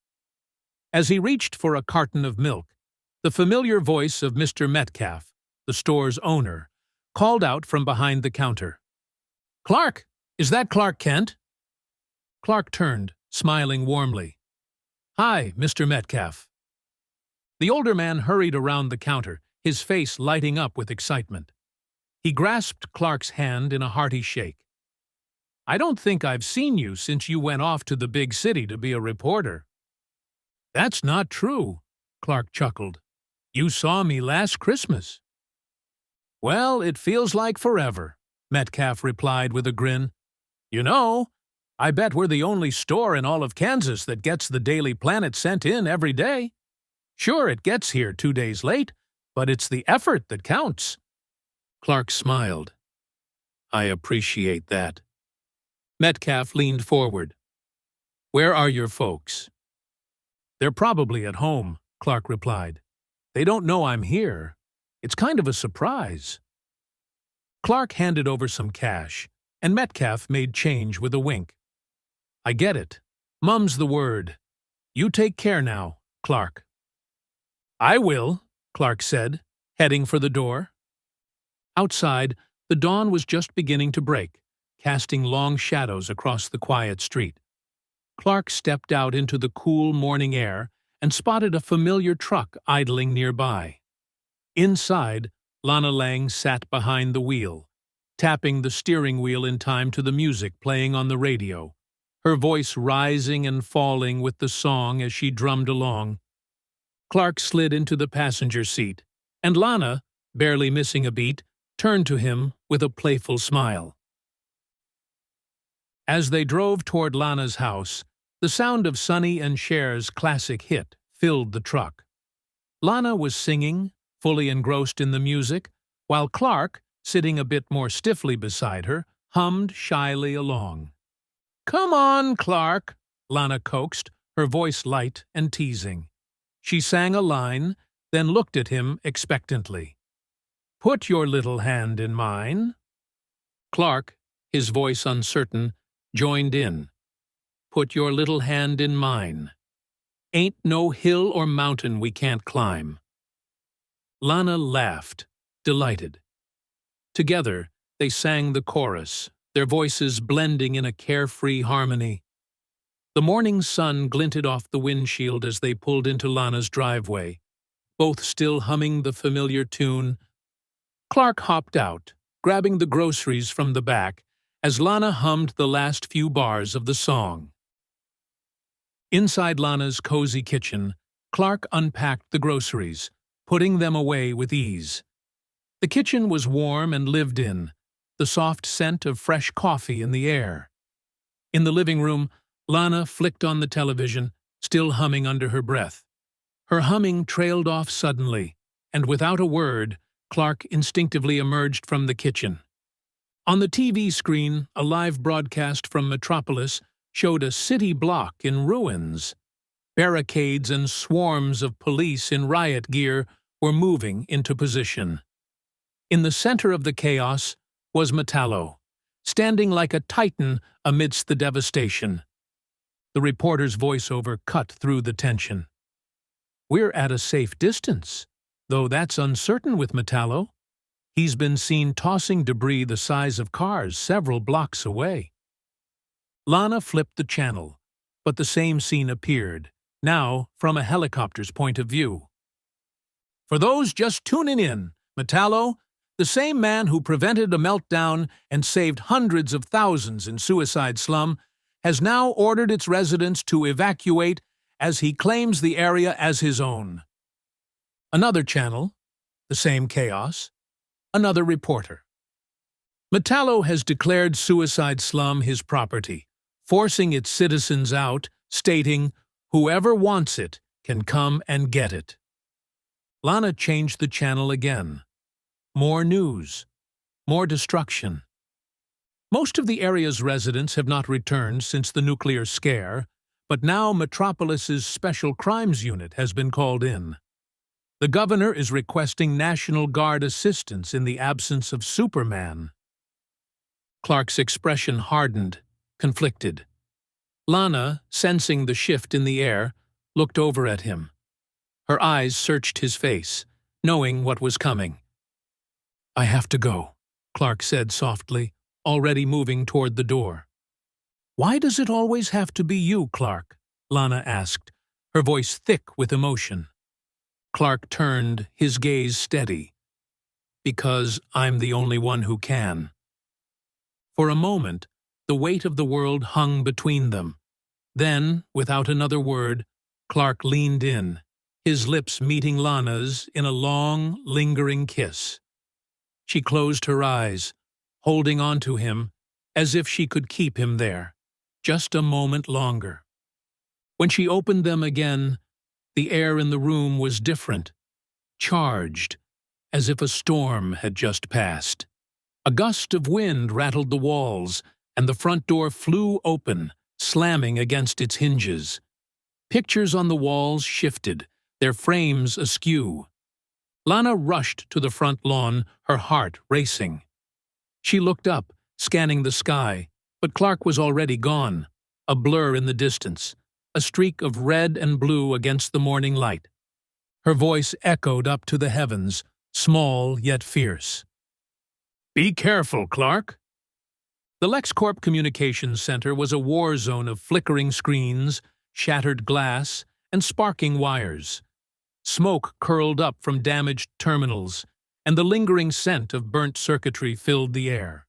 As he reached for a carton of milk, the familiar voice of Mr. Metcalf, the store's owner, called out from behind the counter. "Clark, is that Clark Kent?" Clark turned, smiling warmly. "Hi, Mr. Metcalf." The older man hurried around the counter, his face lighting up with excitement. He grasped Clark's hand in a hearty shake. "I don't think I've seen you since you went off to the big city to be a reporter." "That's not true," Clark chuckled. "You saw me last Christmas." "Well, it feels like forever," Metcalf replied with a grin. "You know, I bet we're the only store in all of Kansas that gets the Daily Planet sent in every day. Sure, it gets here 2 days late, but it's the effort that counts. Clark smiled. I appreciate that. Metcalf leaned forward. Where are your folks? They're probably at home, Clark replied. They don't know I'm here. It's kind of a surprise. Clark handed over some cash, and Metcalf made change with a wink. I get it. Mum's the word. You take care now, Clark. I will, Clark said, heading for the door. Outside, the dawn was just beginning to break, casting long shadows across the quiet street. Clark stepped out into the cool morning air and spotted a familiar truck idling nearby. Inside, Lana Lang sat behind the wheel, tapping the steering wheel in time to the music playing on the radio, her voice rising and falling with the song as she drummed along. Clark slid into the passenger seat, and Lana, barely missing a beat, turned to him with a playful smile. As they drove toward Lana's house, the sound of Sonny and Cher's classic hit filled the truck. Lana was singing, fully engrossed in the music, while Clark, sitting a bit more stiffly beside her, hummed shyly along. Come on, Clark, Lana coaxed, her voice light and teasing. She sang a line, then looked at him expectantly. Put your little hand in mine. Clark, his voice uncertain, joined in. Put your little hand in mine. Ain't no hill or mountain we can't climb. Lana laughed, delighted. Together, they sang the chorus, their voices blending in a carefree harmony. The morning sun glinted off the windshield as they pulled into Lana's driveway, both still humming the familiar tune. Clark hopped out, grabbing the groceries from the back, as Lana hummed the last few bars of the song. Inside Lana's cozy kitchen, Clark unpacked the groceries, putting them away with ease. The kitchen was warm and lived in, the soft scent of fresh coffee in the air. In the living room, Lana flicked on the television, still humming under her breath. Her humming trailed off suddenly, and without a word, Clark instinctively emerged from the kitchen. On the TV screen, a live broadcast from Metropolis showed a city block in ruins. Barricades and swarms of police in riot gear were moving into position. In the center of the chaos was Metallo, standing like a titan amidst the devastation. The reporter's voiceover cut through the tension. We're at a safe distance, though that's uncertain with Metallo. He's been seen tossing debris the size of cars several blocks away. Lana flipped the channel, but the same scene appeared, now from a helicopter's point of view. For those just tuning in, Metallo, the same man who prevented a meltdown and saved hundreds of thousands in Suicide Slum, has now ordered its residents to evacuate as he claims the area as his own. Another channel, the same chaos, another reporter. Metallo has declared Suicide Slum his property, forcing its citizens out, stating, whoever wants it can come and get it. Lana changed the channel again. More news. More destruction. Most of the area's residents have not returned since the nuclear scare, but now Metropolis's Special Crimes Unit has been called in. The governor is requesting National Guard assistance in the absence of Superman. Clark's expression hardened, conflicted. Lana, sensing the shift in the air, looked over at him. Her eyes searched his face, knowing what was coming. I have to go, Clark said softly, already moving toward the door. Why does it always have to be you, Clark? Lana asked, her voice thick with emotion. Clark turned, his gaze steady. Because I'm the only one who can. For a moment, the weight of the world hung between them. Then, without another word, Clark leaned in, his lips meeting Lana's in a long, lingering kiss. She closed her eyes, holding on to him, as if she could keep him there, just a moment longer. When she opened them again, the air in the room was different, charged, as if a storm had just passed. A gust of wind rattled the walls, and the front door flew open, slamming against its hinges. Pictures on the walls shifted, their frames askew. Lana rushed to the front lawn, her heart racing. She looked up, scanning the sky, but Clark was already gone, a blur in the distance, a streak of red and blue against the morning light. Her voice echoed up to the heavens, small yet fierce. "Be careful, Clark." The LexCorp Communications Center was a war zone of flickering screens, shattered glass, and sparking wires. Smoke curled up from damaged terminals, and the lingering scent of burnt circuitry filled the air.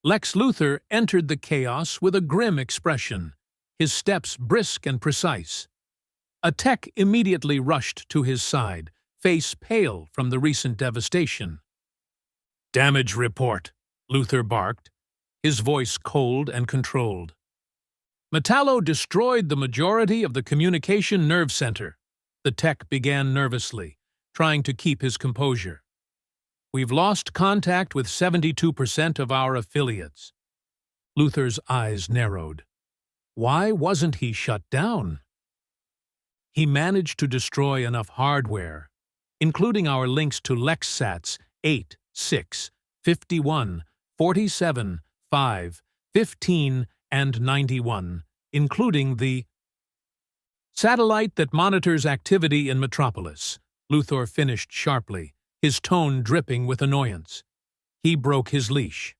Lex Luthor entered the chaos with a grim expression, his steps brisk and precise. A tech immediately rushed to his side, face pale from the recent devastation. "Damage report," Luthor barked, his voice cold and controlled. "Metallo destroyed the majority of the communication nerve center," the tech began nervously, trying to keep his composure. "We've lost contact with 72% of our affiliates." Luthor's eyes narrowed. Why wasn't he shut down? "He managed to destroy enough hardware, including our links to LexSats 8, 6, 51, 47, 5, 15, and 91, including the satellite that monitors activity in Metropolis," Luthor finished sharply, his tone dripping with annoyance. He broke his leash.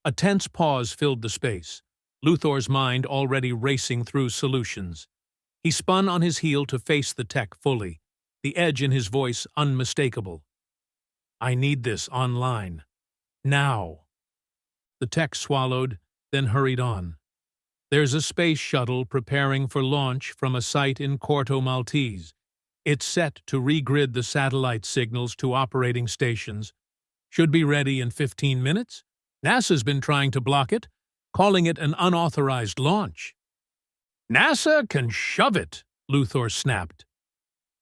A tense pause filled the space, Luthor's mind already racing through solutions. He spun on his heel to face the tech fully, the edge in his voice unmistakable. "I need this online. Now." The tech swallowed, then hurried on. "There's a space shuttle preparing for launch from a site in Corto Maltese. It's set to regrid the satellite signals to operating stations. Should be ready in 15 minutes. NASA's been trying to block it, calling it an unauthorized launch." "NASA can shove it," Luthor snapped.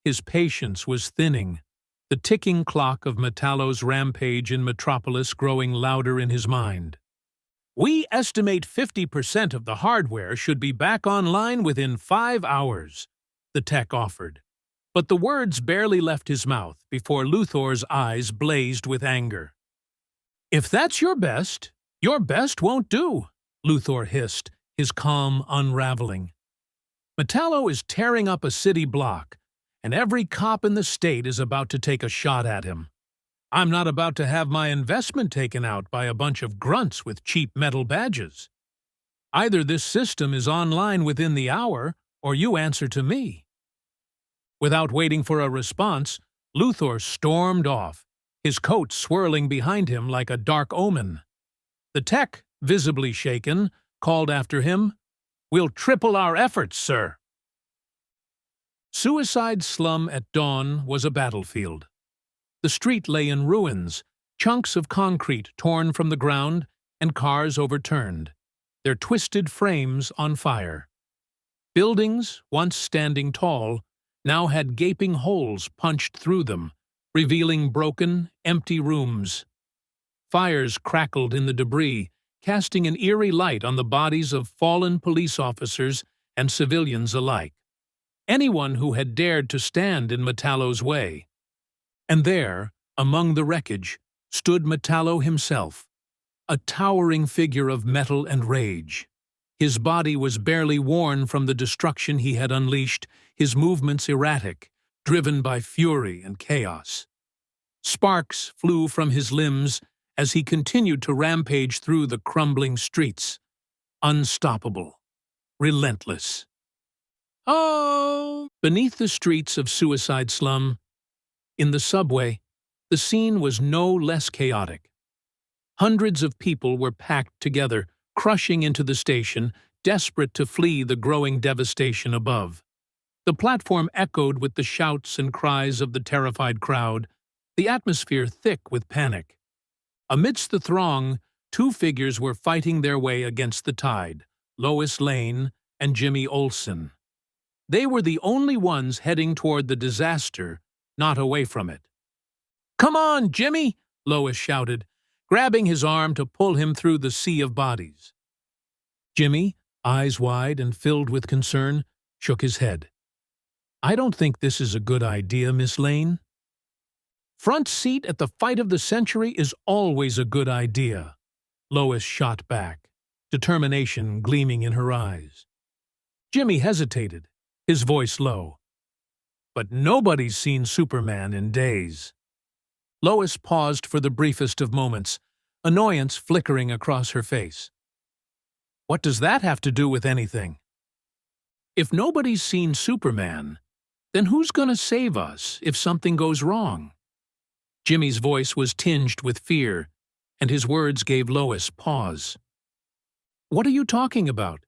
His patience was thinning, the ticking clock of Metallo's rampage in Metropolis growing louder in his mind. "We estimate 50% of the hardware should be back online within 5 hours, the tech offered. But the words barely left his mouth before Luthor's eyes blazed with anger. "If that's your best won't do," Luthor hissed, his calm unraveling. "Metallo is tearing up a city block, and every cop in the state is about to take a shot at him. I'm not about to have my investment taken out by a bunch of grunts with cheap metal badges. Either this system is online within the hour, or you answer to me." Without waiting for a response, Luthor stormed off, his coat swirling behind him like a dark omen. The tech, visibly shaken, called after him, "We'll triple our efforts, sir." Suicide Slum at dawn was a battlefield. The street lay in ruins, chunks of concrete torn from the ground and cars overturned, their twisted frames on fire. Buildings, once standing tall, now had gaping holes punched through them, revealing broken, empty rooms. Fires crackled in the debris, casting an eerie light on the bodies of fallen police officers and civilians alike. Anyone who had dared to stand in Metallo's way. And there, among the wreckage, stood Metallo himself, a towering figure of metal and rage. His body was barely worn from the destruction he had unleashed, his movements erratic, driven by fury and chaos. Sparks flew from his limbs as he continued to rampage through the crumbling streets, unstoppable, relentless. Oh! Beneath the streets of Suicide Slum, in the subway, the scene was no less chaotic. Hundreds of people were packed together, crushing into the station, desperate to flee the growing devastation above. The platform echoed with the shouts and cries of the terrified crowd, the atmosphere thick with panic. Amidst the throng, two figures were fighting their way against the tide, Lois Lane and Jimmy Olsen. They were the only ones heading toward the disaster, not away from it. "Come on, Jimmy!" Lois shouted, grabbing his arm to pull him through the sea of bodies. Jimmy, eyes wide and filled with concern, shook his head. "I don't think this is a good idea, Miss Lane." "Front seat at the fight of the century is always a good idea," Lois shot back, determination gleaming in her eyes. Jimmy hesitated, his voice low. "But nobody's seen Superman in days." Lois paused for the briefest of moments, annoyance flickering across her face. "What does that have to do with anything?" "If nobody's seen Superman, then who's going to save us if something goes wrong?" Jimmy's voice was tinged with fear, and his words gave Lois pause. "What are you talking about?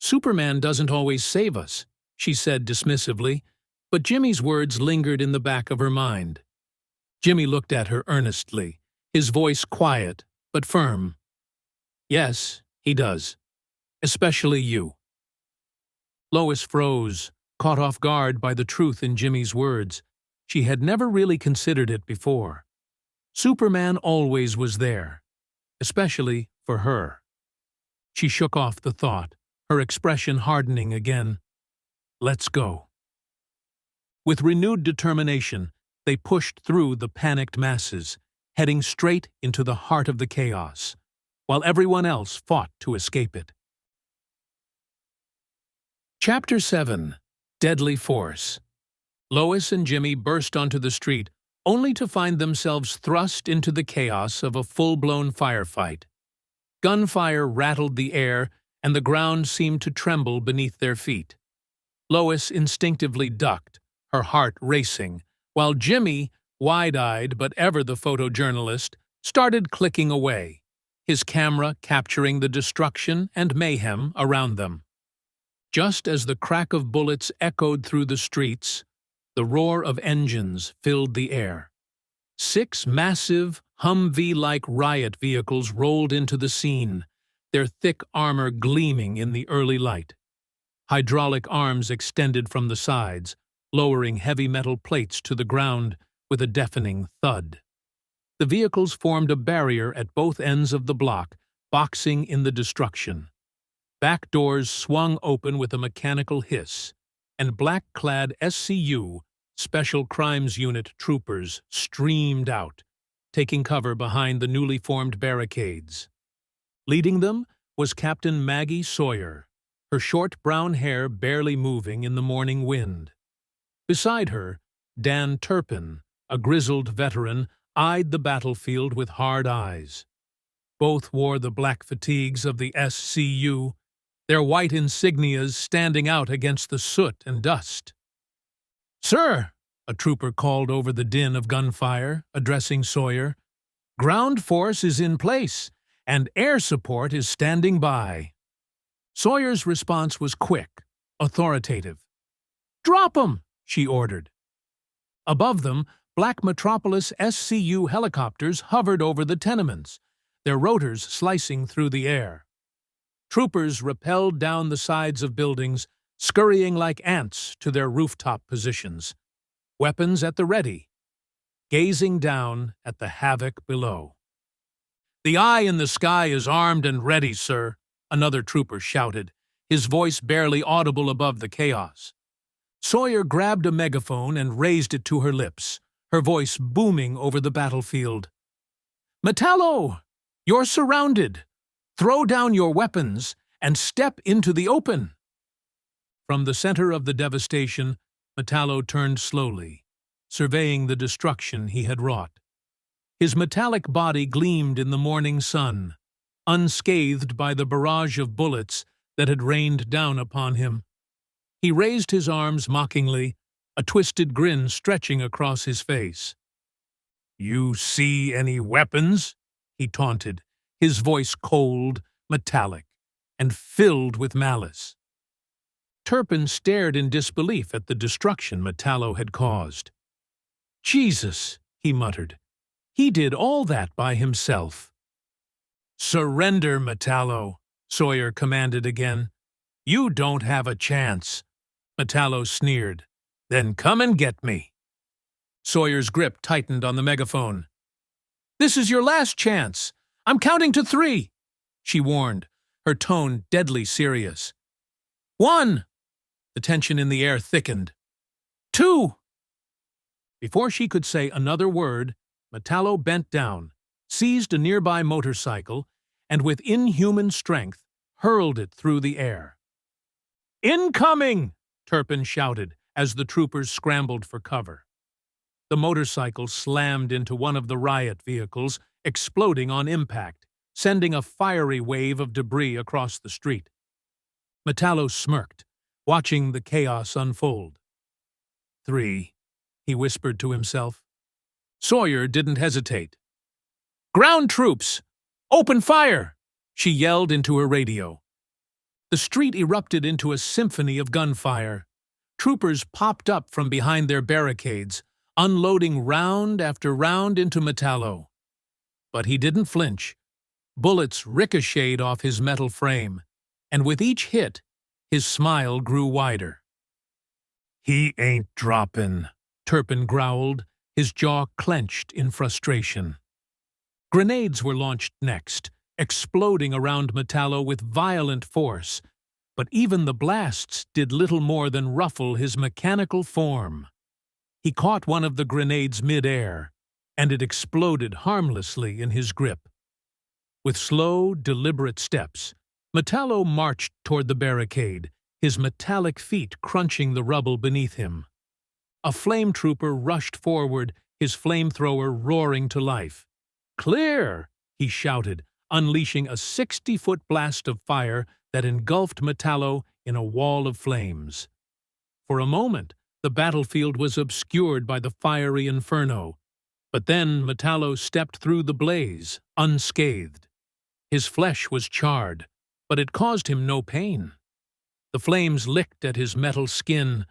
Superman doesn't always save us," she said dismissively, but Jimmy's words lingered in the back of her mind. Jimmy looked at her earnestly, his voice quiet but firm. "Yes, he does. Especially you." Lois froze, caught off guard by the truth in Jimmy's words. She had never really considered it before. Superman always was there, especially for her. She shook off the thought, her expression hardening again. "Let's go." With renewed determination, they pushed through the panicked masses, heading straight into the heart of the chaos, while everyone else fought to escape it. Chapter 7. Deadly Force. Lois and Jimmy burst onto the street, only to find themselves thrust into the chaos of a full-blown firefight. Gunfire rattled the air, and the ground seemed to tremble beneath their feet. Lois instinctively ducked, her heart racing, while Jimmy, wide-eyed but ever the photojournalist, started clicking away, his camera capturing the destruction and mayhem around them. Just as the crack of bullets echoed through the streets, the roar of engines filled the air. 6 massive, Humvee-like riot vehicles rolled into the scene, their thick armor gleaming in the early light. Hydraulic arms extended from the sides, lowering heavy metal plates to the ground with a deafening thud. The vehicles formed a barrier at both ends of the block, boxing in the destruction. Back doors swung open with a mechanical hiss, and black-clad SCU, Special Crimes Unit troopers, streamed out, taking cover behind the newly formed barricades. Leading them was Captain Maggie Sawyer, her short brown hair barely moving in the morning wind. Beside her, Dan Turpin, a grizzled veteran, eyed the battlefield with hard eyes. Both wore the black fatigues of the SCU, their white insignias standing out against the soot and dust. "Sir," a trooper called over the din of gunfire, addressing Sawyer, "ground force is in place, and air support is standing by." Sawyer's response was quick, authoritative. "Drop 'em!" she ordered. Above them, Black Metropolis SCU helicopters hovered over the tenements, their rotors slicing through the air. Troopers rappelled down the sides of buildings, scurrying like ants to their rooftop positions, weapons at the ready, gazing down at the havoc below. "The eye in the sky is armed and ready, sir," another trooper shouted, his voice barely audible above the chaos. Sawyer grabbed a megaphone and raised it to her lips, her voice booming over the battlefield. "Metallo, you're surrounded. Throw down your weapons and step into the open." From the center of the devastation, Metallo turned slowly, surveying the destruction he had wrought. His metallic body gleamed in the morning sun, unscathed by the barrage of bullets that had rained down upon him. He raised his arms mockingly, a twisted grin stretching across his face. "You see any weapons?" he taunted, his voice cold, metallic, and filled with malice. Turpin stared in disbelief at the destruction Metallo had caused. "Jesus," he muttered, "he did all that by himself." "Surrender, Metallo," Sawyer commanded again. "You don't have a chance." Metallo sneered. "Then come and get me." Sawyer's grip tightened on the megaphone. "This is your last chance. I'm counting to 3, she warned, her tone deadly serious. 1. The tension in the air thickened. 2. Before she could say another word, Metallo bent down, seized a nearby motorcycle, and with inhuman strength hurled it through the air. "Incoming!" Turpin shouted as the troopers scrambled for cover. The motorcycle slammed into one of the riot vehicles, exploding on impact, sending a fiery wave of debris across the street. Metallo smirked, watching the chaos unfold. 3, he whispered to himself. Sawyer didn't hesitate. "Ground troops! Open fire!" she yelled into her radio. The street erupted into a symphony of gunfire. Troopers popped up from behind their barricades, unloading round after round into Metallo. But he didn't flinch. Bullets ricocheted off his metal frame, and with each hit, his smile grew wider. "He ain't droppin'," Turpin growled, his jaw clenched in frustration. Grenades were launched next, exploding around Metallo with violent force, but even the blasts did little more than ruffle his mechanical form. He caught one of the grenades mid-air, and it exploded harmlessly in his grip. With slow, deliberate steps, Metallo marched toward the barricade, his metallic feet crunching the rubble beneath him. A flame trooper rushed forward, his flamethrower roaring to life. "Clear!" he shouted, unleashing a 60-foot blast of fire that engulfed Metallo in a wall of flames. For a moment, the battlefield was obscured by the fiery inferno, but then Metallo stepped through the blaze, unscathed. His flesh was charred, but it caused him no pain. The flames licked at his metal skin,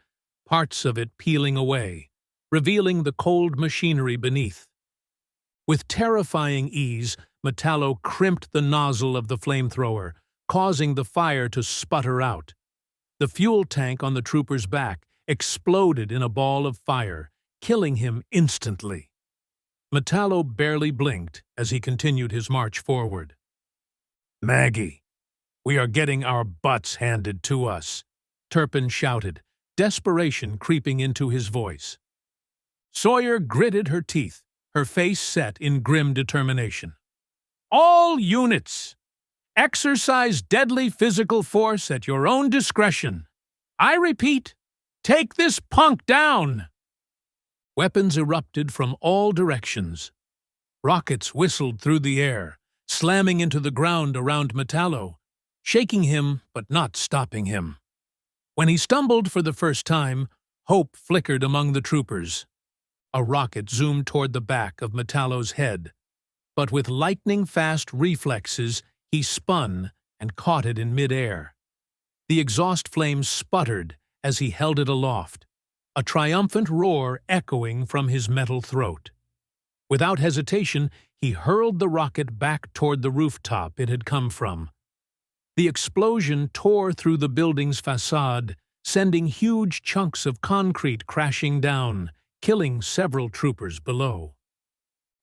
parts of it peeling away, revealing the cold machinery beneath. With terrifying ease, Metallo crimped the nozzle of the flamethrower, causing the fire to sputter out. The fuel tank on the trooper's back exploded in a ball of fire, killing him instantly. Metallo barely blinked as he continued his march forward. "Maggie, we are getting our butts handed to us," Turpin shouted, desperation creeping into his voice. Sawyer gritted her teeth, her face set in grim determination. "All units! Exercise deadly physical force at your own discretion. I repeat, take this punk down!" Weapons erupted from all directions. Rockets whistled through the air, slamming into the ground around Metallo, shaking him but not stopping him. When he stumbled for the first time, hope flickered among the troopers. A rocket zoomed toward the back of Metallo's head, but with lightning-fast reflexes, he spun and caught it in mid-air. The exhaust flames sputtered as he held it aloft, a triumphant roar echoing from his metal throat. Without hesitation, he hurled the rocket back toward the rooftop it had come from. The explosion tore through the building's facade, sending huge chunks of concrete crashing down, killing several troopers below.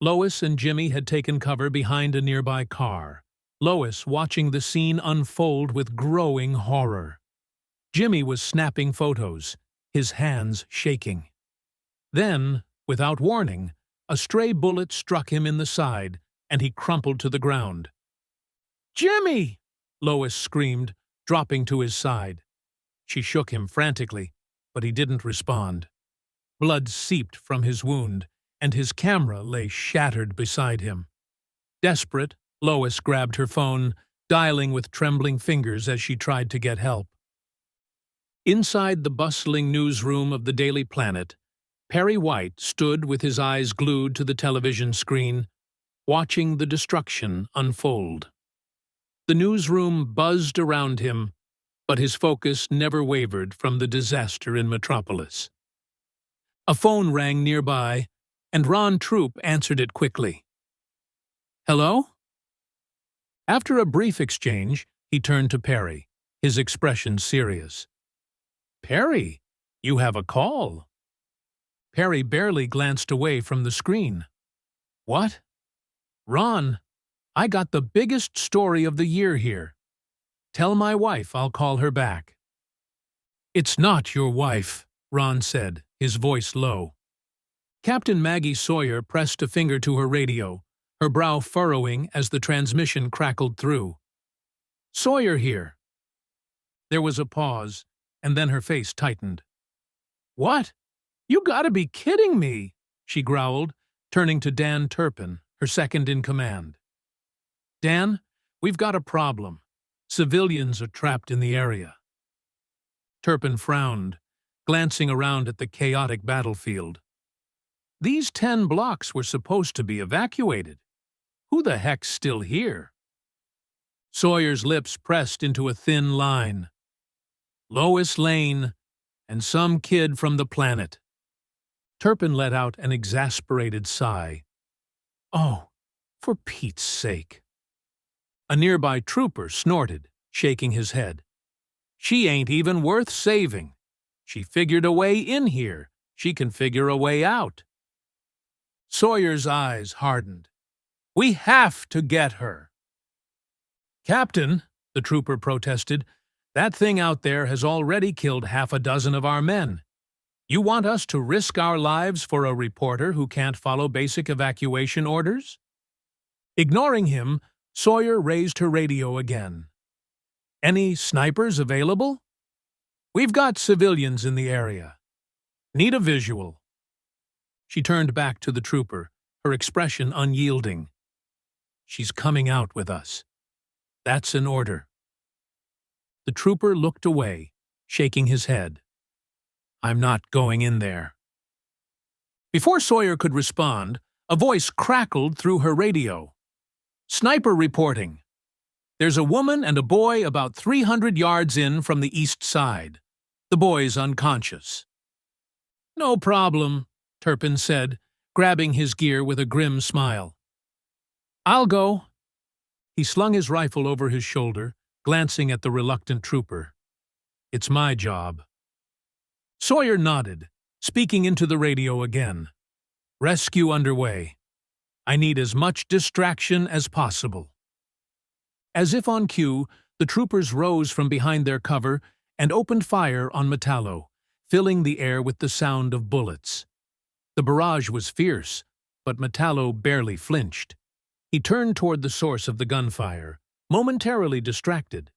Lois and Jimmy had taken cover behind a nearby car, Lois watching the scene unfold with growing horror. Jimmy was snapping photos, his hands shaking. Then, without warning, a stray bullet struck him in the side, and he crumpled to the ground. "Jimmy!" Lois screamed, dropping to his side. She shook him frantically, but he didn't respond. Blood seeped from his wound, and his camera lay shattered beside him. Desperate, Lois grabbed her phone, dialing with trembling fingers as she tried to get help. Inside the bustling newsroom of the Daily Planet, Perry White stood with his eyes glued to the television screen, watching the destruction unfold. The newsroom buzzed around him, but his focus never wavered from the disaster in Metropolis. A phone rang nearby, and Ron Troop answered it quickly. "Hello?" After a brief exchange, he turned to Perry, his expression serious. "Perry, you have a call." Perry barely glanced away from the screen. What? Ron, I got the biggest story of the year here. Tell my wife I'll call her back. It's not your wife, Ron said, his voice low. Captain Maggie Sawyer pressed a finger to her radio, her brow furrowing as the transmission crackled through. Sawyer here. There was a pause, and then her face tightened. What? You gotta be kidding me, she growled, turning to Dan Turpin, her second in command. Dan, we've got a problem. Civilians are trapped in the area. Turpin frowned, glancing around at the chaotic battlefield. These 10 blocks were supposed to be evacuated. Who the heck's still here? Sawyer's lips pressed into a thin line. Lois Lane and some kid from the planet. Turpin let out an exasperated sigh. Oh, for Pete's sake. A nearby trooper snorted, shaking his head. She ain't even worth saving. She figured a way in here. She can figure a way out. Sawyer's eyes hardened. We have to get her. Captain, the trooper protested, that thing out there has already killed half a dozen of our men. You want us to risk our lives for a reporter who can't follow basic evacuation orders? Ignoring him, Sawyer raised her radio again. Any snipers available? We've got civilians in the area. Need a visual. She turned back to the trooper, her expression unyielding. She's coming out with us. That's an order. The trooper looked away, shaking his head. I'm not going in there. Before Sawyer could respond, a voice crackled through her radio. Sniper reporting. There's a woman and a boy about 300 yards in from the east side. The boy's unconscious. No problem, Turpin said, grabbing his gear with a grim smile. I'll go. He slung his rifle over his shoulder, glancing at the reluctant trooper. It's my job. Sawyer nodded, speaking into the radio again. Rescue underway. I need as much distraction as possible. As if on cue, the troopers rose from behind their cover and opened fire on Metallo, filling the air with the sound of bullets. The barrage was fierce, but Metallo barely flinched. He turned toward the source of the gunfire, momentarily distracted.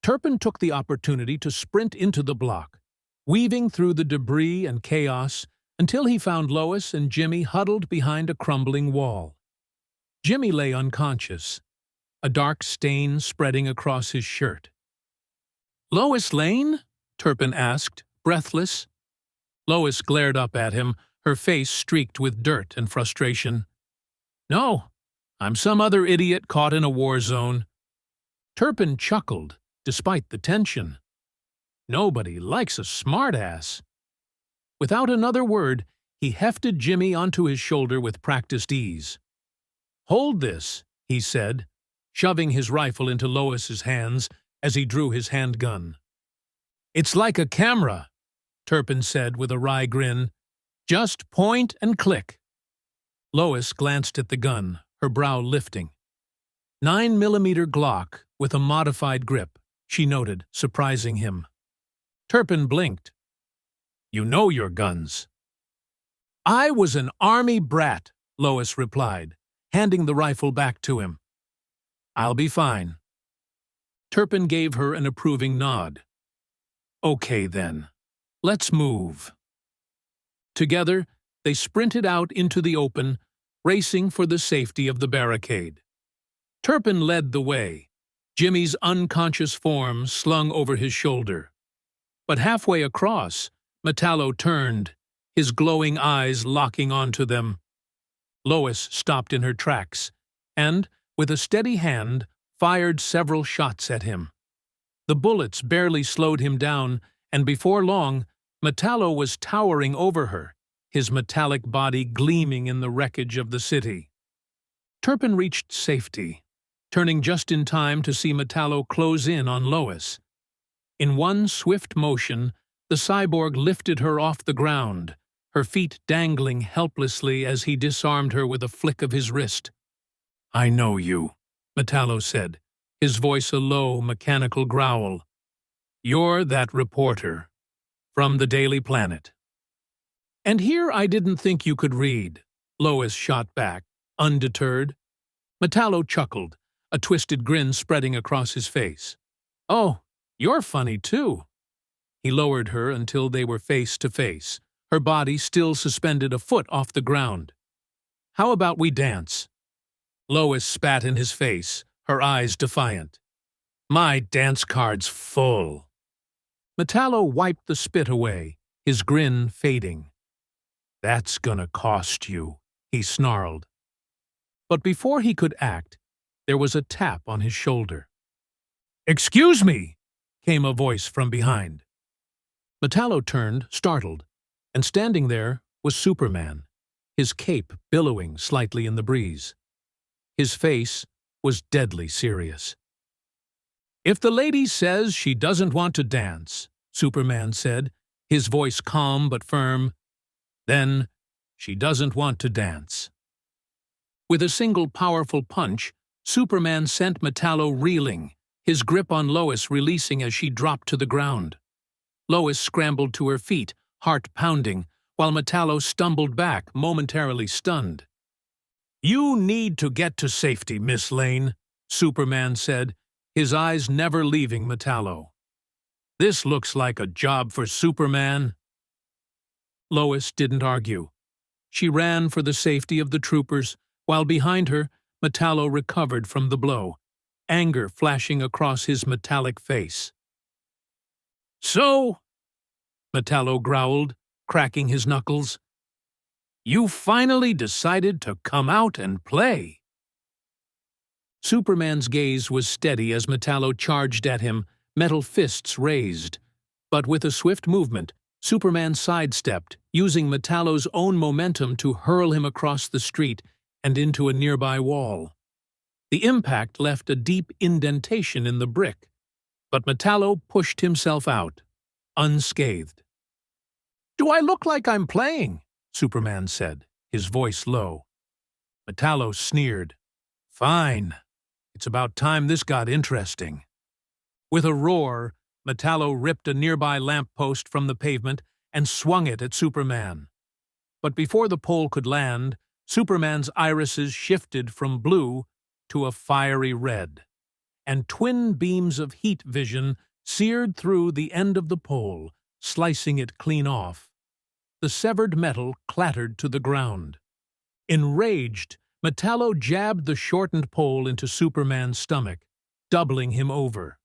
Turpin took the opportunity to sprint into the block, weaving through the debris and chaos until he found Lois and Jimmy huddled behind a crumbling wall. Jimmy lay unconscious, a dark stain spreading across his shirt. Lois Lane? Turpin asked, breathless. Lois glared up at him, her face streaked with dirt and frustration. No, I'm some other idiot caught in a war zone. Turpin chuckled, despite the tension. Nobody likes a smartass. Without another word, he hefted Jimmy onto his shoulder with practiced ease. Hold this, he said, shoving his rifle into Lois's hands as he drew his handgun. It's like a camera, Turpin said with a wry grin. Just point and click. Lois glanced at the gun, her brow lifting. 9mm Glock with a modified grip, she noted, surprising him. Turpin blinked. You know your guns. I was an army brat, Lois replied, handing the rifle back to him. I'll be fine. Turpin gave her an approving nod. Okay then, let's move. Together, they sprinted out into the open, racing for the safety of the barricade. Turpin led the way, Jimmy's unconscious form slung over his shoulder. But halfway across, Metallo turned, his glowing eyes locking onto them. Lois stopped in her tracks, and, with a steady hand, fired several shots at him. The bullets barely slowed him down, and before long, Metallo was towering over her, his metallic body gleaming in the wreckage of the city. Turpin reached safety, turning just in time to see Metallo close in on Lois. In one swift motion, the cyborg lifted her off the ground, her feet dangling helplessly as he disarmed her with a flick of his wrist. "I know you," Metallo said, his voice a low, mechanical growl. "You're that reporter from the Daily Planet." "And here I didn't think you could read," Lois shot back, undeterred. Metallo chuckled, a twisted grin spreading across his face. "Oh, you're funny, too." He lowered her until they were face to face, her body still suspended a foot off the ground. "How about we dance?" Lois spat in his face, her eyes defiant. "My dance card's full." Metallo wiped the spit away, his grin fading. "That's gonna cost you," he snarled. But before he could act, there was a tap on his shoulder. "Excuse me," came a voice from behind. Metallo turned, startled, and standing there was Superman, his cape billowing slightly in the breeze. His face was deadly serious. "If the lady says she doesn't want to dance," Superman said, his voice calm but firm, "then she doesn't want to dance." With a single powerful punch, Superman sent Metallo reeling, his grip on Lois releasing as she dropped to the ground. Lois scrambled to her feet, heart pounding, while Metallo stumbled back, momentarily stunned. "You need to get to safety, Miss Lane," Superman said, his eyes never leaving Metallo. "This looks like a job for Superman." Lois didn't argue. She ran for the safety of the troopers, while behind her, Metallo recovered from the blow, anger flashing across his metallic face. "So," Metallo growled, cracking his knuckles, "you finally decided to come out and play." Superman's gaze was steady as Metallo charged at him, metal fists raised. But with a swift movement, Superman sidestepped, using Metallo's own momentum to hurl him across the street and into a nearby wall. The impact left a deep indentation in the brick, but Metallo pushed himself out, unscathed. "Do I look like I'm playing?" Superman said, his voice low. Metallo sneered. "Fine. It's about time this got interesting." With a roar, Metallo ripped a nearby lamppost from the pavement and swung it at Superman. But before the pole could land, Superman's irises shifted from blue to a fiery red, and twin beams of heat vision seared through the end of the pole, slicing it clean off. The severed metal clattered to the ground. Enraged, Metallo jabbed the shortened pole into Superman's stomach, doubling him over.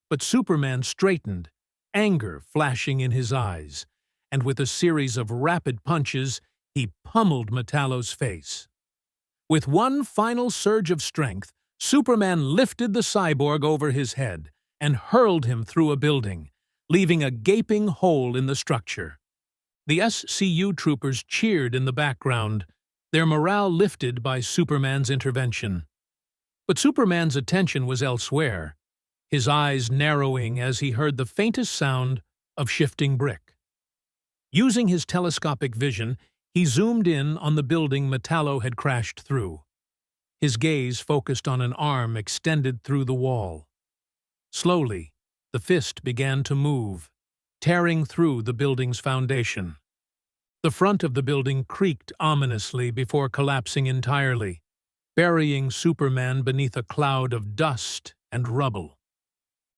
But Superman straightened, anger flashing in his eyes, and with a series of rapid punches, he pummeled Metallo's face. With one final surge of strength, Superman lifted the cyborg over his head and hurled him through a building, leaving a gaping hole in the structure. The SCU troopers cheered in the background, their morale lifted by Superman's intervention. But Superman's attention was elsewhere, his eyes narrowing as he heard the faintest sound of shifting brick. Using his telescopic vision, he zoomed in on the building Metallo had crashed through. His gaze focused on an arm extended through the wall. Slowly, the fist began to move, tearing through the building's foundation. The front of the building creaked ominously before collapsing entirely, burying Superman beneath a cloud of dust and rubble.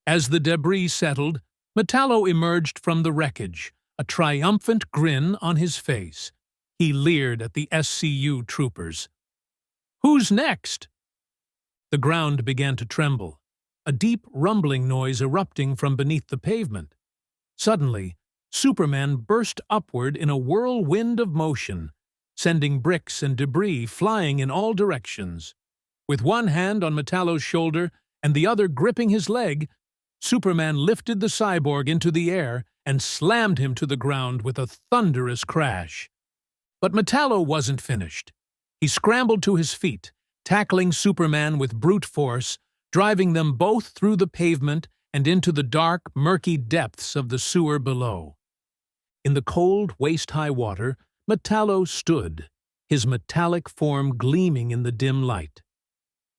As the debris settled, Metallo emerged from the wreckage, a triumphant grin on his face. He leered at the SCU troopers. "Who's next?" The ground began to tremble, a deep rumbling noise erupting from beneath the pavement. Suddenly, Superman burst upward in a whirlwind of motion, sending bricks and debris flying in all directions. With one hand on Metallo's shoulder and the other gripping his leg, Superman lifted the cyborg into the air and slammed him to the ground with a thunderous crash. But Metallo wasn't finished. He scrambled to his feet, tackling Superman with brute force, driving them both through the pavement and into the dark, murky depths of the sewer below. In the cold, waist-high water, Metallo stood, his metallic form gleaming in the dim light.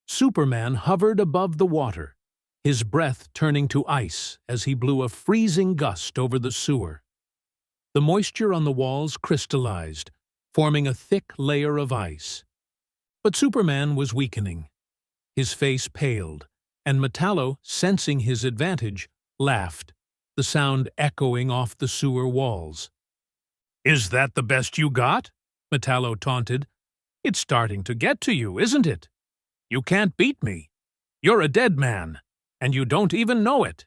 Superman hovered above the water, his breath turning to ice as he blew a freezing gust over the sewer. The moisture on the walls crystallized, forming a thick layer of ice. But Superman was weakening. His face paled, and Metallo, sensing his advantage, laughed, the sound echoing off the sewer walls. "Is that the best you got?" Metallo taunted. "It's starting to get to you, isn't it? You can't beat me. You're a dead man, and you don't even know it."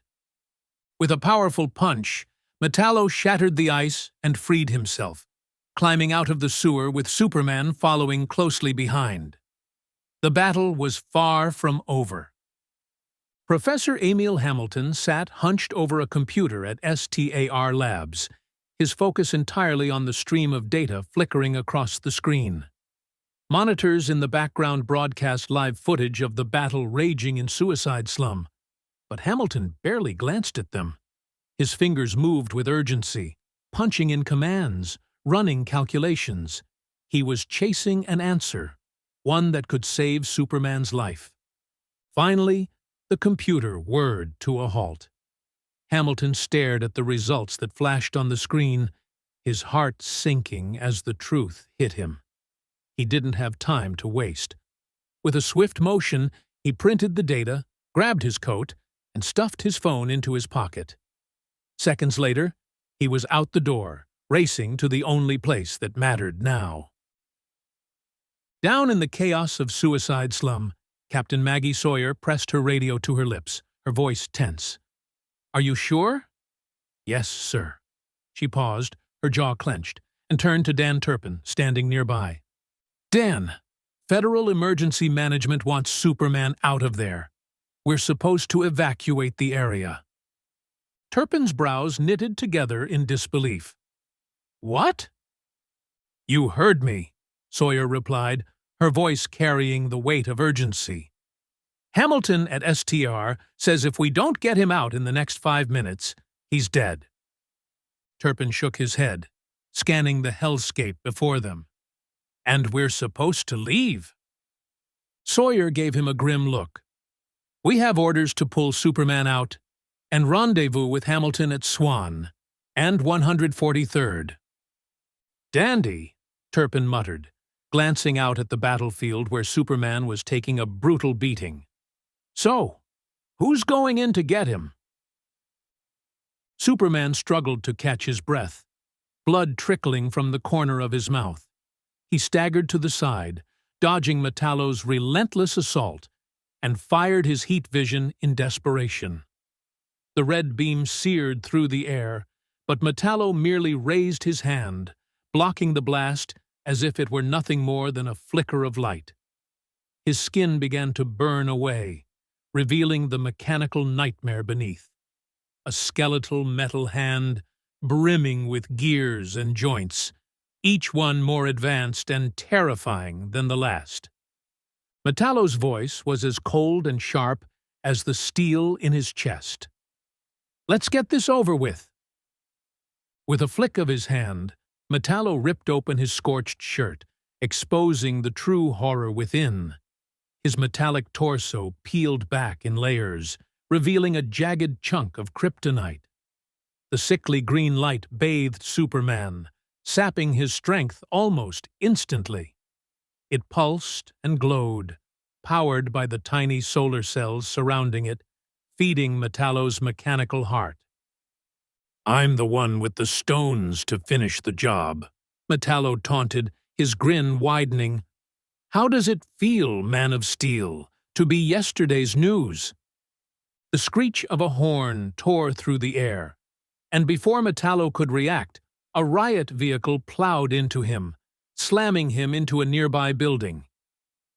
With a powerful punch, Metallo shattered the ice and freed himself, climbing out of the sewer with Superman following closely behind. The battle was far from over. Professor Emil Hamilton sat hunched over a computer at STAR Labs, his focus entirely on the stream of data flickering across the screen. Monitors in the background broadcast live footage of the battle raging in Suicide Slum, but Hamilton barely glanced at them. His fingers moved with urgency, punching in commands, running calculations. He was chasing an answer, one that could save Superman's life. Finally, the computer whirred to a halt. Hamilton stared at the results that flashed on the screen, his heart sinking as the truth hit him. He didn't have time to waste. With a swift motion, he printed the data, grabbed his coat, and stuffed his phone into his pocket. Seconds later, he was out the door, racing to the only place that mattered now. Down in the chaos of Suicide Slum, Captain Maggie Sawyer pressed her radio to her lips, her voice tense. "Are you sure?" "Yes, sir." She paused, her jaw clenched, and turned to Dan Turpin, standing nearby. "Dan, Federal Emergency Management wants Superman out of there. We're supposed to evacuate the area." Turpin's brows knitted together in disbelief. "What?" "You heard me," Sawyer replied, her voice carrying the weight of urgency. "Hamilton at STR says if we don't get him out in the next 5 minutes, he's dead." Turpin shook his head, scanning the hellscape before them. "And we're supposed to leave." Sawyer gave him a grim look. "We have orders to pull Superman out and rendezvous with Hamilton at Swan and 143rd. "Dandy," Turpin muttered, glancing out at the battlefield where Superman was taking a brutal beating. "So, who's going in to get him?" Superman struggled to catch his breath, blood trickling from the corner of his mouth. He staggered to the side, dodging Metallo's relentless assault, and fired his heat vision in desperation. The red beam seared through the air, but Metallo merely raised his hand, blocking the blast as if it were nothing more than a flicker of light. His skin began to burn away, revealing the mechanical nightmare beneath. A skeletal metal hand, brimming with gears and joints, each one more advanced and terrifying than the last. Metallo's voice was as cold and sharp as the steel in his chest. "Let's get this over with." With a flick of his hand, Metallo ripped open his scorched shirt, exposing the true horror within. His metallic torso peeled back in layers, revealing a jagged chunk of kryptonite. The sickly green light bathed Superman, sapping his strength almost instantly. It pulsed and glowed, powered by the tiny solar cells surrounding it, feeding Metallo's mechanical heart. "I'm the one with the stones to finish the job," Metallo taunted, his grin widening. "How does it feel, Man of Steel, to be yesterday's news?" The screech of a horn tore through the air, and before Metallo could react, a riot vehicle plowed into him, slamming him into a nearby building.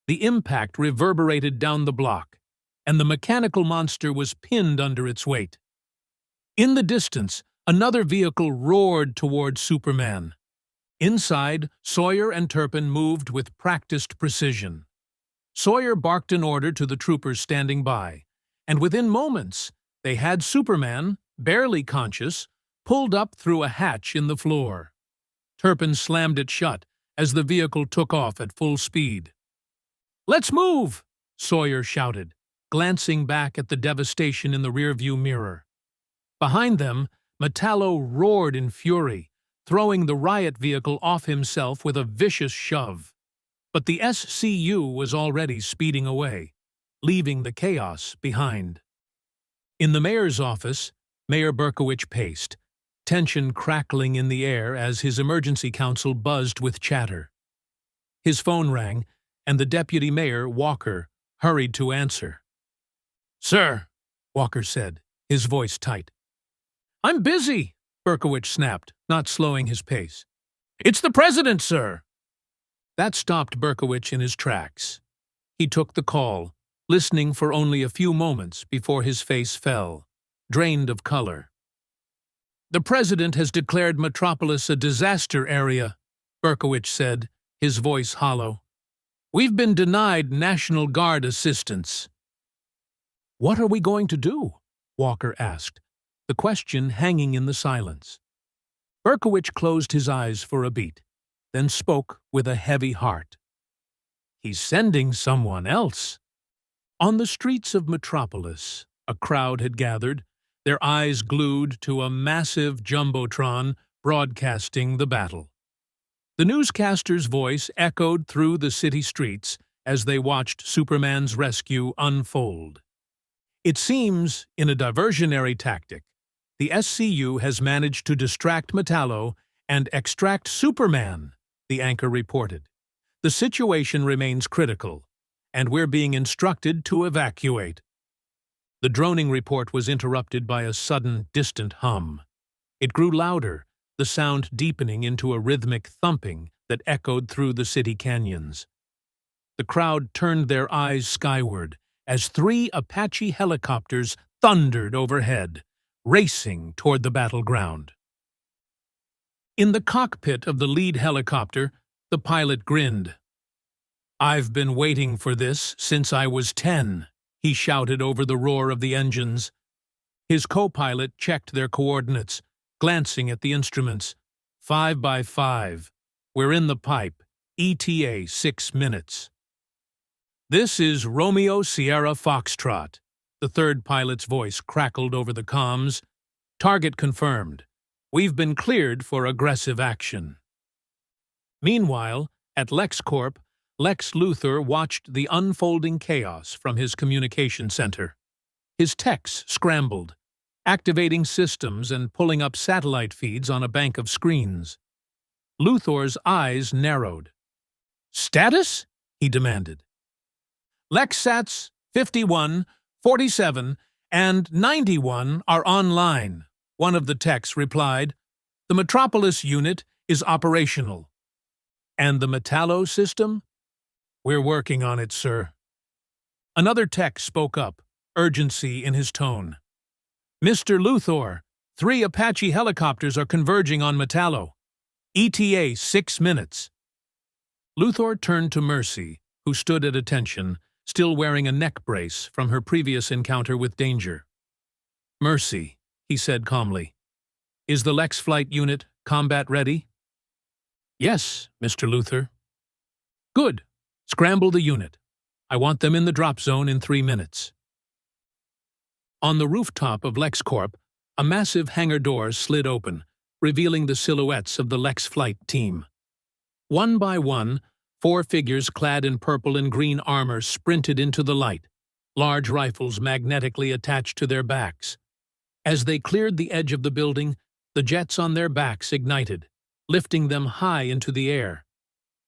The impact reverberated down the block, and the mechanical monster was pinned under its weight. In the distance, another vehicle roared toward Superman. Inside, Sawyer and Turpin moved with practiced precision. Sawyer barked an order to the troopers standing by, and within moments, they had Superman, barely conscious, pulled up through a hatch in the floor. Turpin slammed it shut as the vehicle took off at full speed. "Let's move!" Sawyer shouted, glancing back at the devastation in the rearview mirror. Behind them, Metallo roared in fury, throwing the riot vehicle off himself with a vicious shove. But the SCU was already speeding away, leaving the chaos behind. In the mayor's office, Mayor Berkowitz paced, tension crackling in the air as his emergency council buzzed with chatter. His phone rang, and the deputy mayor, Walker, hurried to answer. "Sir," Walker said, his voice tight. "I'm busy," Berkowitz snapped, not slowing his pace. "It's the president, sir." That stopped Berkowitz in his tracks. He took the call, listening for only a few moments before his face fell, drained of color. "The president has declared Metropolis a disaster area," Berkowitz said, his voice hollow. "We've been denied National Guard assistance." "What are we going to do?" Walker asked, the question hanging in the silence. Berkowitz closed his eyes for a beat, then spoke with a heavy heart. "He's sending someone else." On the streets of Metropolis, a crowd had gathered, their eyes glued to a massive jumbotron broadcasting the battle. The newscaster's voice echoed through the city streets as they watched Superman's rescue unfold. "It seems, in a diversionary tactic, the SCU has managed to distract Metallo and extract Superman," the anchor reported. "The situation remains critical, and we're being instructed to evacuate." The droning report was interrupted by a sudden, distant hum. It grew louder, the sound deepening into a rhythmic thumping that echoed through the city canyons. The crowd turned their eyes skyward as 3 Apache helicopters thundered overhead, racing toward the battleground. In the cockpit of the lead helicopter, the pilot grinned. "I've been waiting for this since I was 10, he shouted over the roar of the engines. His co-pilot checked their coordinates, glancing at the instruments. 5 by 5. We're in the pipe. ETA 6 minutes. "This is Romeo Sierra Foxtrot," the third pilot's voice crackled over the comms. "Target confirmed. We've been cleared for aggressive action." Meanwhile, at LexCorp, Lex Luthor watched the unfolding chaos from his communication center. His techs scrambled, activating systems and pulling up satellite feeds on a bank of screens. Luthor's eyes narrowed. "Status?" he demanded. "LexSats 51, 47, and 91 are online," one of the techs replied. "The Metropolis unit is operational." "And the Metallo system?" "We're working on it, sir." Another tech spoke up, urgency in his tone. "Mr. Luthor, 3 Apache helicopters are converging on Metallo. ETA 6 minutes. Luthor turned to Mercy, who stood at attention, still wearing a neck brace from her previous encounter with danger. "Mercy," he said calmly, "is the Lex Flight unit combat ready?" "Yes, Mr. Luthor." "Good. Scramble the unit. I want them in the drop zone in 3 minutes." On the rooftop of LexCorp, a massive hangar door slid open, revealing the silhouettes of the Lex Flight team. One by one, 4 figures clad in purple and green armor sprinted into the light, large rifles magnetically attached to their backs. As they cleared the edge of the building, the jets on their backs ignited, lifting them high into the air.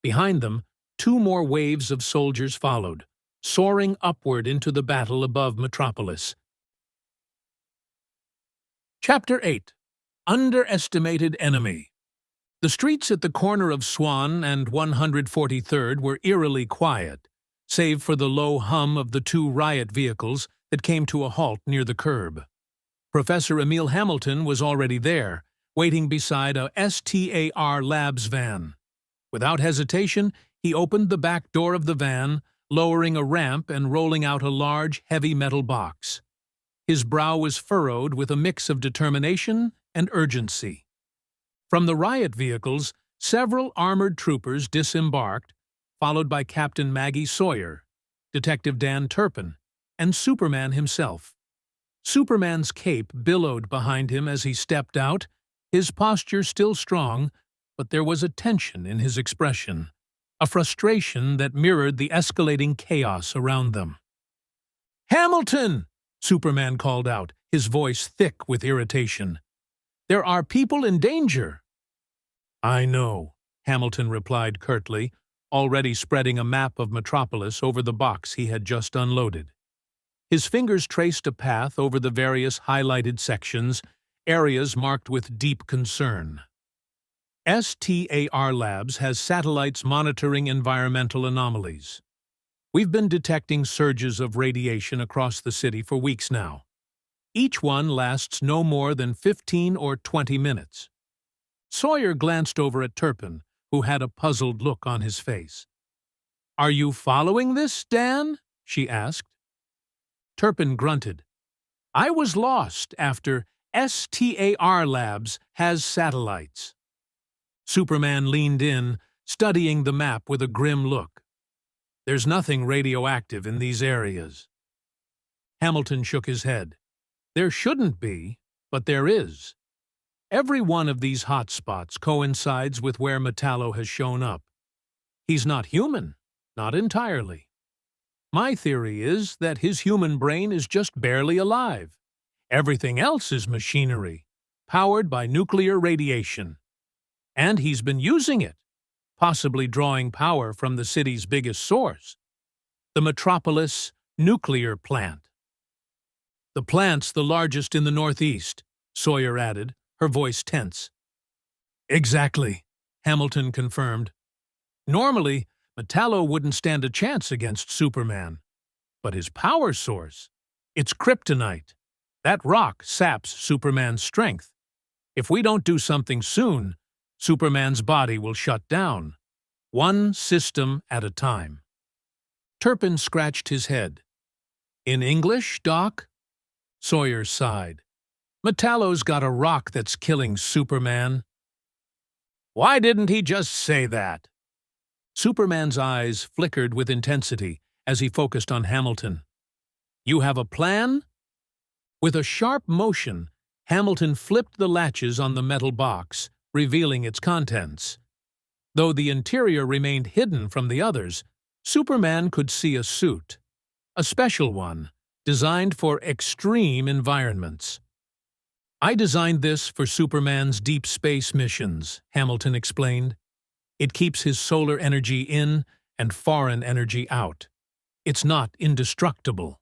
Behind them, 2 more waves of soldiers followed, soaring upward into the battle above Metropolis. Chapter 8. Underestimated Enemy. The streets at the corner of Swan and 143rd were eerily quiet, save for the low hum of the 2 riot vehicles that came to a halt near the curb. Professor Emil Hamilton was already there, waiting beside a STAR Labs van. Without hesitation, he opened the back door of the van, lowering a ramp and rolling out a large, heavy metal box. His brow was furrowed with a mix of determination and urgency. From the riot vehicles, Several armored troopers disembarked, followed by Captain Maggie Sawyer, Detective Dan Turpin, and Superman himself. Superman's cape billowed behind him as he stepped out, his posture still strong, but there was a tension in his expression, a frustration that mirrored the escalating chaos around them. "Hamilton!" Superman called out, his voice thick with irritation. "There are people in danger." "I know," Hamilton replied curtly, already spreading a map of Metropolis over the box he had just unloaded. His fingers traced a path over the various highlighted sections, areas marked with deep concern. STAR Labs has satellites monitoring environmental anomalies. We've been detecting surges of radiation across the city for weeks now. Each one lasts no more than 15 or 20 minutes. Sawyer glanced over at Turpin, who had a puzzled look on his face. "Are you following this, Dan?" she asked. Turpin grunted. "I was lost after STAR Labs has satellites." Superman leaned in, studying the map with a grim look. "There's nothing radioactive in these areas." Hamilton shook his head. "There shouldn't be, but there is. Every one of these hot spots coincides with where Metallo has shown up. He's not human, not entirely. My theory is that his human brain is just barely alive. Everything else is machinery, powered by nuclear radiation. And he's been using it, possibly drawing power from the city's biggest source, the Metropolis nuclear plant." "The plant's the largest in the Northeast," Sawyer added, her voice tense. "Exactly," Hamilton confirmed. "Normally, Metallo wouldn't stand a chance against Superman. But his power source, it's kryptonite. That rock saps Superman's strength. If we don't do something soon, Superman's body will shut down, one system at a time." Turpin scratched his head. "In English, Doc?" Sawyer sighed. "Metallo's got a rock that's killing Superman." "Why didn't he just say that?" Superman's eyes flickered with intensity as he focused on Hamilton. "You have a plan?" With a sharp motion, Hamilton flipped the latches on the metal box, revealing its contents. Though the interior remained hidden from the others, Superman could see a suit, a special one, designed for extreme environments. "I designed this for Superman's deep space missions," Hamilton explained. "It keeps his solar energy in and foreign energy out. It's not indestructible.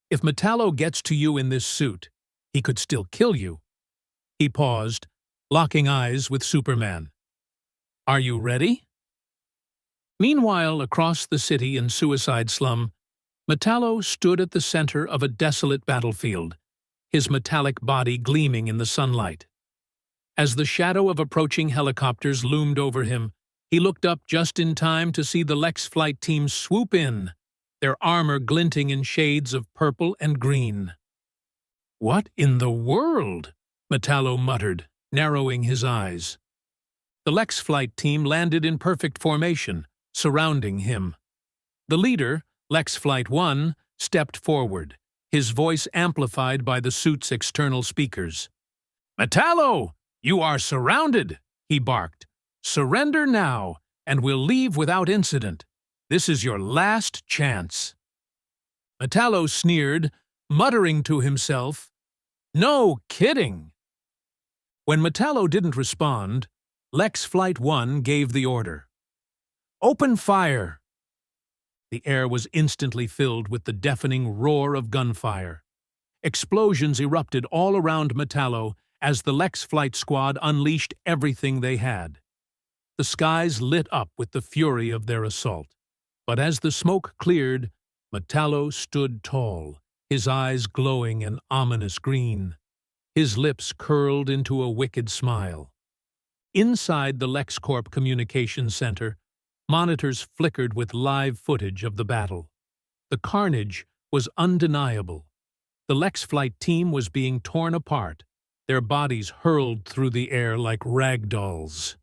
If Metallo gets to you in this suit, he could still kill you." He paused, locking eyes with Superman. "Are you ready?" Meanwhile, across the city in Suicide Slum, Metallo stood at the center of a desolate battlefield, his metallic body gleaming in the sunlight. As the shadow of approaching helicopters loomed over him, he looked up just in time to see the Lex flight team swoop in, their armor glinting in shades of purple and green. "What in the world?" Metallo muttered, narrowing his eyes. The Lex flight team landed in perfect formation, surrounding him. The leader, Lex Flight 1, stepped forward, his voice amplified by the suit's external speakers. "Metallo, you are surrounded," he barked. "Surrender now, and we'll leave without incident. This is your last chance." Metallo sneered, muttering to himself, "No kidding." When Metallo didn't respond, Lex Flight 1 gave the order. "Open fire!" The air was instantly filled with the deafening roar of gunfire. Explosions erupted all around Metallo as the Lex Flight Squad unleashed everything they had. The skies lit up with the fury of their assault. But as the smoke cleared, Metallo stood tall, his eyes glowing an ominous green. His lips curled into a wicked smile. Inside the LexCorp Communications Center, monitors flickered with live footage of the battle. The carnage was undeniable. The Lex flight team was being torn apart, their bodies hurled through the air like rag dolls.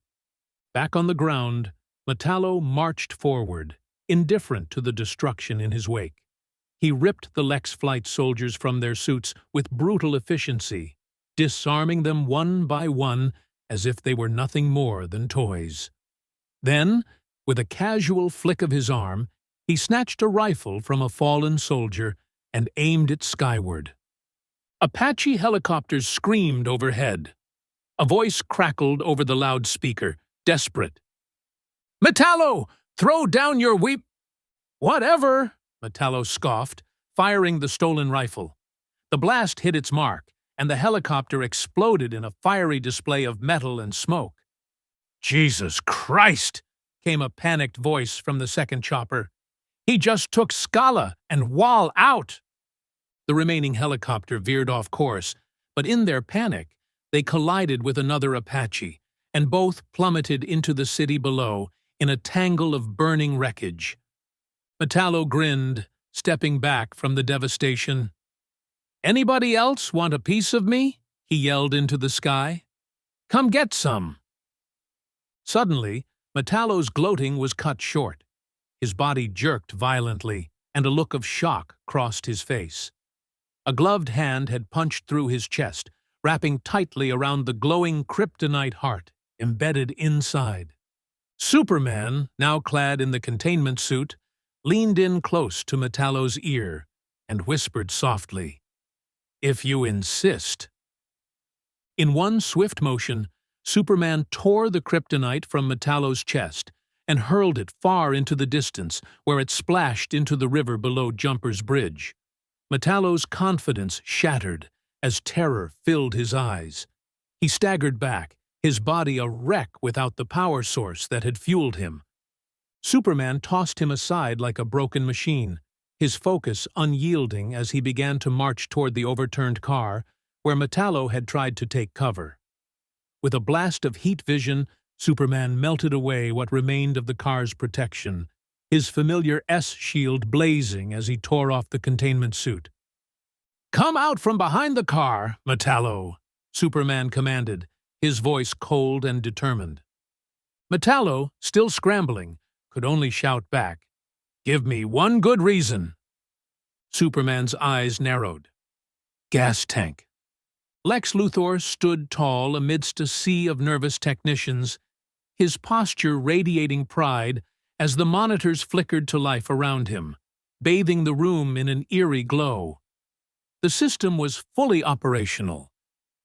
Back on the ground, Metallo marched forward, indifferent to the destruction in his wake. He ripped the Lex flight soldiers from their suits with brutal efficiency, disarming them one by one as if they were nothing more than toys. Then, with a casual flick of his arm, he snatched a rifle from a fallen soldier and aimed it skyward. Apache helicopters screamed overhead. A voice crackled over the loudspeaker, desperate. "Metallo, throw down your weep—" "Whatever," Metallo scoffed, firing the stolen rifle. The blast hit its mark, and the helicopter exploded in a fiery display of metal and smoke. "Jesus Christ!" came a panicked voice from the second chopper. "He just took Scala and Wall out!" The remaining helicopter veered off course, but in their panic, they collided with another Apache, and both plummeted into the city below in a tangle of burning wreckage. Metallo grinned, stepping back from the devastation. "Anybody else want a piece of me?" he yelled into the sky. "Come get some." Suddenly, Metallo's gloating was cut short. His body jerked violently, and a look of shock crossed his face. A gloved hand had punched through his chest, wrapping tightly around the glowing kryptonite heart embedded inside. Superman, now clad in the containment suit, leaned in close to Metallo's ear and whispered softly, "If you insist." In one swift motion, Superman tore the kryptonite from Metallo's chest and hurled it far into the distance, where it splashed into the river below Jumper's bridge. Metallo's confidence shattered as terror filled his eyes. He staggered back, his body a wreck without the power source that had fueled him. Superman tossed him aside like a broken machine, his focus unyielding as he began to march toward the overturned car, where Metallo had tried to take cover. With a blast of heat vision, Superman melted away what remained of the car's protection, his familiar S-shield blazing as he tore off the containment suit. "Come out from behind the car, Metallo," Superman commanded, his voice cold and determined. Metallo, still scrambling, could only shout back, "Give me one good reason." Superman's eyes narrowed. "Gas tank." Lex Luthor stood tall amidst a sea of nervous technicians, his posture radiating pride as the monitors flickered to life around him, bathing the room in an eerie glow. The system was fully operational,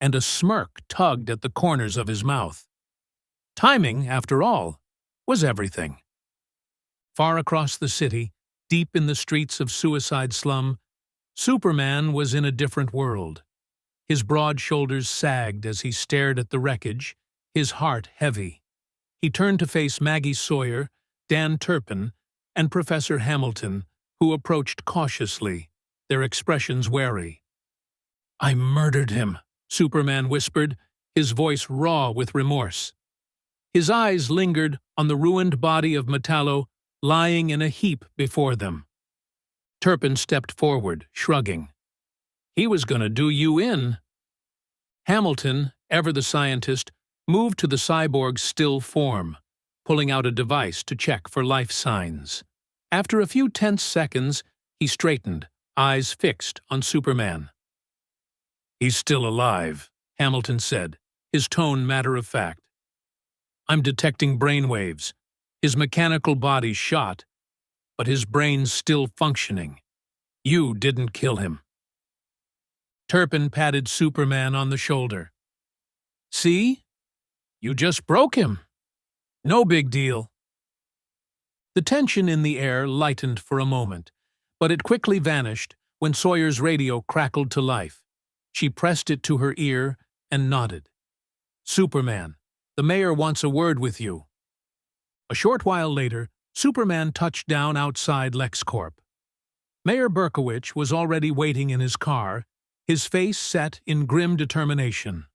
and a smirk tugged at the corners of his mouth. Timing, after all, was everything. Far across the city, deep in the streets of Suicide Slum, Superman was in a different world. His broad shoulders sagged as he stared at the wreckage, his heart heavy. He turned to face Maggie Sawyer, Dan Turpin, and Professor Hamilton, who approached cautiously, their expressions wary. "I murdered him," Superman whispered, his voice raw with remorse. His eyes lingered on the ruined body of Metallo lying in a heap before them. Turpin stepped forward, shrugging. "He was going to do you in." Hamilton, ever the scientist, moved to the cyborg's still form, pulling out a device to check for life signs. After a few tense seconds, he straightened, eyes fixed on Superman. "He's still alive," Hamilton said, his tone matter-of-fact. "I'm detecting brainwaves. His mechanical body's shot, but his brain's still functioning. You didn't kill him." Turpin patted Superman on the shoulder. "See? You just broke him. No big deal." The tension in the air lightened for a moment, but it quickly vanished when Sawyer's radio crackled to life. She pressed it to her ear and nodded. "Superman, the mayor wants a word with you." A short while later, Superman touched down outside LexCorp. Mayor Berkowitz was already waiting in his car, his face set in grim determination.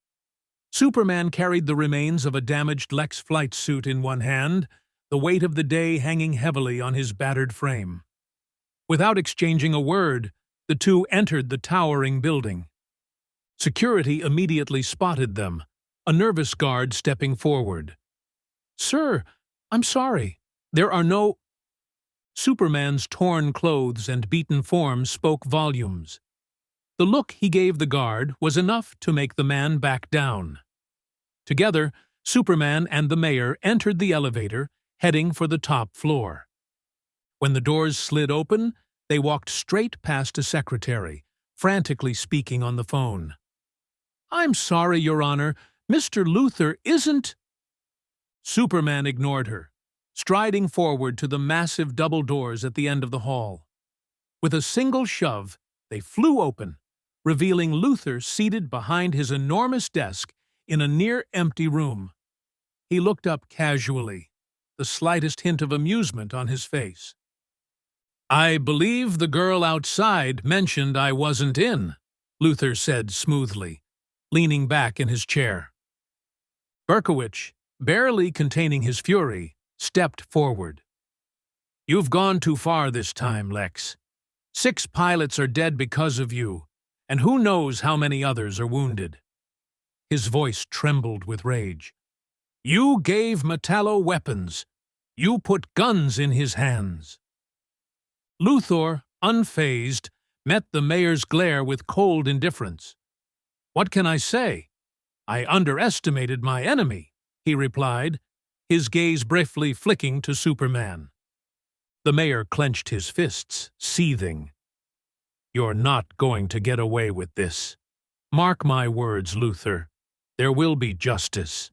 Superman carried the remains of a damaged Lex flight suit in one hand, the weight of the day hanging heavily on his battered frame. Without exchanging a word, the two entered the towering building. Security immediately spotted them, a nervous guard stepping forward. "Sir, I'm sorry. There are no—" Superman's torn clothes and beaten form spoke volumes. The look he gave the guard was enough to make the man back down. Together, Superman and the mayor entered the elevator, heading for the top floor. When the doors slid open, they walked straight past a secretary, frantically speaking on the phone. "I'm sorry, Your Honor. Mr. Luthor isn't—" Superman ignored her, striding forward to the massive double doors at the end of the hall. With a single shove, they flew open, revealing Luthor seated behind his enormous desk in a near-empty room. He looked up casually, the slightest hint of amusement on his face. "I believe the girl outside mentioned I wasn't in," Luthor said smoothly, leaning back in his chair. Berkowitz, barely containing his fury, stepped forward. "You've gone too far this time, Lex. 6 pilots are dead because of you, and who knows how many others are wounded." His voice trembled with rage. "You gave Metallo weapons. You put guns in his hands." Luthor, unfazed, met the mayor's glare with cold indifference. "What can I say? I underestimated my enemy," he replied, his gaze briefly flicking to Superman. The mayor clenched his fists, seething. "You're not going to get away with this. Mark my words, Luthor. There will be justice."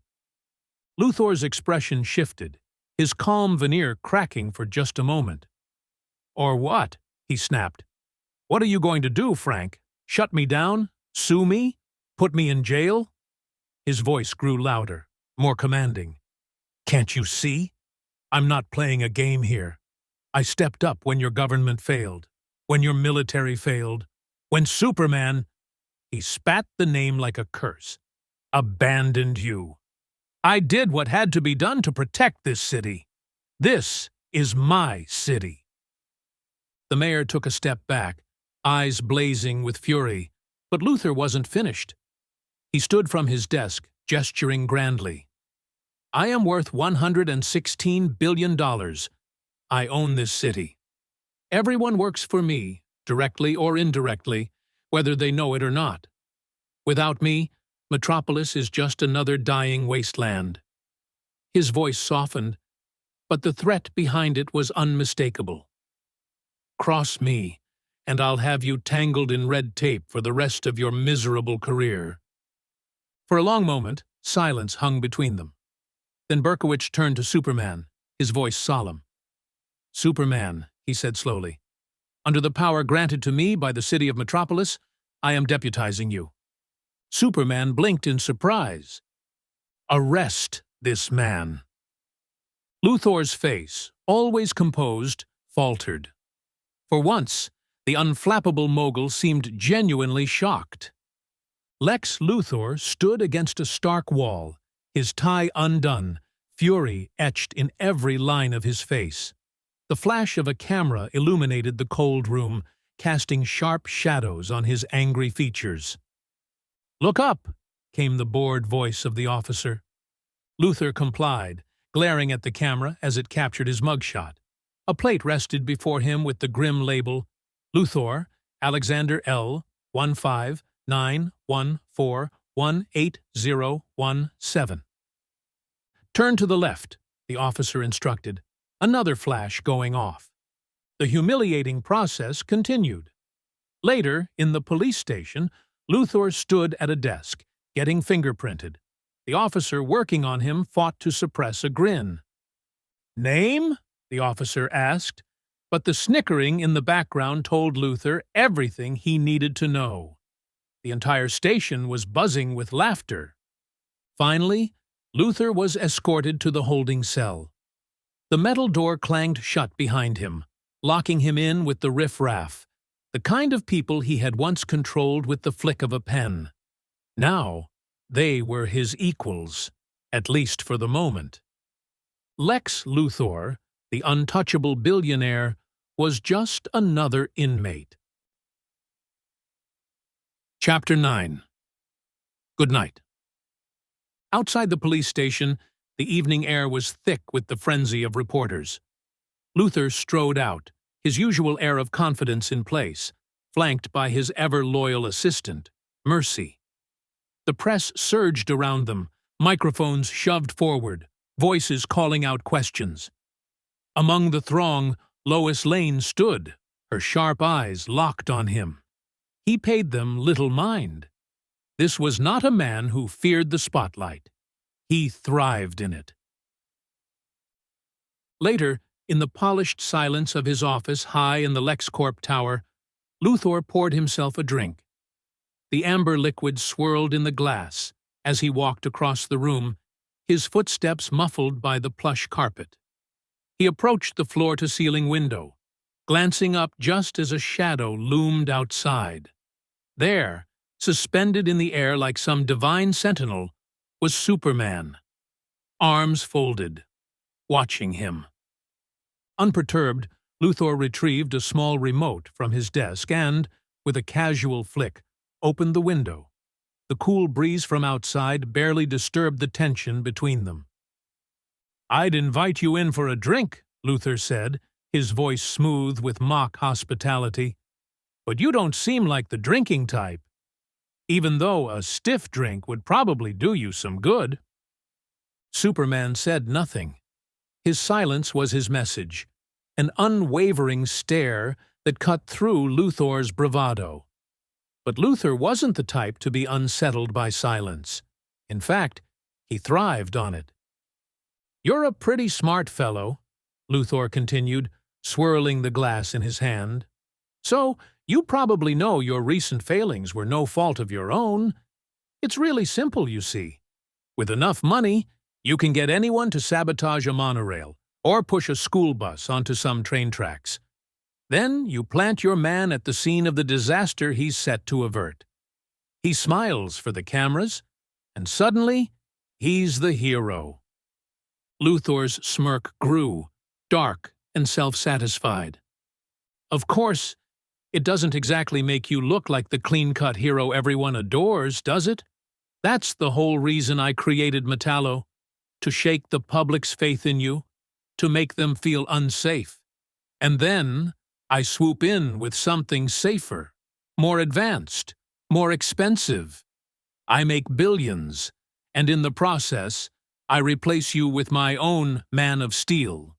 Luthor's expression shifted, his calm veneer cracking for just a moment. "Or what?" he snapped. "What are you going to do, Frank? Shut me down? Sue me? Put me in jail?" His voice grew louder, more commanding. "Can't you see? I'm not playing a game here. I stepped up when your government failed, when your military failed, when Superman—" He spat the name like a curse. "Abandoned you. I did what had to be done to protect this city. This is my city." The mayor took a step back, eyes blazing with fury, but Luthor wasn't finished. He stood from his desk, gesturing grandly. "I am worth $116 billion. I own this city. Everyone works for me, directly or indirectly, whether they know it or not. Without me, Metropolis is just another dying wasteland." His voice softened, but the threat behind it was unmistakable. "Cross me, and I'll have you tangled in red tape for the rest of your miserable career." For a long moment, silence hung between them. Then Berkowitz turned to Superman, his voice solemn. "Superman," he said slowly, "under the power granted to me by the city of Metropolis, I am deputizing you." Superman blinked in surprise. "Arrest this man." Luthor's face, always composed, faltered. For once, the unflappable mogul seemed genuinely shocked. Lex Luthor stood against a stark wall, his tie undone, fury etched in every line of his face. The flash of a camera illuminated the cold room, casting sharp shadows on his angry features. "Look up," came the bored voice of the officer. Luthor complied, glaring at the camera as it captured his mugshot. A plate rested before him with the grim label, "Luthor, Alexander L. 15914180017. "Turn to the left," the officer instructed, another flash going off. The humiliating process continued. Later, in the police station, Luthor stood at a desk, getting fingerprinted. The officer working on him fought to suppress a grin. "Name?" the officer asked, but the snickering in the background told Luthor everything he needed to know. The entire station was buzzing with laughter. Finally, Luthor was escorted to the holding cell. The metal door clanged shut behind him, locking him in with the riff-raff, the kind of people he had once controlled with the flick of a pen. Now, they were his equals, at least for the moment. Lex Luthor, the untouchable billionaire, was just another inmate. Chapter 9. Goodnight. Outside the police station, The evening air was thick with the frenzy of reporters. Luther strode out, his usual air of confidence in place, flanked by his ever-loyal assistant, Mercy. The press surged around them, microphones shoved forward, voices calling out questions. Among the throng, Lois Lane stood, her sharp eyes locked on him. He paid them little mind. This was not a man who feared the spotlight. He thrived in it. Later, in the polished silence of his office high in the LexCorp tower, Luthor poured himself a drink. The amber liquid swirled in the glass as he walked across the room, his footsteps muffled by the plush carpet. He approached the floor-to-ceiling window, glancing up just as a shadow loomed outside. There, suspended in the air like some divine sentinel, was Superman, arms folded, watching him. Unperturbed, Luthor retrieved a small remote from his desk and, with a casual flick, opened the window. The cool breeze from outside barely disturbed the tension between them. "I'd invite you in for a drink," Luthor said, his voice smooth with mock hospitality. "But you don't seem like the drinking type, even though a stiff drink would probably do you some good." Superman said nothing. His silence was his message, an unwavering stare that cut through Luthor's bravado. But Luthor wasn't the type to be unsettled by silence. In fact, he thrived on it. "You're a pretty smart fellow," Luthor continued, swirling the glass in his hand. "So, you probably know your recent failings were no fault of your own. It's really simple, you see. With enough money, you can get anyone to sabotage a monorail or push a school bus onto some train tracks. Then you plant your man at the scene of the disaster he's set to avert. He smiles for the cameras, and suddenly, he's the hero." Luthor's smirk grew, dark and self-satisfied. "Of course, it doesn't exactly make you look like the clean-cut hero everyone adores, does it? That's the whole reason I created Metallo, to shake the public's faith in you, to make them feel unsafe. And then I swoop in with something safer, more advanced, more expensive. I make billions, and in the process, I replace you with my own Man of Steel,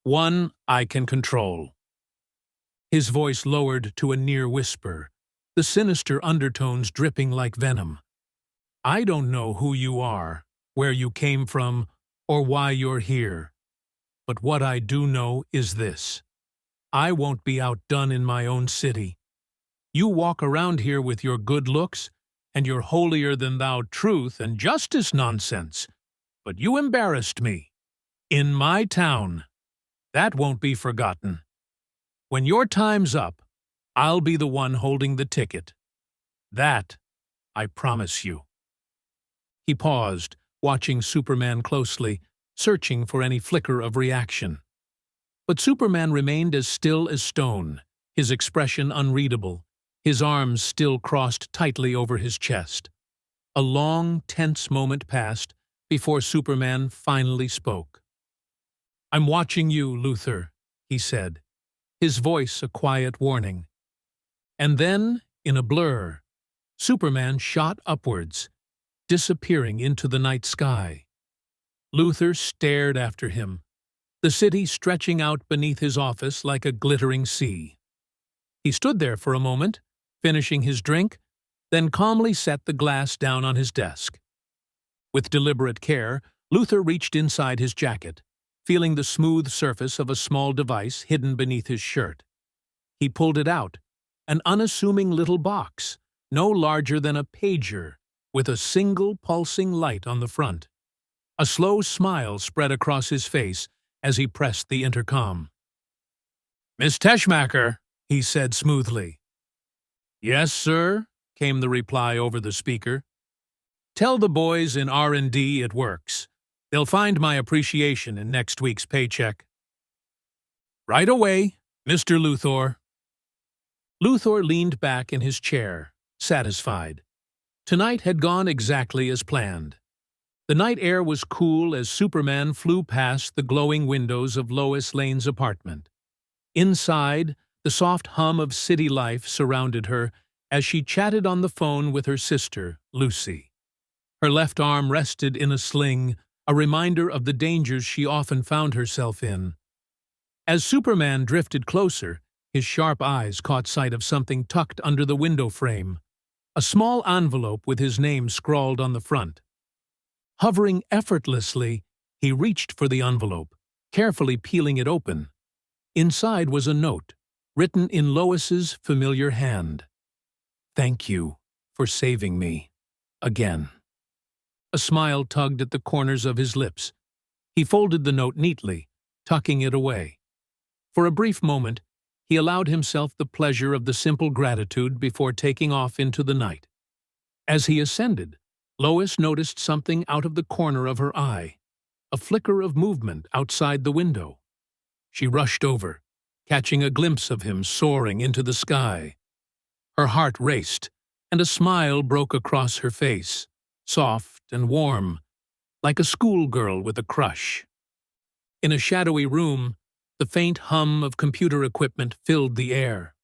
one I can control." His voice lowered to a near whisper, the sinister undertones dripping like venom. "I don't know who you are, where you came from, or why you're here. But what I do know is this. I won't be outdone in my own city. You walk around here with your good looks and your holier-than-thou truth and justice nonsense, but you embarrassed me. In my town. That won't be forgotten. When your time's up, I'll be the one holding the ticket. That, I promise you." He paused, watching Superman closely, searching for any flicker of reaction. But Superman remained as still as stone, his expression unreadable, his arms still crossed tightly over his chest. A long, tense moment passed before Superman finally spoke. "I'm watching you, Luthor," he said, his voice a quiet warning. And then, in a blur, Superman shot upwards, disappearing into the night sky. Luthor stared after him, the city stretching out beneath his office like a glittering sea. He stood there for a moment, finishing his drink, then calmly set the glass down on his desk. With deliberate care, Luthor reached inside his jacket, feeling the smooth surface of a small device hidden beneath his shirt. He pulled it out, an unassuming little box, no larger than a pager, with a single pulsing light on the front. A slow smile spread across his face as he pressed the intercom. "Miss Teschmacher," he said smoothly. "Yes, sir," came the reply over the speaker. "Tell the boys in R&D it works. They'll find my appreciation in next week's paycheck." "Right away, Mr. Luthor." Luthor leaned back in his chair, satisfied. Tonight had gone exactly as planned. The night air was cool as Superman flew past the glowing windows of Lois Lane's apartment. Inside, the soft hum of city life surrounded her as she chatted on the phone with her sister, Lucy. Her left arm rested in a sling, a reminder of the dangers she often found herself in. As Superman drifted closer, his sharp eyes caught sight of something tucked under the window frame, a small envelope with his name scrawled on the front. Hovering effortlessly, he reached for the envelope, carefully peeling it open. Inside was a note, written in Lois's familiar hand. "Thank you for saving me. Again." A smile tugged at the corners of his lips. He folded the note neatly, tucking it away. For a brief moment, he allowed himself the pleasure of the simple gratitude before taking off into the night. As he ascended, Lois noticed something out of the corner of her eye, a flicker of movement outside the window. She rushed over, catching a glimpse of him soaring into the sky. Her heart raced, and a smile broke across her face, soft and warm, like a schoolgirl with a crush. In a shadowy room, the faint hum of computer equipment filled the air.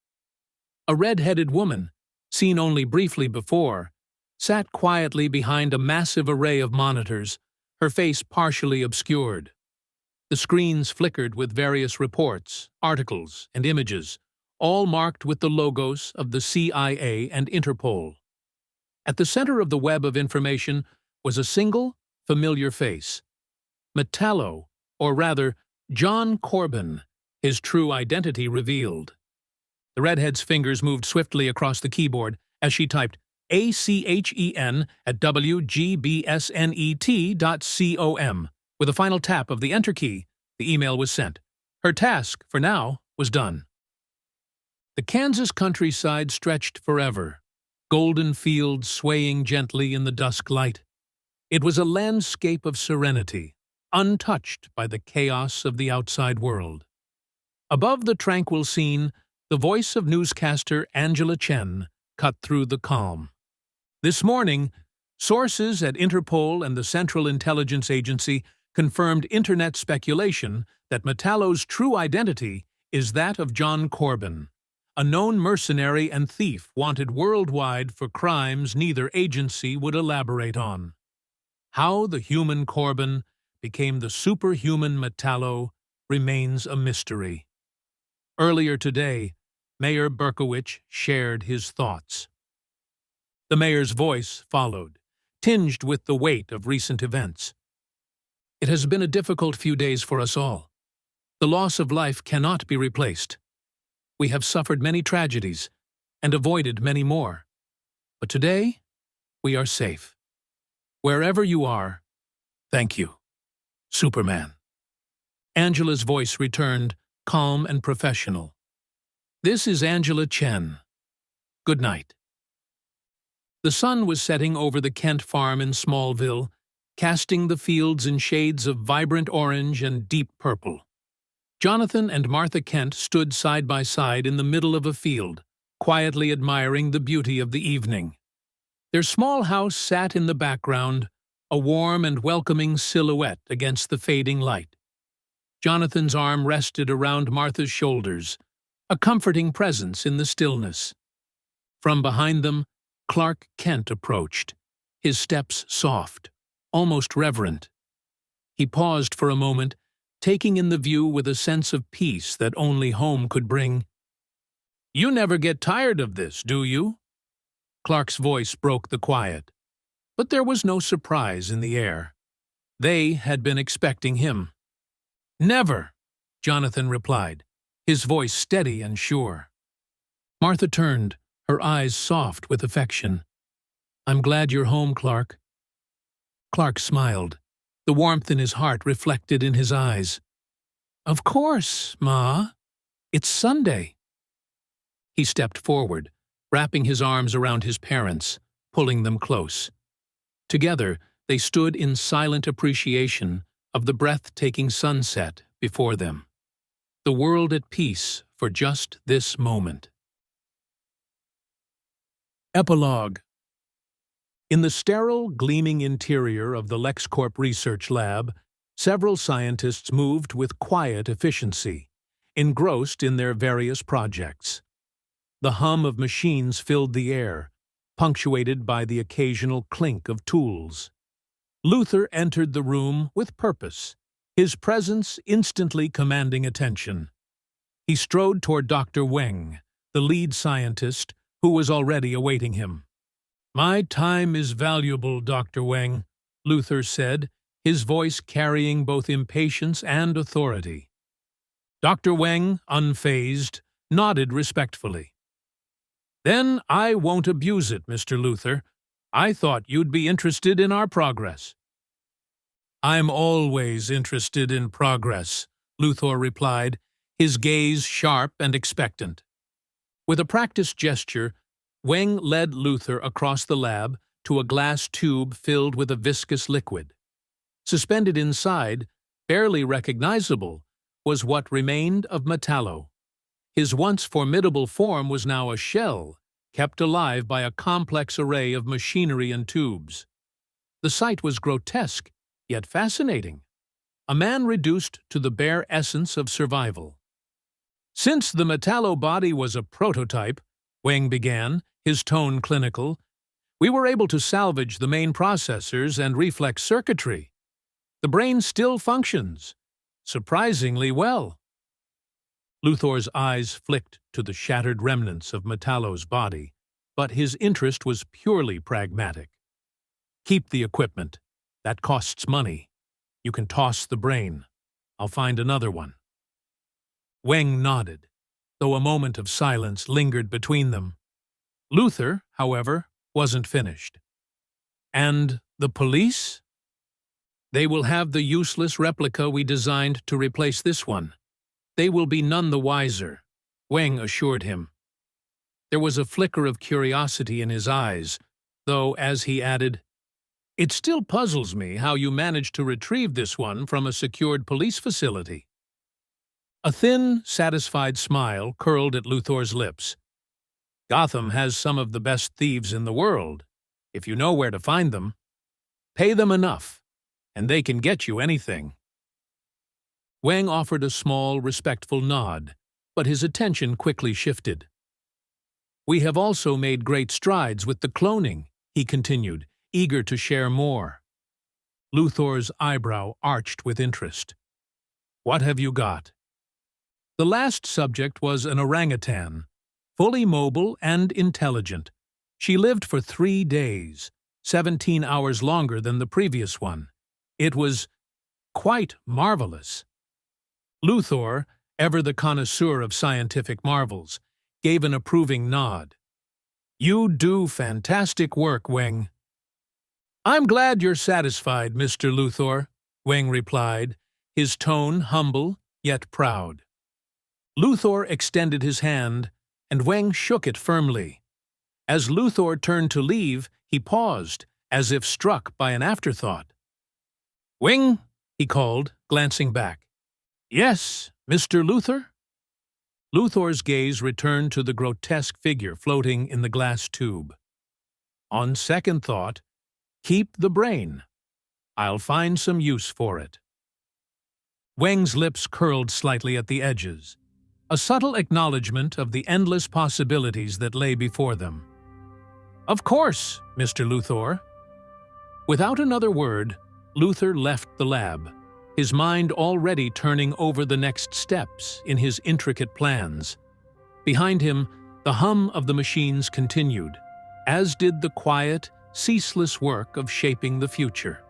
A red-headed woman, seen only briefly before, sat quietly behind a massive array of monitors, her face partially obscured. The screens flickered with various reports, articles, and images, all marked with the logos of the CIA and Interpol. At the center of the web of information was a single, familiar face. Metallo, or rather, John Corbin, his true identity revealed. The redhead's fingers moved swiftly across the keyboard as she typed ACHEN@WGBSNET.com. With a final tap of the Enter key, the email was sent. Her task, for now, was done. The Kansas countryside stretched forever, golden fields swaying gently in the dusk light. It was a landscape of serenity, untouched by the chaos of the outside world. Above the tranquil scene, the voice of newscaster Angela Chen cut through the calm. This morning, sources at Interpol and the Central Intelligence Agency confirmed internet speculation that Metallo's true identity is that of John Corbin, a known mercenary and thief wanted worldwide for crimes neither agency would elaborate on. How the human Corbin became the superhuman Metallo remains a mystery. Earlier today, Mayor Berkowitz shared his thoughts. The mayor's voice followed, tinged with the weight of recent events. It has been a difficult few days for us all. The loss of life cannot be replaced. We have suffered many tragedies and avoided many more. But today, we are safe. Wherever you are, thank you. Superman. Angela's voice returned, calm and professional. This is Angela Chen. Good night. The sun was setting over the Kent farm in Smallville, casting the fields in shades of vibrant orange and deep purple. Jonathan and Martha Kent stood side by side in the middle of a field, quietly admiring the beauty of the evening. Their small house sat in the background, a warm and welcoming silhouette against the fading light. Jonathan's arm rested around Martha's shoulders, a comforting presence in the stillness. From behind them, Clark Kent approached, his steps soft, almost reverent. He paused for a moment, taking in the view with a sense of peace that only home could bring. "You never get tired of this, do you?" Clark's voice broke the quiet. But there was no surprise in the air. They had been expecting him. "Never," Jonathan replied, his voice steady and sure. Martha turned, her eyes soft with affection. "I'm glad you're home, Clark." Clark smiled, the warmth in his heart reflected in his eyes. "Of course, Ma. It's Sunday." He stepped forward, wrapping his arms around his parents, pulling them close. Together, they stood in silent appreciation of the breathtaking sunset before them. The world at peace for just this moment. Epilogue. In the sterile, gleaming interior of the LexCorp Research Lab, several scientists moved with quiet efficiency, engrossed in their various projects. The hum of machines filled the air, punctuated by the occasional clink of tools. Luther entered the room with purpose, his presence instantly commanding attention. He strode toward Dr. Weng, the lead scientist, who was already awaiting him. "My time is valuable, Dr. Weng," Luther said, his voice carrying both impatience and authority. Dr. Weng, unfazed, nodded respectfully. "Then I won't abuse it, Mr. Luther. I thought you'd be interested in our progress." "I'm always interested in progress," Luther replied, his gaze sharp and expectant. With a practiced gesture, Weng led Luther across the lab to a glass tube filled with a viscous liquid. Suspended inside, barely recognizable, was what remained of Metallo. His once formidable form was now a shell, kept alive by a complex array of machinery and tubes. The sight was grotesque, yet fascinating. A man reduced to the bare essence of survival. "Since the Metallo body was a prototype," Weng began, his tone clinical, "we were able to salvage the main processors and reflex circuitry. The brain still functions, surprisingly well." Luther's eyes flicked to the shattered remnants of Metallo's body, but his interest was purely pragmatic. "Keep the equipment. That costs money. You can toss the brain. I'll find another one." Weng nodded, though a moment of silence lingered between them. Luther, however, wasn't finished. "And the police?" "They will have the useless replica we designed to replace this one. They will be none the wiser," Weng assured him. There was a flicker of curiosity in his eyes, though, as he added, "It still puzzles me how you managed to retrieve this one from a secured police facility." A thin, satisfied smile curled at Luther's lips. "Gotham has some of the best thieves in the world, if you know where to find them. Pay them enough, and they can get you anything." Weng offered a small, respectful nod, but his attention quickly shifted. "We have also made great strides with the cloning," he continued, eager to share more. Luther's eyebrow arched with interest. "What have you got?" The last subject was an orangutan, fully mobile and intelligent. She lived for 3 days, 17 hours longer than the previous one. It was quite marvelous. Luther, ever the connoisseur of scientific marvels, gave an approving nod. "You do fantastic work, Weng." "I'm glad you're satisfied, Mr. Luther," Weng replied, his tone humble yet proud. Luther extended his hand, and Weng shook it firmly. As Luther turned to leave, he paused, as if struck by an afterthought. "Weng," he called, glancing back. "Yes, Mr. Luther?" Luther's gaze returned to the grotesque figure floating in the glass tube. "On second thought, keep the brain. I'll find some use for it." Weng's lips curled slightly at the edges, a subtle acknowledgement of the endless possibilities that lay before them. "Of course, Mr. Luther." Without another word, Luther left the lab, his mind already turning over the next steps in his intricate plans. Behind him, the hum of the machines continued, as did the quiet, ceaseless work of shaping the future.